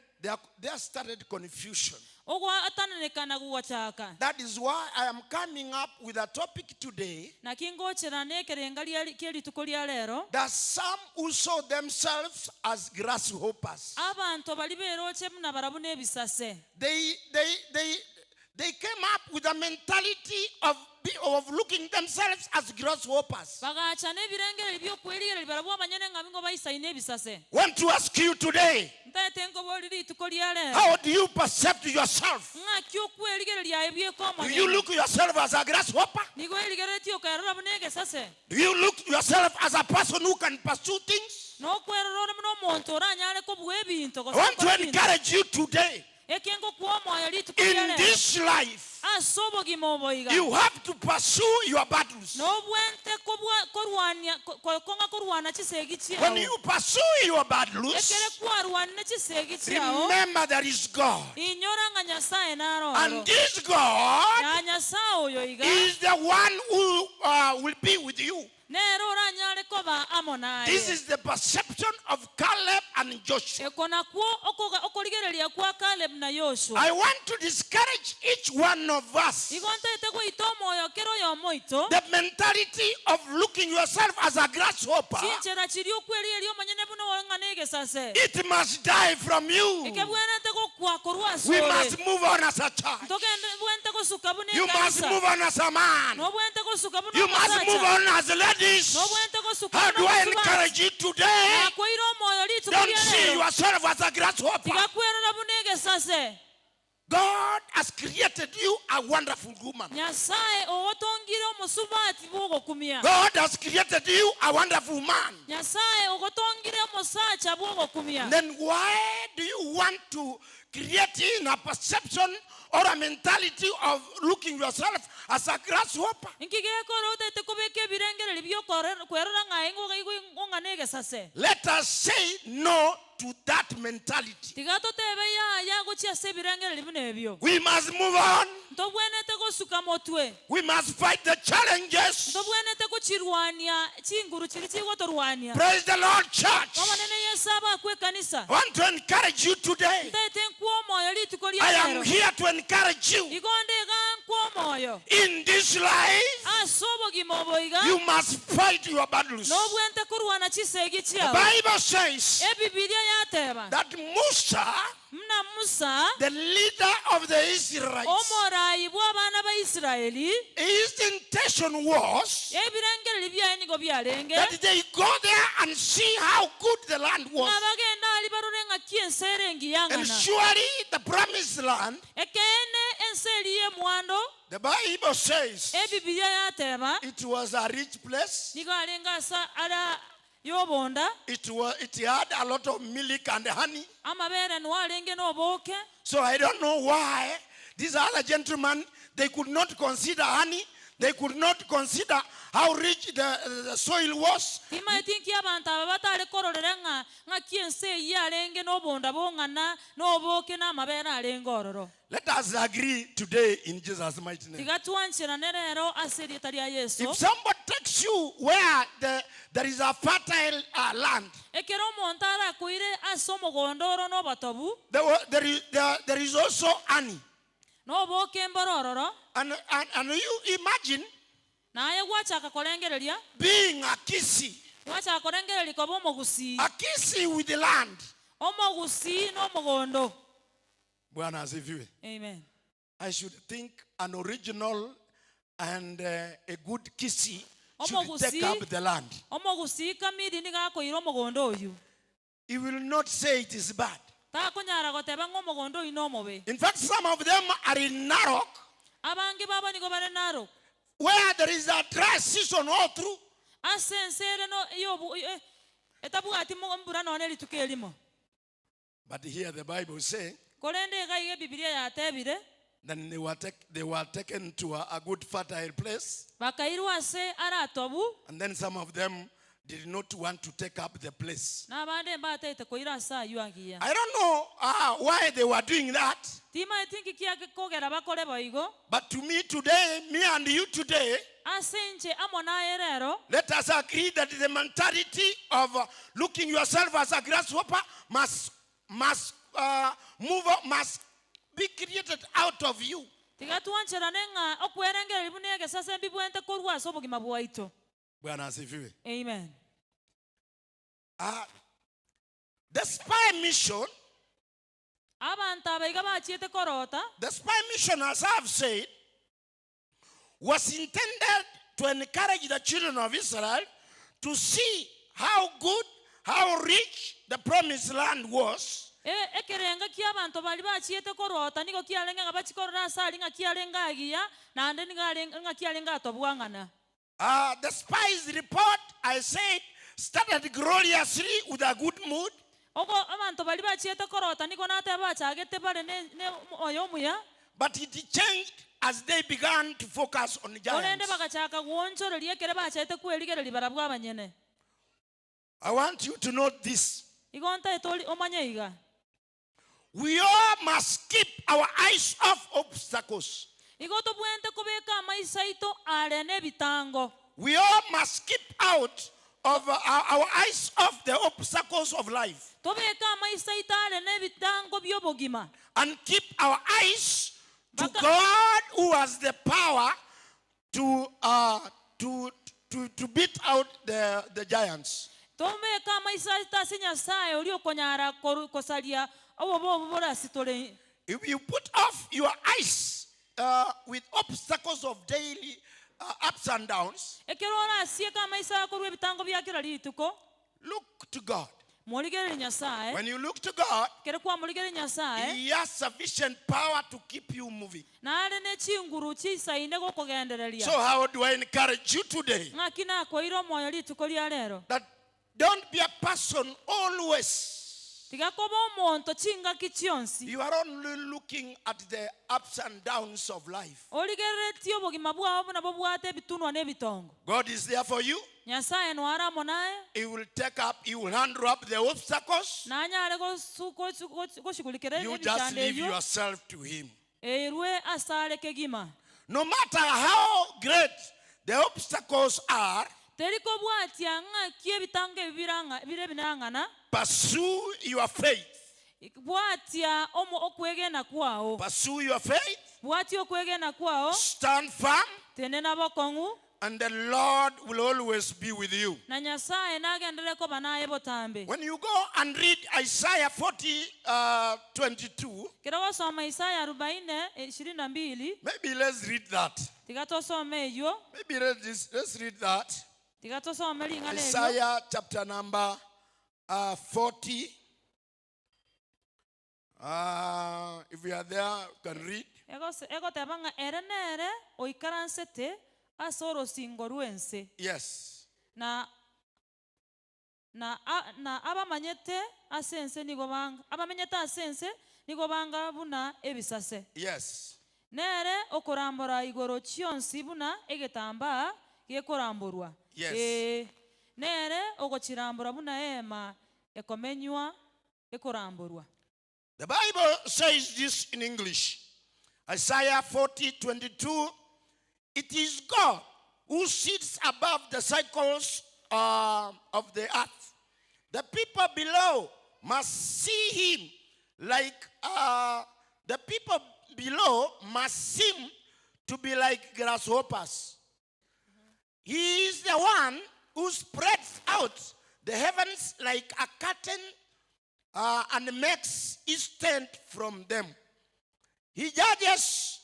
there started confusion. ogwa atananekana guwachaka That is why I am coming up with a topic today. nakingochera nekerenga kyerituko lya lero That some who saw themselves as grasshoppers, abantu bali beroche muna barabu nebisase they came up with a mentality of looking themselves as grasshoppers. bagacha nebirengere byokwelire barabu abanyene ngabingo bayisaine ebisase Want to ask you today, ntete ngo boliri ituko lya lero how do you perceive yourself? nga kyokweligere lya ebyekoma Do you look yourself as a grasshopper? nigo eligere tyo karara bunege sase Do you look yourself as a person who can pursue things? no kwerora muno monto oranyale ko bwebinto I want to encourage you today. ekengo kuomoyo lituko In lya lero this life, asobo gimoboiga you have to pursue your battles. nobwente korwania konga korwana chisegi When chiao you pursue your battles, ekere kwarwana chisegi chiao remember there is God. inyora nga nyasaye naro And this God ya nyasaye oyo iga is the one who will be with you. nero oranyale koba amonaye This is the perception of Caleb and Joshua. ekona kwo okoligereria kwa Caleb na Yoshua I want to discourage each one of us igontete kwita omoyo kero yo moito the mentality of looking yourself as a grasshopper. chinchera chiri okweri eri omanyene buno wanganege sase It must die from you. ikebwenete kokwa korwa We sore must move on as a child. ntogende bwente kosuka buno You must move on as a man. nobwente kosuka buno You must move on as ladies. nobwente kosuka How do I buno encourage you today? akoira omoyo lituko Don't see lyalero yourself as a grasshopper. tikakwerera bunege sase God has created you a wonderful woman. nyasaye owotongire omusubati bwogokumia God has created you a wonderful man. nyasaye ogotongire omusacha bwogokumia Then why do you want to create in a perception or a mentality of looking yourself as a grasshopper? nkigekora otete kubeka ebirengereri byokwerora ng'aye ng'onganege sase Let us say no to that mentality. tigatotebe yaya gochiase ebirengereri bino ebyo We must move on. ntobwenete gosuka motwe We must fight the challenges. ntobwenete gochirwania chinguru chiri chigotorwania Praise the Lord, church. omanene yesu abakwe ekanisa I want to encourage you today. ntete nkwomoyo lituko I lya am lero here to encourage you. igonde iga nkwomoyo In this life, ase obogima obo iga you must fight your battles. The nobwente korwana chisegi chiao Bible says ebibilia yateba that Musa, mna musa the leader of the Israelites, omorayi bw'abaana ba isirayeli his intention was ebirengereri byaye nigo byalenge that they go there and see how good the land was. nga bagenda ali barore nga kiensi eri And engiyangana surely the promised land, ekeene ensi eri y'emwando the Bible says, ebibilia yateba it was a rich place. nigo alenga asa ala y'obonda It had a lot of milk and honey. amabere niwalenge n'obooke So I don't know why these other gentlemen, they could not consider honey. They could not consider how rich the soil was. timaiti nki abantu aba batale kororera nga kiensi eyi alenge n'obonda bong'ana n'obooke n'amabere alenge ororo Let us agree today in Jesus' mighty name. tigatwanchirane rero ase erieta rya yesu If somebody takes you where there is a fertile land, ekero omonto arakwire ase omogondo oro n'obatobu there is also honey. n'obooke emborororo And you imagine naye gwachaka korengereria being a kisi gwachaka korengereria koba omogusi with the land. omogusi n'omogondo Bwana asifiwe. amen I should think an original and a good kisi should take up the land. omogusika miri nigakoira omogondo oyu He will not say it is bad. takonyara goteba ng'omogondo oyu nomobe In fact, some of them are in Narok, abange babo nigo bare naro where there is a dry season all through. ase ensere no yobu etabwati mbura none rituka erimo But here the Bible says, korende gaige bibilia yatebire then they were taken to a good fertile place. bakairwa ase aratobu And then some of them did not want to take up the place. n'abandi mbatete koira ase ayu agiya I don't know why they were doing that. tima etinki kiake kogera bakore boigo But to me today, me and you today, ase nche amo naye rero let us agree that the mentality of looking yourself as a grasshopper must be created out of you. tigatwancherane ng'a okwerengera ribu negesase mbibwente korwa ase obogima bwaito Bwana asifiwe. amen The spy mission, abantu abaiga bachiete korota the spy mission, as I have said, was intended to encourage the children of Israel to see how good, how rich the promised land was. ekerenga kia abantu bali bachiete korota nigo kialenga nga bachikorora ase ali ng'a kialenga agiya naende ng'a kialenga atobwang'ana The spy's report, I said, started gloriously with a good mood. ogo abantu bali bachiete korota nigo nateba bachagete bare ne oyo omuya But it changed as they began to focus on orende giants. bagachaka gwonchoreria ekere bachaete kwerigereri barabwa abanyene I want you to note this. igo ntaete omanye iga We all must keep our eyes off obstacles. igo tobwente kobeka amaiso aito are n'ebitango We all must keep out of our eyes off the obstacles of life tobeka amaiso aito are n'ebitango by'obogima and keep our eyes to Baka- God, who has the power to beat out the giants. tobeka amaiso aito ase nyasaye ori okonyara kosaria obobo borasi tore If you put off your eyes with obstacles of daily ups and downs, ekero orasieka amaiso akorwa ebitango byakera rituko look to God. morigereri nyasaye When you look to God, kere kwamorigereri nyasaye He has sufficient power to keep you moving. nare n'echinguru chisaine gokogendereria So how do I encourage you today? ng'aki nakoire omwoyo rituko ria rero That don't be a person always. tigakoba omonto chingaki chionsi You are only looking at the ups and downs of life. origereretie obogima bwabo nabo bwate ebitunwa n'ebitongo God is there for you. nyasaye nwara amo naye He will handle up the obstacles. nanyare goshigulikera You just ebichanda leave ebyo yourself to Him. erwe asare kegima No matter how great the obstacles are, terikobwatia ng'aki ebitango bire binang'ana pursue your faith. bwatia okwegena kwao Pursue your faith. bwatia okwegena kwao Stand firm. tene nabokong'u And the Lord will always be with you. na nyasaye nagendere koba naye botambe When you go and read Isaiah 40:22, kera wasoma isaya 40:22 maybe let's read that. tigatosome eyo Maybe let's read that. tigatosome ling'ana ebyo Isaiah chapter number 40. If you are there, you can read. egoteba ng'a ere nere oikaransete ase orosingo rwense Yes. na abamanyete ase ense nigo banga abamenyete ase ense nigo banga buna ebisase Yes. nere okorambora igoro chionsi buna egetambaa gekoramborwa Yes. nere ogochirambora buna ema ekomenywa ekoramborwa The Bible says this in English. Isaiah 40:22. It is God who sits above the cycles of the earth. The people below must see him like the people below must seem to be like grasshoppers. He is the one who spreads out the heavens like a curtain and makes his tent from them. He judges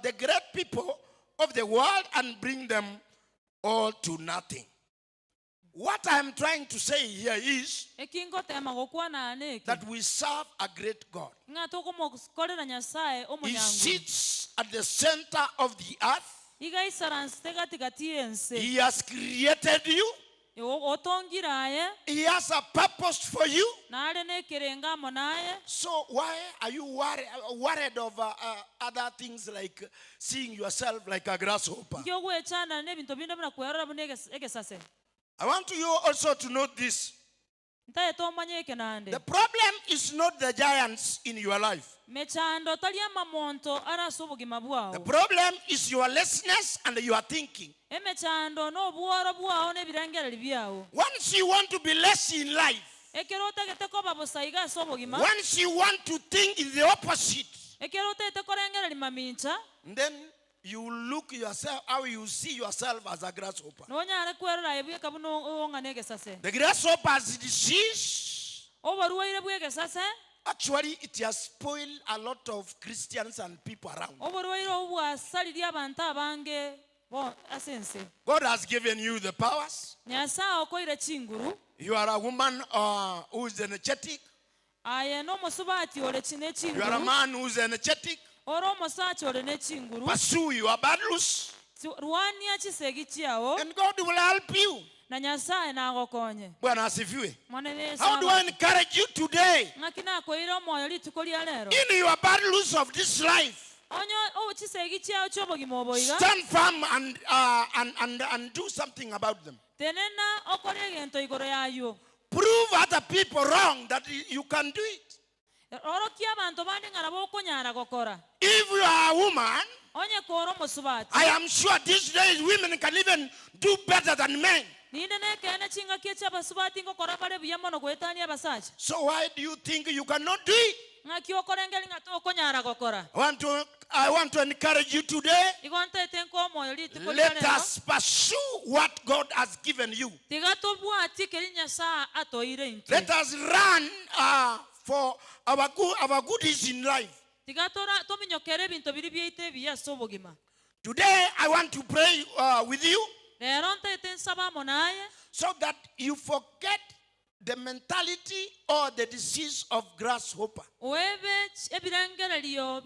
the great people of the world and bring them all to nothing. What I'm trying to say here is ekingotema gokwana niki that we serve a great God. ngato komokorera nyasaye He omunyango sits at the center of the earth. igaisaranse katikati yense He has created you. otongiraye He has a purpose for you. nare nekirengamo naye. So why are you worried over other things like seeing yourself like a grasshopper? Kyogwechana nebintu binde binakwera egesase. I want you also to note this. Ntaye tomanye kenande. The problem is not the giants in your life. Mechando taliama monto araso obugima The bwawo. problem is your laziness and your thinking. Emechando no buoro bwawo nebirangereri byawo. Once you want to be less in life, Ekero otegete koba busaiga ase obugima. once you want to think in the opposite, Ekero otete korengereri mamincha. then you look yourself, how you see yourself as a grasshopper. Nonyare kwerera ebweka buno onga negesase. The grasshopper's disease, Obaruwaire bwegesase. actually, it has spoiled a lot of Christians and people around. Obaruwaire obwasaliri abantu abange bo asense. God has given you the powers. Nyasaye okoire chinguru. You are a woman who is energetic. Aye no musubati ole chine You are a chinguru. man who is energetic. Oro musachi ole ne chinguru. Pursue your battles, Ruania chisegi chiao. and God will help you. Na Nyasaye nagokonye. Bwana asifiwe. Mwanene How do I encourage you today ngakina koira moyo litukolia lero. in your battles of this life? Onyo chisegi chiao chobogimo oboiga. Stand firm and do something about them. Tenena okore gento igoro yayo. Prove other people wrong that you can do it. Oro kia bantu bandi ngarabo konyara gokora. If you are a woman, Onye koro musubati. I am sure these days women can even do better than men. Ninde ne kene chinga kicha basubati ngokora bare biyamono gwetania basacha. So why do you think you cannot do it? Ngaki okorengeli ngato konyara gokora. I want to encourage you today. Igonte tenko moyo litukolia Let lero. us pursue what God has given you. Tigato bwati kelinya saa atoire into. Let us run for our goodies in life. Tigatora tominyokere bintu biri byeite biya sobogima. Today I want to pray with you Lero ntete nsaba monaye so that you forget the mentality or the disease of grasshopper. oebe ebirengereriyo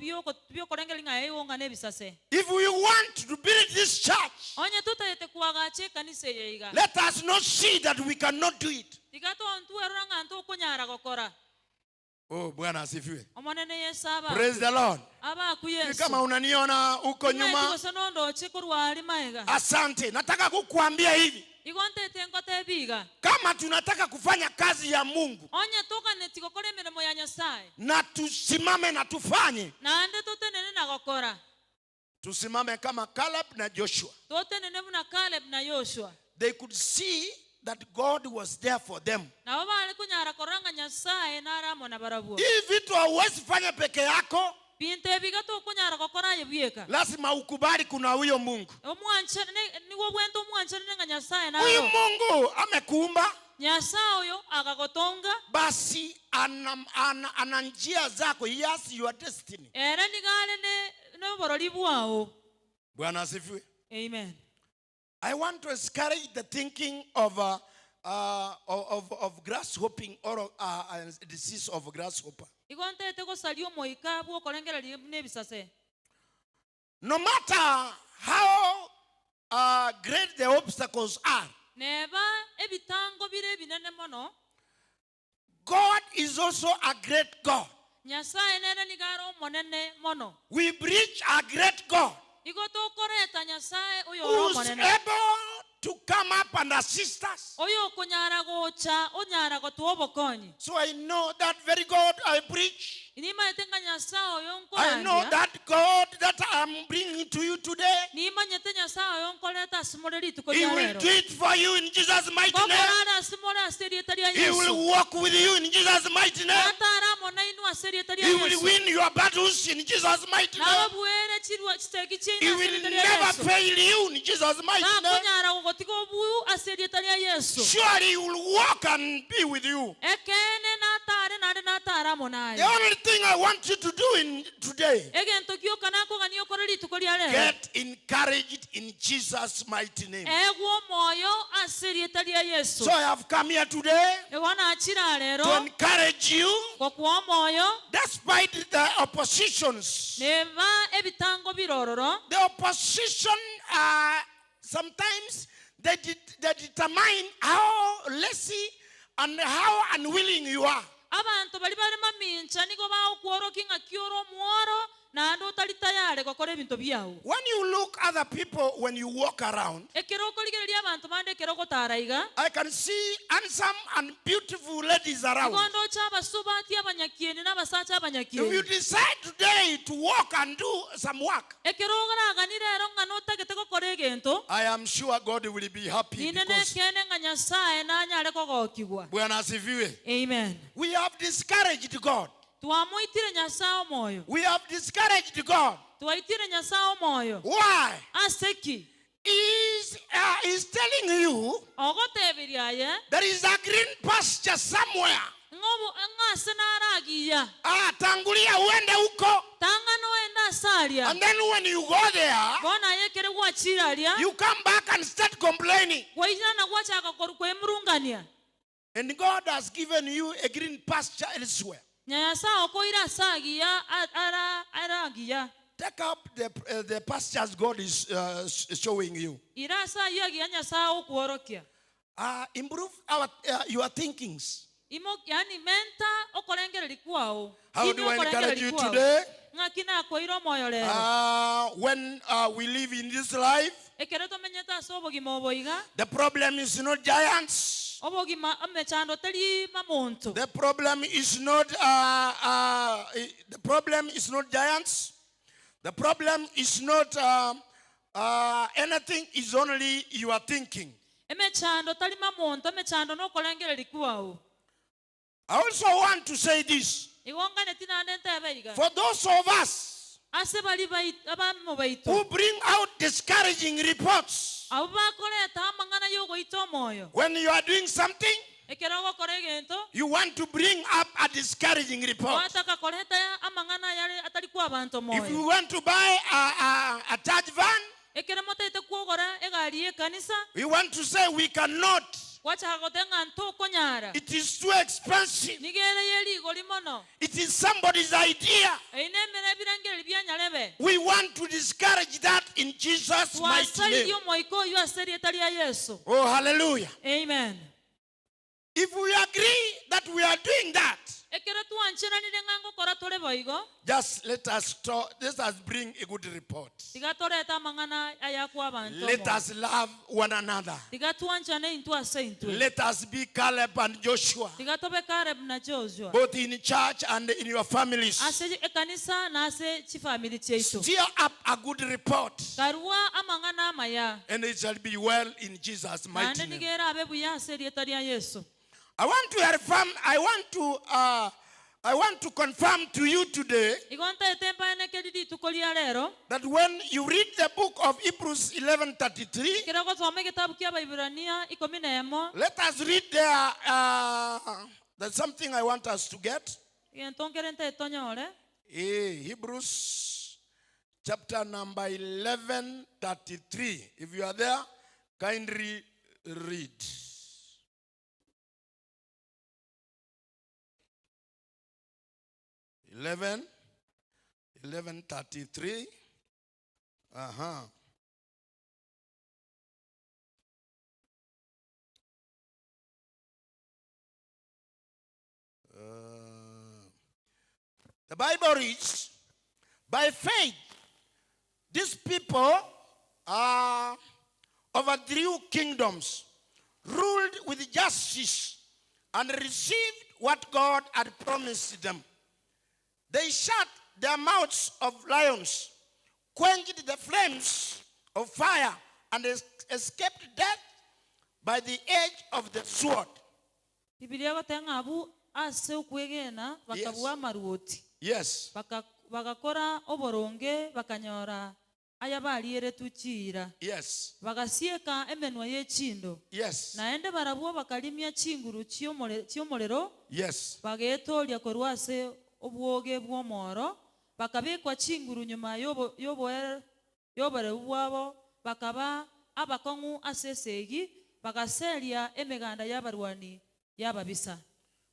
byokorengeri ngaye wonga nebisase. If we want to build this church, Onye tutete kuagache kanisa yeiga. let us not see that we cannot do it. Tigato ontu eranga ntu konyara gokora. Oh, Bwana asifiwe. Omonene yesaba. Praise the Lord. Aba kuyesu. Kama unaniona huko nyuma, Ngosonondo chikurwali maiga. asante. Nataka kukuambia hivi. Igonte tenkote biga. Kama tunataka kufanya kazi ya Mungu Onye toka netikokore mirimo ya Nyasaye. na tusimame na tufanye, Na ande tutenene na gokora. tusimame kama Caleb na Joshua. Tutenene buna Caleb na Yoshua. They could see that God was there for them. Na baba alikunyara koranga Nyasaye naramo na barabuo. Hii vitu hauwezi fanya peke yako, Binte biga to kunyara gokora yebieka. lazima ukubali kuna huyo Mungu. Omwanche ni wo bwento omwanche nga Nyasaye Huyu nayo. Mungu amekuumba, Nyasaye oyo agagotonga. basi ana njia zako. He has your destiny. Era nigale ne boroli bwao. Bwana asifiwe. Amen. I want to discourage the thinking of grasshopping or disease of grasshopper. Igonte teko salio moika bwo korengera nebisase. No matter how great the obstacles are, Neba ebitango bire binene mono. God is also a great God. Nyasaye nene nigaro monene mono. We preach a great God Igoto koreta Nyasaye oyo who's monene. able to come up and assist us. Oyo konyara gocha onyara gotuobokonyi. So I know that very God I preach. Inima etenga Nyasaye oyo I know nkorandia. that God that I'm bringing to you today, Nima nyete Nyasaye oyo nkoleta simoreri He tukolia will lero. do it for you in Jesus' mighty name. Gokorara simora aseri etalia He will Yesu. walk with you in Jesus' mighty name. Natara mona inu aseri etalia He will Yesu. win your battles in Jesus' mighty name. Nababuere chirwa chitegi He china will aseri etalia never Yesu. fail you in Jesus' mighty name. Nakonyara gogotiko bu aseri etalia Yesu. Surely He will walk and be with you. Ekene natare nade natare aramo The nayo only thing I want you to do in today, egento gioka nakogania okore rituko ria rero get encouraged in Jesus' mighty name. egwo moyo ase rieta ria Yesu So I have come here today egona achira to rero encourage you, gokwa moyo despite the oppositions. neba ebitango birororo The opposition, sometimes they determine how lazy and how unwilling you are. abantu bali barema mincha nigo baokworoki ng'a kioro mworo naende otari tayare gokora ebinto biao When you look other people, when you walk around, ekero okorigereria abantu bande ekero gotaraiga I can see handsome and beautiful ladies around. igondo ocha abasubati abanyakieni n'abasacha If you abanyakieni decide today to walk and do some work, ekero ogaraganire ero ng'a notagete gokora egento I am sure God will be happy ninde because nekene ng'a nyasaye nanyare kogokigwa Bwana asifiwe. amen We have discouraged God. twamoitire nyasaye omwoyo We have discouraged God. twaitire nyasaye omwoyo Why? aseki He's telling you ogoteberia aye there is a green pasture somewhere. ng'ase naragiya Tangulia uende huko. tang'ano enda asaria And then when you go there, bona yekere gwachiraria you come back and start complaining. gwairana gwachaka kwemurungania And God has given you a green pasture elsewhere. nyayasa okoira asagiya aragiya Take up the pastures God is showing you. ira asagiya agiya nyasa okworokia Improve your thinkings. yani menta okorengereri kwao How do I encourage you today? ng'akina akoira omoyo rero When we live in this life, ekero tomenyete ase obogima oboiga the problem is not giants. obogima amechando teri mamonto The problem is not giants. The problem is not anything. Is only your thinking. emechando tari mamonto emechando nokorengereri kwao I also want to say this. igongane tinane ntebeiga For those of us ase bali abamo baitu who bring out discouraging reports, abo bakoreta amang'ana y'ogoita omoyo when you are doing something, ekero ogokora egento you want to bring up a discouraging report. wataka koreta amang'ana yare atari kwa abantu If you omoyo want to buy a church van, ekero motaite kwogora egari y'ekanisa we want to say we cannot. gwachaka gotenga ntokonyara It is too expensive. nigere yerigori mono It is somebody's idea. eine emere ebirengereri byanyarebe We want to discourage that in Jesus' mighty twasaririe name. omoiko oyo ase rieta ria Yesu Oh, hallelujah. amen If we agree that we are doing that, ekero twancheranire ng'a ngokora tore boigo just let us bring a good report. tiga toreta amang'ana ayakwa abantu Let omoyo. us love one another. tiga twanchane intwe ase intwe Let us be Caleb and Joshua, tiga tobe Caleb na Joshua both in church and in your families. ase ekanisa na ase chifamili chaitu Stir up a good report, karua amang'ana amaya and it shall be well in Jesus' mighty nande name. nigera abe buya ase rieta ria Yesu I want to confirm to you today igonta etempa enekeri rituko ria rero that when you read the book of Hebrews 11:33, kero gosoma gitabu kia Baiburania 11 let us read there. There's something I want us to get. gentongere nte tonyore Hebrews chapter number 11:33. If you are there, kindly read. Eleven 11:33. The Bible reads, by faith, these people overthrew kingdoms, ruled with justice, and received what God had promised them. They shut their mouths of lions, quenched the flames of fire, and escaped death by the edge of the sword. Biblia gotenga abu ase okwegena bakabua maruoti Yes. bagakora oboronge bakanyora aya baliere tuchira Yes. bagasieka emenwa y'echindo Yes. naende barabwo bakalimia chinguru chiomorero Yes. bagetoria korwa ase obwoge bw'omoro bakabekwa chinguru nyuma y'oborebu bwabo bakaba abakong'u ase esegi bagaseria emeganda y'abarwani y'ababisa.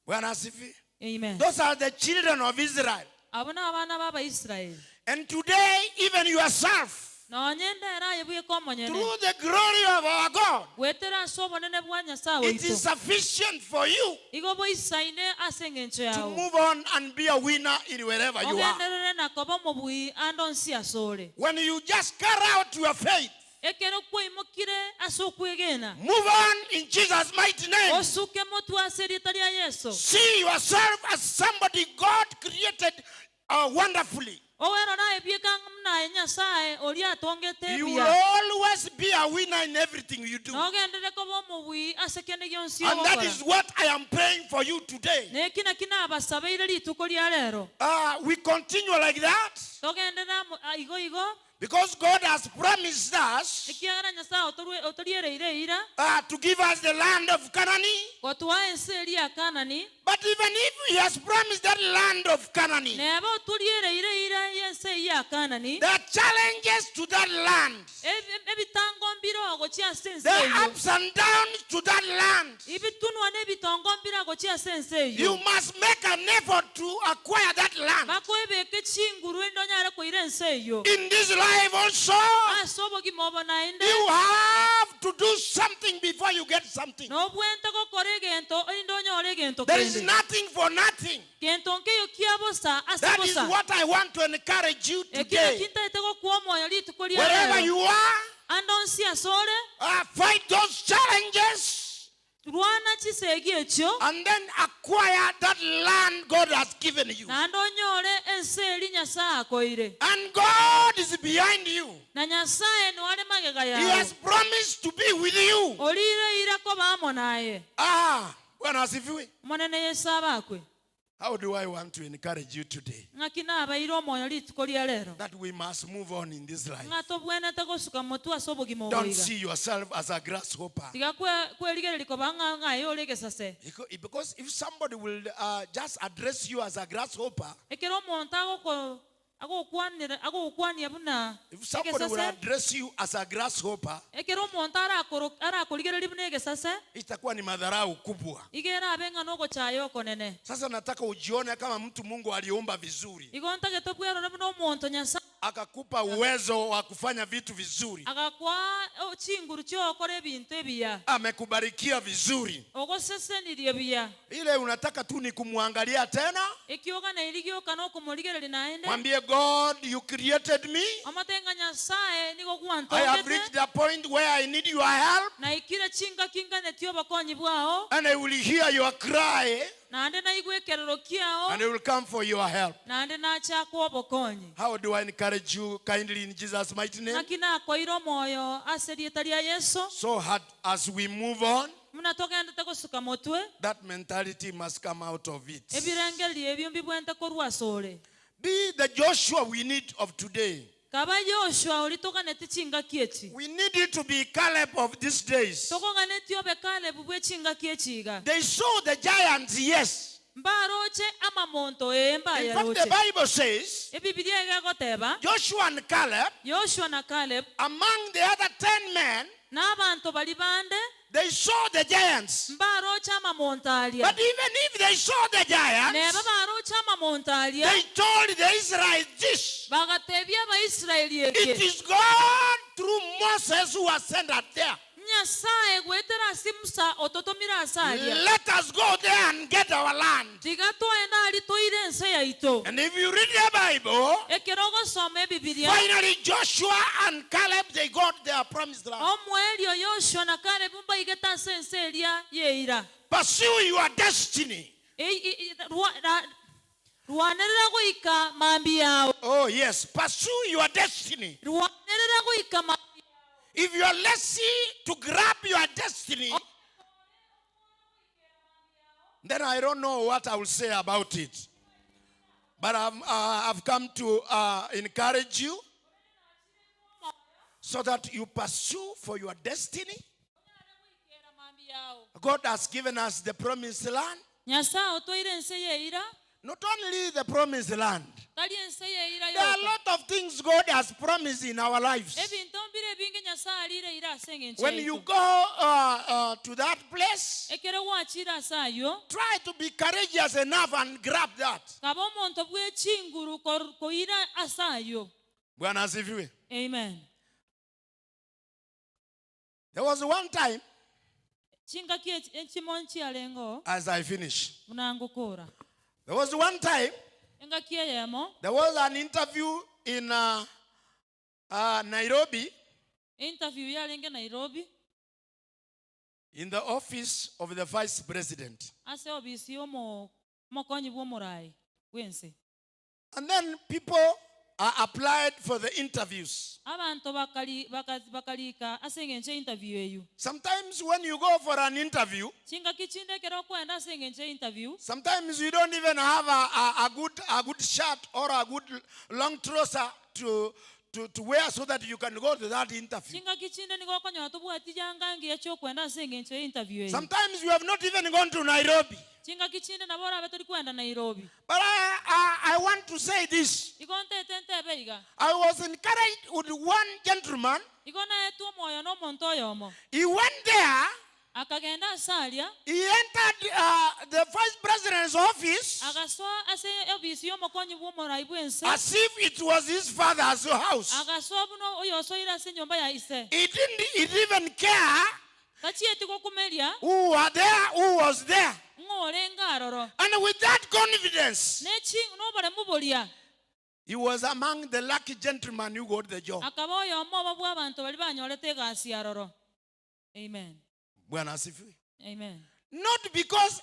Bwana asifiwe. Amen. Those are the children of Israel. Abo ni abana b'Abaisiraeli. And today, even yourself, Nonyende era yebuyeka omonyene through the glory of our God, gwetera ase obonene bwa Nyasaye it is waitu sufficient for you igo boisaine ase eng'encho to yago move on and be a winner in wherever you are. ogenderere nakoba omobui ando nsi asore When you just carry out your faith, ekero kwoimokire ase okwegena move on in Jesus' mighty name. osuke motu ase riita ria Yesu See yourself as somebody God created wonderfully. owero naye bieka mnaye Nyasaye oria atongete You will buya always be a winner in everything you do. nogendere koba omobui ase kende gionsi And that ogokora is what I am praying for you today. neki naki nabasabeire rituko ria rero We continue like that togendera igo because God has promised us ekiagera Nyasaye otoriereire ira to give us the land of Canaan. gotwa ense eria Kanani But even if He has promised that land of Canaan, neba otoriereire ira yense ya Kanani there are challenges to that land. ebitango mbirogo chiase ense There are eyo ups and downs to that land. ibitunwa n'ebitongo mbirago chiase ense eyo You must make an effort to acquire that land. bakoebeka ekinguru endonyare koira ense eyo In this life also, ase obogima obo naende you have to do something before you get something. n'obwente gokora egento erinde onyore egento There is kende nothing for nothing. gento nkeyo kia bosa ase That is bosa what I want to encourage you ekino today. kintaete gokuwa omwoyo rituko ria Wherever lero you are, ando nsi asore fight those challenges rwana chisegi ekyo and then acquire that land God has given you. naende onyore ense eri Nyasaye akoire And God is behind you. na Nyasaye niware magega He yawe has promised to be with you. orire ira koba amo naye Bwana asifiwe. monene Yesu abakwe How do I want to encourage you today? ng'aki nabaire omwoyo rituko ria lero That we must move on in this life. ng'a tobwenete gosuka motu ase obogima Don't oboiga see yourself as a grasshopper. tiga kwerigereri koba ng'aye ore egesase Because if somebody will just address you as a grasshopper, ekero omonto agogokwania buna if somebody will egesase address you as a grasshopper, ekero omonto arakorigereri buna egesase itakuwa ni madharau kubwa. igera abe ng'a nogochaya okonene Sasa nataka ujione kama mtu Mungu aliumba vizuri, igo ntagete bwerore buna omonto Nyasaye akakupa uwezo wa kufanya vitu vizuri, agakwa chinguru chiokora ebinto ebiya amekubarikia vizuri. ogosesenirie biya Ile unataka tu ni kumwangalia tena, ekioga nairigioka nokumorigereri naende mwambie God, you created me. amatenga Nyasaye nigo I have gwantogete reached the point where I need your help, na ikire chinga kinganeti obakonyi bwao and I will hear your cry, naende naigwa ekerero kiao and I will come for your help. naende nachakwa obokonyi How do I encourage you kindly in Jesus' mighty name? ng'aki nakoire omwoyo ase rieta ria Yesu So as we move on, muna togendete gosuka motwe that mentality must come out of it. ebirengereri ebio mbibwente korwa ase ore Be the Joshua we need of today. kaba Joshua ori toganeti chingaki eki We need you to be Caleb of these days. tokoganeti obe Kalebu bwe chingaki echiga They saw the giants, yes. mbaroche amamonto In fact, the mbayaroche Bible says ebibilia egegoteba Joshua and Caleb, Joshua na Caleb among the other 10 men, n'abantu bali bande they saw the giants. mbaroche amamonto alia But even if they saw the neba giants, baroche amamonto alia they told the Israelites this. bagatebia abaisiraeli It eke is God through Moses who has sent us there. Nyasaye gwetera ase Musa ototomira ase aria Let us go there and get our land. tiga twaenda ali toire ense yaito And if you read the Bible, ekero ogosoma ebibilia finally Joshua and Caleb, they got their promised land. omwerio Yoshua na Kalebu mbaigete ase ense eria yeira Pursue your destiny. rwanerera goika mambi yawe Oh yes, pursue your destiny. rwanerera goika mambi If you are lazy to grab your destiny, then I don't know what I will say about it. But I've come to encourage you so that you pursue for your destiny. Kera mambi yao. God has given us the promised land. Nyasaye otoire ense yeira. Not only the promised land. Tali ense yeira There are a yoka. lot of things God has promised in our lives. Ebintu mbire bingi Nyasaye alire ira asenge enche When yaitu. you go to that place, Ekere wachira sayo. try to be courageous enough and grab that. Kaba omonto bw'ekinguru koira asayo. Bwana asifiwe. Amen. There was one time, Chinga ekimonchi alengo. as I finish, Unangukura. there was one time, Enga kieyemo. there was an interview in Nairobi, Interview yalenge Nairobi. in the office of the vice president. Ase obisi mokonyi bw'omurai wense. And then people applied for the interviews. Abantu bakalika asenge enche interview eyu. Sometimes when you go for an interview, Chinga kichindekera okwenda asenge enche interview. sometimes you don't even have a good shirt or a good long trouser to wear so that you can go to that interview. Chinga kichinde niko konyo tubwatijanga ngi ekyokwenda asenge enche interview eyu. Sometimes you have not even gone to Nairobi. Chinga kichinde nabora betuli kwenda Nairobi. But I want to say this. Ikonte tente beiga. I was encouraged with one gentleman. Ikona etu moyo no monto yomo. He went there. Akagenda asalia. He entered the vice president's office Agaso ase obisi yomokonyi bw'omurai bwense. as if it was his father's house. Agaso buno oyo osoira ase nyumba ya ise. He didn't even care Kachieti kokumelia. who was there. Ngore ngaroro. And with that confidence, Neching no bare mubolia. he was among the lucky gentlemen who got the job. Akaba oyo omo bw'abantu bali banyolete egasi aroro. Amen. Bwana asifiwe. Amen. Not because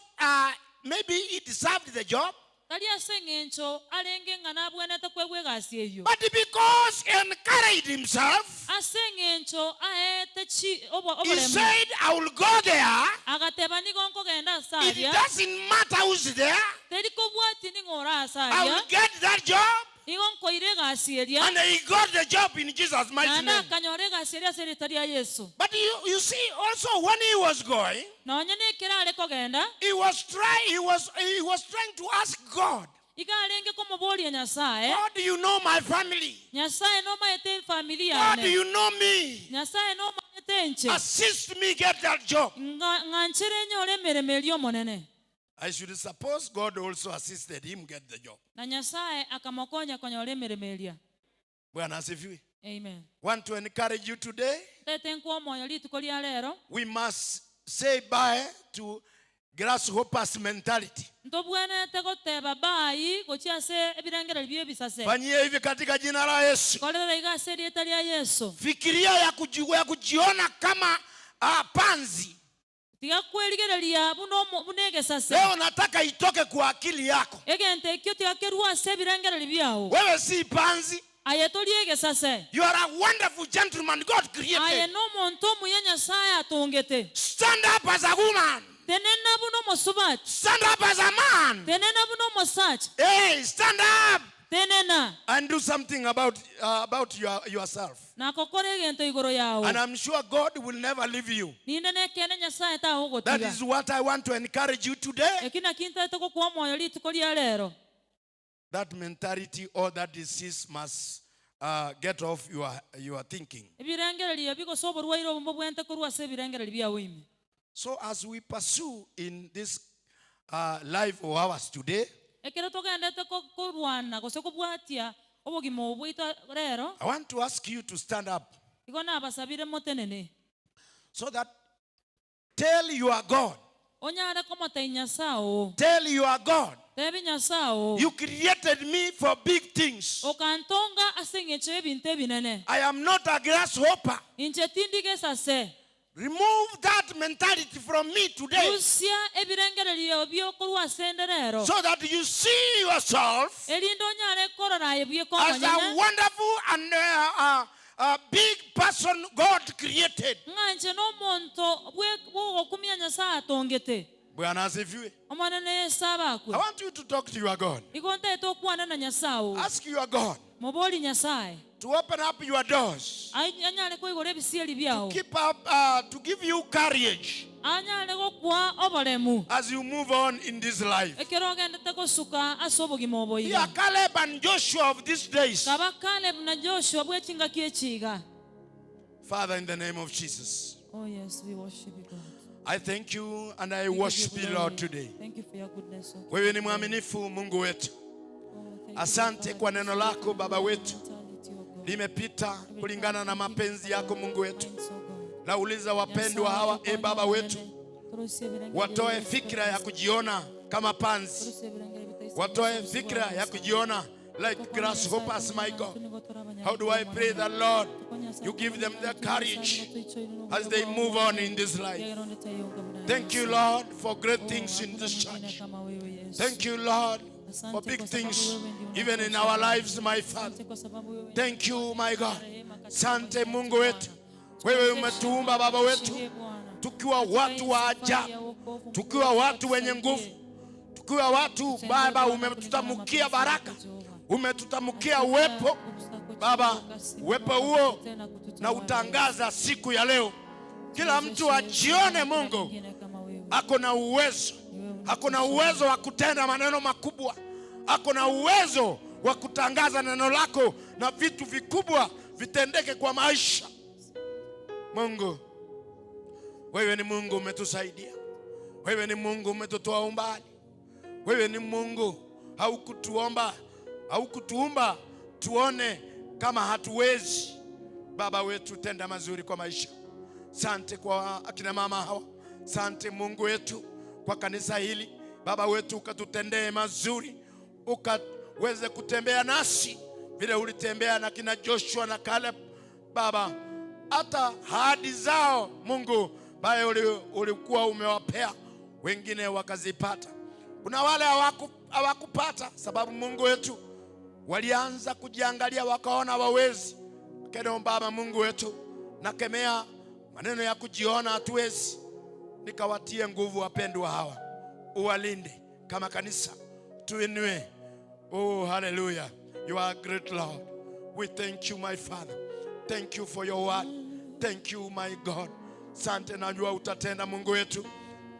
maybe he deserved the job, Tali asenge encho alenge ngana bwenete kwegwe egasi eyo. but because he encouraged himself, Asenge encho aete chi he obolemu. said, I will go there. Agateba niko nkogenda It asalia. doesn't matter who's there. Teriko bwati ni ngora I asalia. will get that job. Iko nkoire egasi eria. And he got the job in Jesus' mighty Nanda name. kanyore egasi eria seri tari ya Yesu. But you see, also when he was going, Na onyene ekera ale kogenda. he was trying to ask God, Ika alenge komubolia Nyasaye. how do you know my family? Nyasaye no maete familia How do ane. you know me? Nyasaye no maete enche. Assist me get that job. Nganchere nyole mereme elio monene. I should suppose God also assisted him get the job. Na Nyasaye akamokonya konyole mereme elia. Bwana asifiwe. Amen. Want to encourage you today? Tete nkuwa moyo lituko lya lero. We must say bye to grasshoppers mentality. Ntobwenete goteba bayi gochiase ebirengera bibye bisase. Fanyie hivi katika jina la Yesu. Kolera igase lieta lya Yesu. Fikiria ya kujiona kama panzi. Tiga kweligerelia bunege sase. Leo nataka itoke kwa akili yako. Egente kyo tiga kerua se birengera bibyawo. Wewe si panzi. Ayetoliege sase. You are a wonderful gentleman God Aye created. no monto muye Nyasaye atongete. Stand up as a woman. Tenena buno mosubat. Stand up as a man. Tenena buno mosach. Hey, stand up Tenena. and do something about yourself. Na kokore gento igoro yawo. And I'm sure God will never leave you. Nindene kene Nyasaye ta That hogotiga. is what I want to encourage you today. Ekina kinta toko kwa moyo lituko lya lero. That mentality or that disease must get off your thinking. Ebirengera lya biko soborwa iro bombo bwente kurwa se birengera bya wimi. So as we pursue in this life of ours today, Ekero togendete kurwana gose kubwatia obogimo obwita rero. I want to ask you to stand up Igona abasabire motenene. so that tell your God, Onyare komota Nyasaye. tell your God, Tebi Nyasaye. you created me for big things. Okantonga asengeche ebintu ebinene. I am not a grasshopper. Inche tindige sase. Remove that mentality from me today Lucia ebirengera lya byo kurwa senderero. so that you see yourself Elindo nyare korora ebye as komanya. a wonderful and a big person God created. Nganje no monto bwe okumya Nyasaye atongete. Bwana asifiwe. Omanene I sabakwe. want you to talk to your God. Igonte to kwana na Nyasaye. Ask your God, moboli nyasaye to open up your doors, anyale koigora ebisieri byao keep up, to give you courage anyale gokwa oboremu as you move on in this life. ekero ogendete gosuka ase obogima We oboiga are Caleb and Joshua of these days. kaba Caleb na Joshua bw'ekinga ky'ekiiga. Father, in the name of Jesus, Oh yes, we worship you, God. I thank you and I We give worship you you, glory. Lord, today. Thank you for your goodness, oh God. Wewe ni mwaminifu Mungu wetu. Oh, thank you, Asante God. kwa neno lako Baba wetu. Mentality, oh God. Limepita kulingana na mapenzi yako Mungu wetu. Thanks, oh God. Nauliza wapendwa hawa, Baba wetu, watoe fikra ya kujiona kama panzi, watoe fikra ya kujiona like grasshoppers, my God. How do I pray that, Lord, you give them the courage as they move on in this life. Thank you, Lord, for great things in this church. Thank you, Lord, for big things even in our lives, my Father. Thank you, my God. Sante Mungu wetu, wewe umetuumba Baba wetu tukiwa watu wa ajabu, tukiwa watu wenye nguvu, tukiwa watu Baba, umetutamukia baraka, umetutamukia uwepo Baba. Uwepo huo na utangaza siku ya leo, kila mtu ajione Mungu ako na uwezo, ako na uwezo wa kutenda maneno makubwa, ako na uwezo wa kutangaza neno lako na vitu vikubwa vitendeke kwa maisha. Mungu, wewe ni Mungu umetusaidia, wewe ni Mungu umetutoa umbali, wewe ni Mungu haukutuumba tuone kama hatuwezi. Baba wetu, tenda mazuri kwa maisha. Sante kwa akina mama hawa, sante Mungu wetu kwa kanisa hili Baba wetu, ukatutendee mazuri, ukaweze kutembea nasi vile ulitembea na kina Joshua na Caleb Baba, hata ahadi zao Mungu baye ulikuwa umewapea wengine wakazipata. Kuna wale hawakupata sababu Mungu wetu walianza kujiangalia wakaona wawezi. Kero Baba Mungu wetu, nakemea maneno ya kujiona hatuwezi, nikawatie nguvu wapendwa hawa, uwalinde kama kanisa, tuinue. Oh, hallelujah. You are great, Lord. We thank you, my Father. Thank you for your word. Thank you, my God. Sante, najua utatenda Mungu wetu,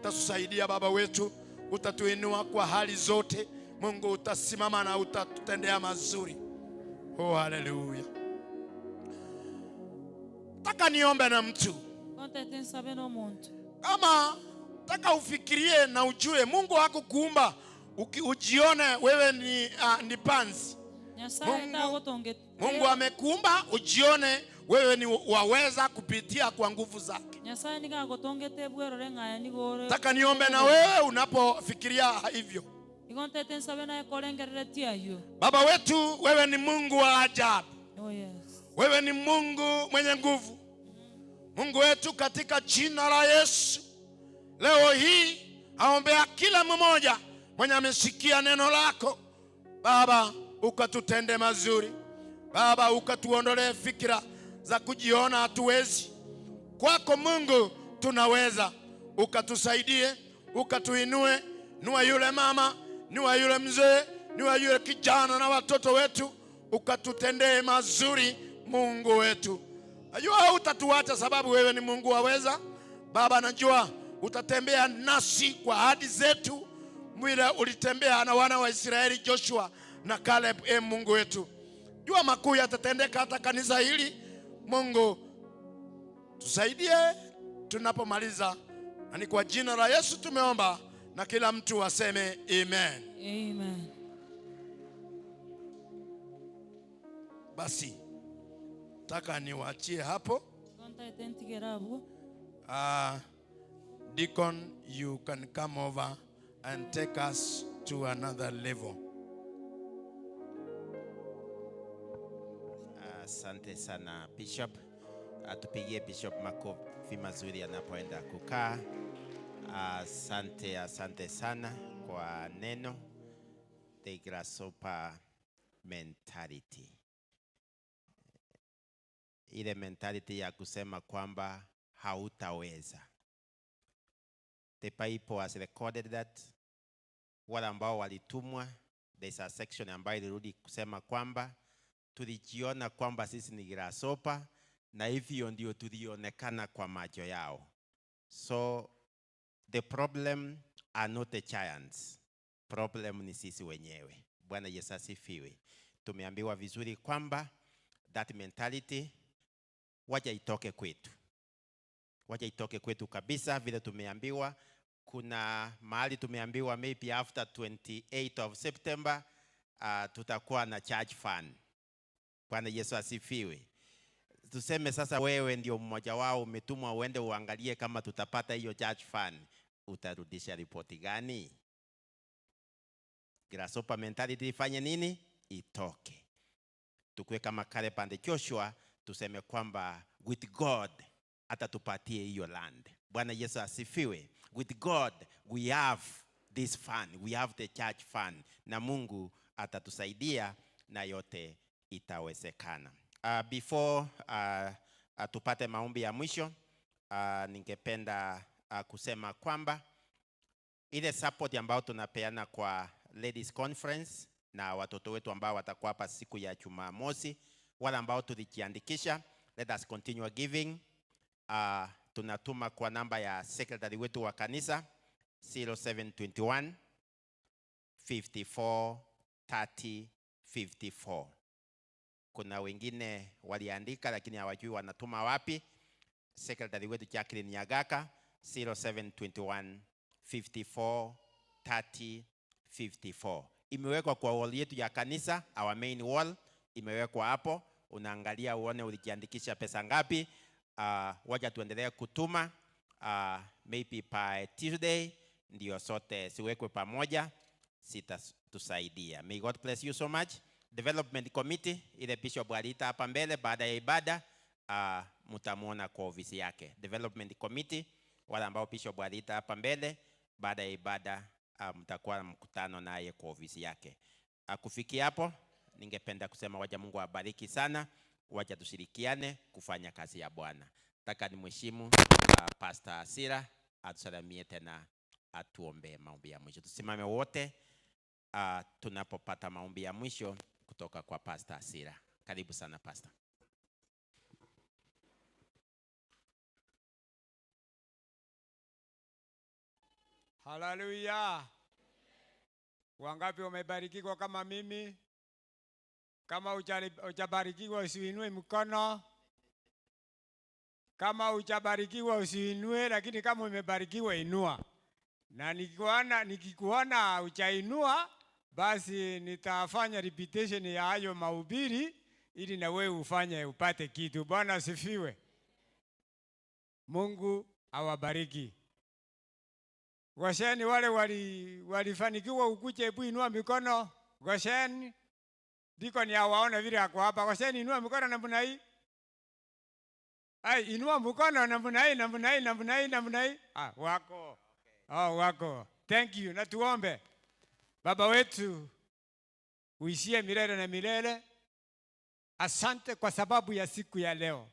utatusaidia Baba wetu, utatuinua kwa hali zote. Mungu utasimama na utatutendea mazuri. Oh, hallelujah. Taka niombe na mtu. Kama taka ufikirie na ujue Mungu hakukuumba ujione wewe ni panzi. Mungu amekuumba ujione wewe ni waweza kupitia kwa nguvu zake. Taka niombe na wewe unapofikiria hivyo. Baba wetu, wewe ni Mungu wa ajabu. Oh, yes. Wewe ni Mungu mwenye nguvu. Mungu wetu, katika jina la Yesu, leo hii aombea kila mmoja mwenye amesikia neno lako Baba, ukatutende mazuri Baba, ukatuondolee fikira za kujiona hatuwezi. Kwako Mungu tunaweza, ukatusaidie, ukatuinue. Nua yule mama, nua yule mzee, nua yule kijana na watoto wetu, ukatutendee mazuri Mungu wetu. Najua utatuacha sababu wewe ni Mungu waweza. Baba, najua utatembea nasi kwa ahadi zetu, mwile ulitembea na wana wa Israeli Joshua na Caleb. Mungu wetu, jua makuu yatatendeka hata kanisa hili. Mungu tusaidie tunapomaliza, na ni kwa jina la Yesu tumeomba, na kila mtu aseme amen. Amen. Basi taka niwaachie hapo. Deacon, you can come over and take us to another level. Asante sana Bishop. Tupigie Bishop makofi mazuri anapoenda kukaa. Asante sana kwa neno, the grasshopper mentality. Ile mentality ya kusema kwamba hautaweza. The Bible has recorded that wale ambao walitumwa, there's a section ambayo ilirudi kusema kwamba tulijiona kwamba sisi ni grasshopper, na hivyo ndio tulionekana kwa macho yao. So the problem are not the giants. Problem ni sisi wenyewe. Bwana Yesu asifiwe. Tumeambiwa vizuri kwamba that mentality wacha itoke kwetu. Wacha itoke kwetu kabisa, vile tumeambiwa. Kuna mahali tumeambiwa maybe after 28th of September tutakuwa na church fund. Bwana Yesu asifiwe. Tuseme sasa wewe ndio mmoja wao, umetumwa uende uangalie kama tutapata hiyo church fund. Utarudisha ripoti gani? Grasshopper mentality ifanye nini? Itoke. Tukue kama Caleb and Joshua, tuseme kwamba with God atatupatie hiyo land. Bwana Yesu asifiwe. With God we have this fund, we have the church fund, na Mungu atatusaidia na yote itawezekana. Before tupate maombi ya mwisho, ningependa kusema kwamba ile support ambayo tunapeana kwa Ladies Conference na watoto wetu ambao watakuwa hapa siku ya Jumamosi, wale ambao tulijiandikisha, let us continue giving. Tunatuma kwa namba ya secretary wetu wa kanisa 0721 54 30 54. Kuna wengine waliandika lakini hawajui wanatuma wapi. Secretary wetu Jacqueline Nyagaka 0721 54 30 54. Imewekwa kwa wall yetu ya kanisa, our main wall imewekwa hapo. Unaangalia uone ulijiandikisha pesa ngapi. Wacha tuendelee kutuma, maybe by Tuesday ndio sote siwekwe pamoja, sitatusaidia. May God bless you so much. Development Committee, ile Bishop alita hapa mbele baada ya ibada, mtamuona kwa ofisi yake. Development Committee, wale ambao Bishop alita hapa mbele baada ya ibada, mtakuwa mkutano naye kwa ofisi yake. Kufikia hapo, ningependa kusema wacha Mungu awabariki sana. Wacha tushirikiane kufanya kazi ya Bwana. Nataka nimheshimu Pastor Asira atusalimie tena, atuombe maombi ya mwisho. Tusimame wote tunapopata maombi ya mwisho kutoka kwa Pastor Asira. Karibu sana Pastor. Hallelujah. Wangapi wamebarikiwa kama mimi? Kama hujabarikiwa usiinue mkono. Kama hujabarikiwa usiinue, lakini kama umebarikiwa inua. Na nikikuona hujainua, basi nitafanya repetition ya hayo mahubiri ili na wewe ufanye upate kitu. Bwana asifiwe. Mungu awabariki. Gosheni wale walifanikiwa ukuje, hebu inua mikono. Gosheni. Diko ni awaone vile ako hapa. Gosheni inua mikono namna hii. Ai, inua mkono namna hii, namna hii, namna hii, namna hii. Wako. Wako. Thank you. Na tuombe. Baba wetu uishie milele na milele. Asante kwa sababu ya siku ya leo.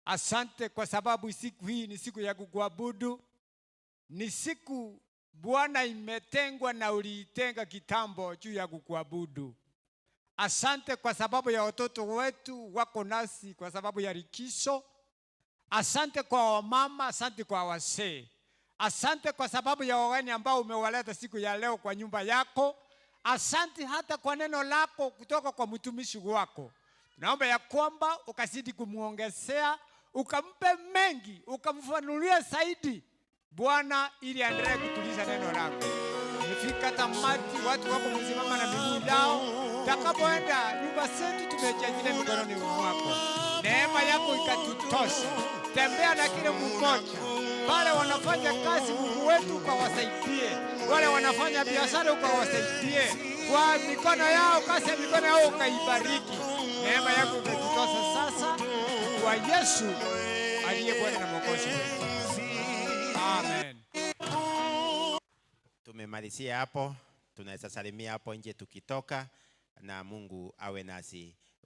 Asante kwa sababu siku hii ni siku ya kukuabudu. Ni siku Bwana imetengwa na uliitenga kitambo juu ya kukuabudu. Asante kwa sababu ya watoto wetu wako nasi kwa sababu ya likizo. Asante kwa wamama, asante kwa wazee. Asante kwa sababu ya wageni ambao umewaleta siku ya leo kwa nyumba yako. Asante hata kwa neno lako kutoka kwa mtumishi wako. Naomba ya kwamba ukazidi kumuongezea, ukampe mengi, ukamfanulia zaidi Bwana, ili aendelee kutuliza neno lako. Nimefika tamati, watu wako msimama na miguu yao. Takapoenda nyumba zetu tumejajile mikononi mwako. Neema yako ikatutosha. Tembea na kile mmoja. Wale wanafanya kazi, Mungu wetu ukawasaidie. Wale wanafanya biashara ukawasaidie. Kwa mikono yao, kazi ya mikono yao ukaibariki. Neema yako ikatutosha sasa. Kwa Yesu aliye Bwana na Mwokozi wetu. Amen. Tumemalizia hapo. Tunaweza salimia hapo nje tukitoka, na Mungu awe nasi.